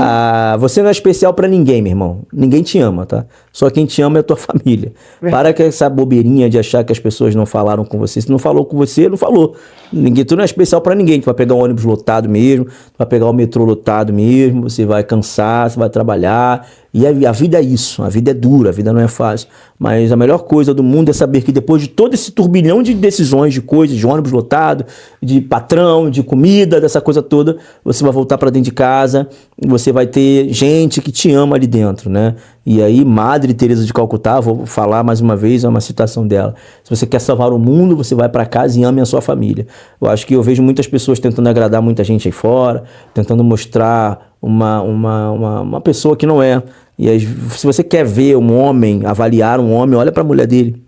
Você não é especial pra ninguém, meu irmão. Ninguém te ama, tá? Só quem te ama é a tua família. Para com essa bobeirinha de achar que as pessoas não falaram com você. Se não falou com você, não falou. Tu não é especial pra ninguém. Tu vai pegar um ônibus lotado mesmo, tu vai pegar o metrô lotado mesmo, você vai cansar, você vai trabalhar. E a vida é isso, a vida é dura, a vida não é fácil. Mas a melhor coisa do mundo é saber que depois de todo esse turbilhão de decisões, de coisas, de ônibus lotado, de patrão, de comida, dessa coisa toda, você vai voltar para dentro de casa, você vai ter gente que te ama ali dentro, né? E aí, Madre Teresa de Calcutá, vou falar mais uma vez, é uma citação dela. Se você quer salvar o mundo, você vai para casa e ame a sua família. Eu acho que eu vejo muitas pessoas tentando agradar muita gente aí fora, tentando mostrar uma pessoa que não é. E aí, se você quer ver um homem, avaliar um homem, olha para a mulher dele.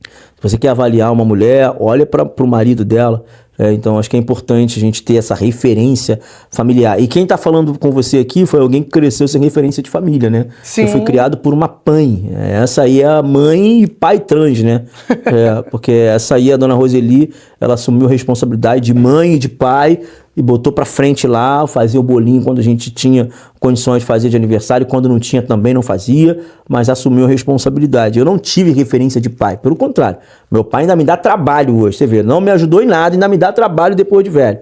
Se você quer avaliar uma mulher, olha para o marido dela. Então, acho que é importante a gente ter essa referência familiar. E quem está falando com você aqui foi alguém que cresceu sem referência de família, né? Sim. Você foi criado por uma mãe. Essa aí é a mãe e pai trans, né? Porque essa aí, a dona Roseli, ela assumiu a responsabilidade de mãe e de pai e botou pra frente lá, fazia o bolinho quando a gente tinha condições de fazer de aniversário, quando não tinha também não fazia, mas assumiu a responsabilidade. Eu não tive referência de pai, pelo contrário, meu pai ainda me dá trabalho hoje, você vê, não me ajudou em nada, ainda me dá trabalho depois de velho.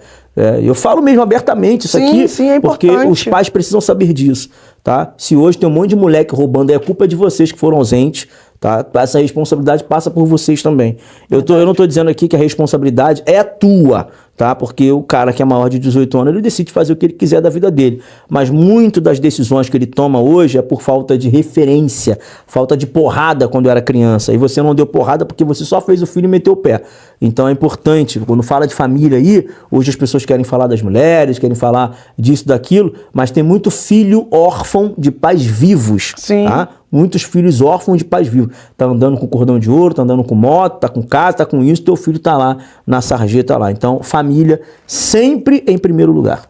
Eu falo mesmo abertamente isso aqui, é porque os pais precisam saber disso, tá? Se hoje tem um monte de moleque roubando, é culpa de vocês que foram ausentes, tá? Essa responsabilidade passa por vocês também. Eu não tô dizendo aqui que a responsabilidade é tua, tá? Porque o cara que é maior de 18 anos, ele decide fazer o que ele quiser da vida dele. Mas muito das decisões que ele toma hoje é por falta de referência, falta de porrada quando era criança. E você não deu porrada porque você só fez o filho e meteu o pé. Então é importante, quando fala de família aí, hoje as pessoas querem falar das mulheres, querem falar disso, daquilo, mas tem muito filho órfão de pais vivos, Sim. Tá? Muitos filhos órfãos de pais vivos. Tá andando com cordão de ouro, tá andando com moto, tá com casa, tá com isso, teu filho tá lá na sarjeta lá. Então, família sempre em primeiro lugar.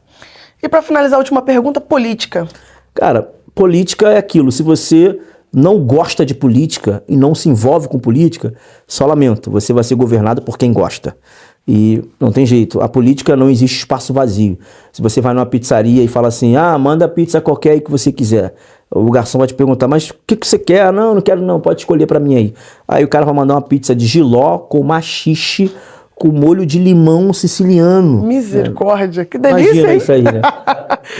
E para finalizar, a última pergunta, política. Cara, política é aquilo. Se você não gosta de política e não se envolve com política, só lamento, você vai ser governado por quem gosta. E não tem jeito, a política não existe espaço vazio. Se você vai numa pizzaria e fala assim, manda pizza qualquer aí que você quiser, o garçom vai te perguntar, mas o que você quer? Não quero não, pode escolher pra mim aí. Aí o cara vai mandar uma pizza de jiló com maxixe, com molho de limão siciliano. Misericórdia, que delícia, Imagina hein? isso aí, né?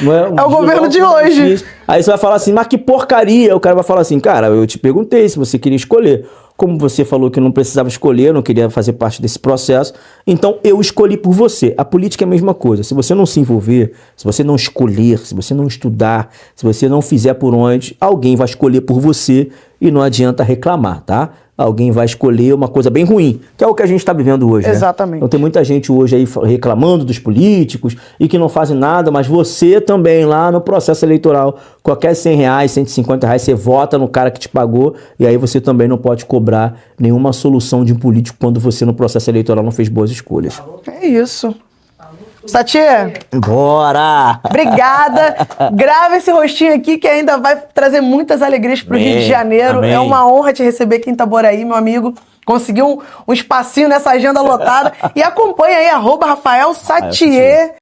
Não É o governo de hoje. Aí você vai falar assim, mas que porcaria. O cara vai falar assim, cara, eu te perguntei se você queria escolher. Como você falou que não precisava escolher, não queria fazer parte desse processo, então eu escolhi por você. A política é a mesma coisa. Se você não se envolver, se você não escolher, se você não estudar, se você não fizer por onde, alguém vai escolher por você e não adianta reclamar, tá? Alguém vai escolher uma coisa bem ruim, que é o que a gente está vivendo hoje, Exatamente. Né? Então tem muita gente hoje aí reclamando dos políticos e que não fazem nada, mas você também lá no processo eleitoral, qualquer R$100, R$150, você vota no cara que te pagou e aí você também não pode cobrar nenhuma solução de um político quando você no processo eleitoral não fez boas escolhas. É isso. Satie, Bora! obrigada. Grava esse rostinho aqui que ainda vai trazer muitas alegrias pro Rio de Janeiro. Amém. É uma honra te receber aqui em Itaboraí, meu amigo. Conseguiu um espacinho nessa agenda lotada. E acompanha aí, @RafaelSatier,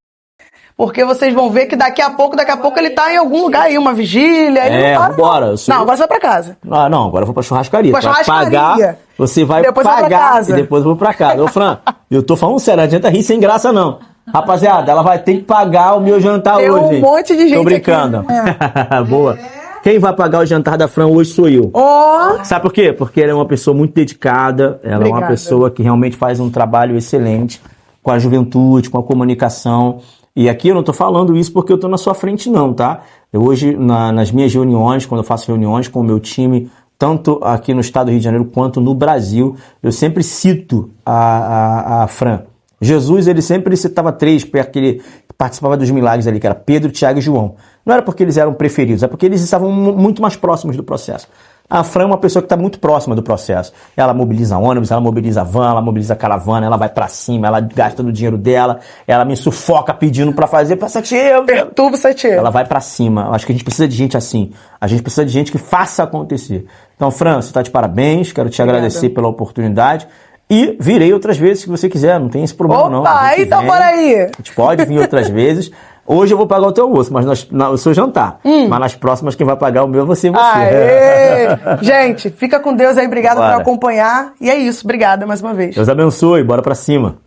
porque vocês vão ver que daqui a pouco ele tá em algum lugar aí, uma vigília. Ele não para, bora. Não, agora você vai pra casa. Não, agora eu vou pra churrascaria. Pra churrascaria. Pagar, você vai Depois vai pra pagar casa. e depois eu vou pra casa. Ô, Fran, eu tô falando sério, não adianta rir sem graça, não. Rapaziada, ela vai ter que pagar o meu jantar Tem hoje. um monte de gente Tô brincando. aqui. Boa. Quem vai pagar o jantar da Fran hoje sou eu. Ó, Sabe por quê? Porque ela é uma pessoa muito dedicada, ela é uma Obrigada. pessoa que realmente faz um trabalho excelente com a juventude, com a comunicação. E aqui eu não tô falando isso porque eu tô na sua frente não, tá? Eu hoje, nas minhas reuniões, quando eu faço reuniões com o meu time, tanto aqui no estado do Rio de Janeiro quanto no Brasil, eu sempre cito a Fran. Jesus, ele sempre citava três, porque ele participava dos milagres ali, que era Pedro, Tiago e João. Não era porque eles eram preferidos, é porque eles estavam muito mais próximos do processo. A Fran é uma pessoa que está muito próxima do processo. Ela mobiliza ônibus, ela mobiliza van, ela mobiliza caravana, ela vai pra cima, ela gasta no dinheiro dela, ela me sufoca pedindo pra fazer, pra Satie. perturba o Satie. Ela vai pra cima. Eu acho que a gente precisa de gente assim. A gente precisa de gente que faça acontecer. Então, Fran, você tá de parabéns, quero te agradecer pela oportunidade. E virei outras vezes se você quiser, não tem esse problema não. Opa, então bora aí. A gente pode vir outras vezes. Hoje eu vou pagar o teu almoço, mas o seu jantar. Mas nas próximas quem vai pagar o meu é você e você. Aê! Gente, fica com Deus aí, obrigada Bora. por acompanhar. E é isso, obrigada mais uma vez. Deus abençoe, bora pra cima.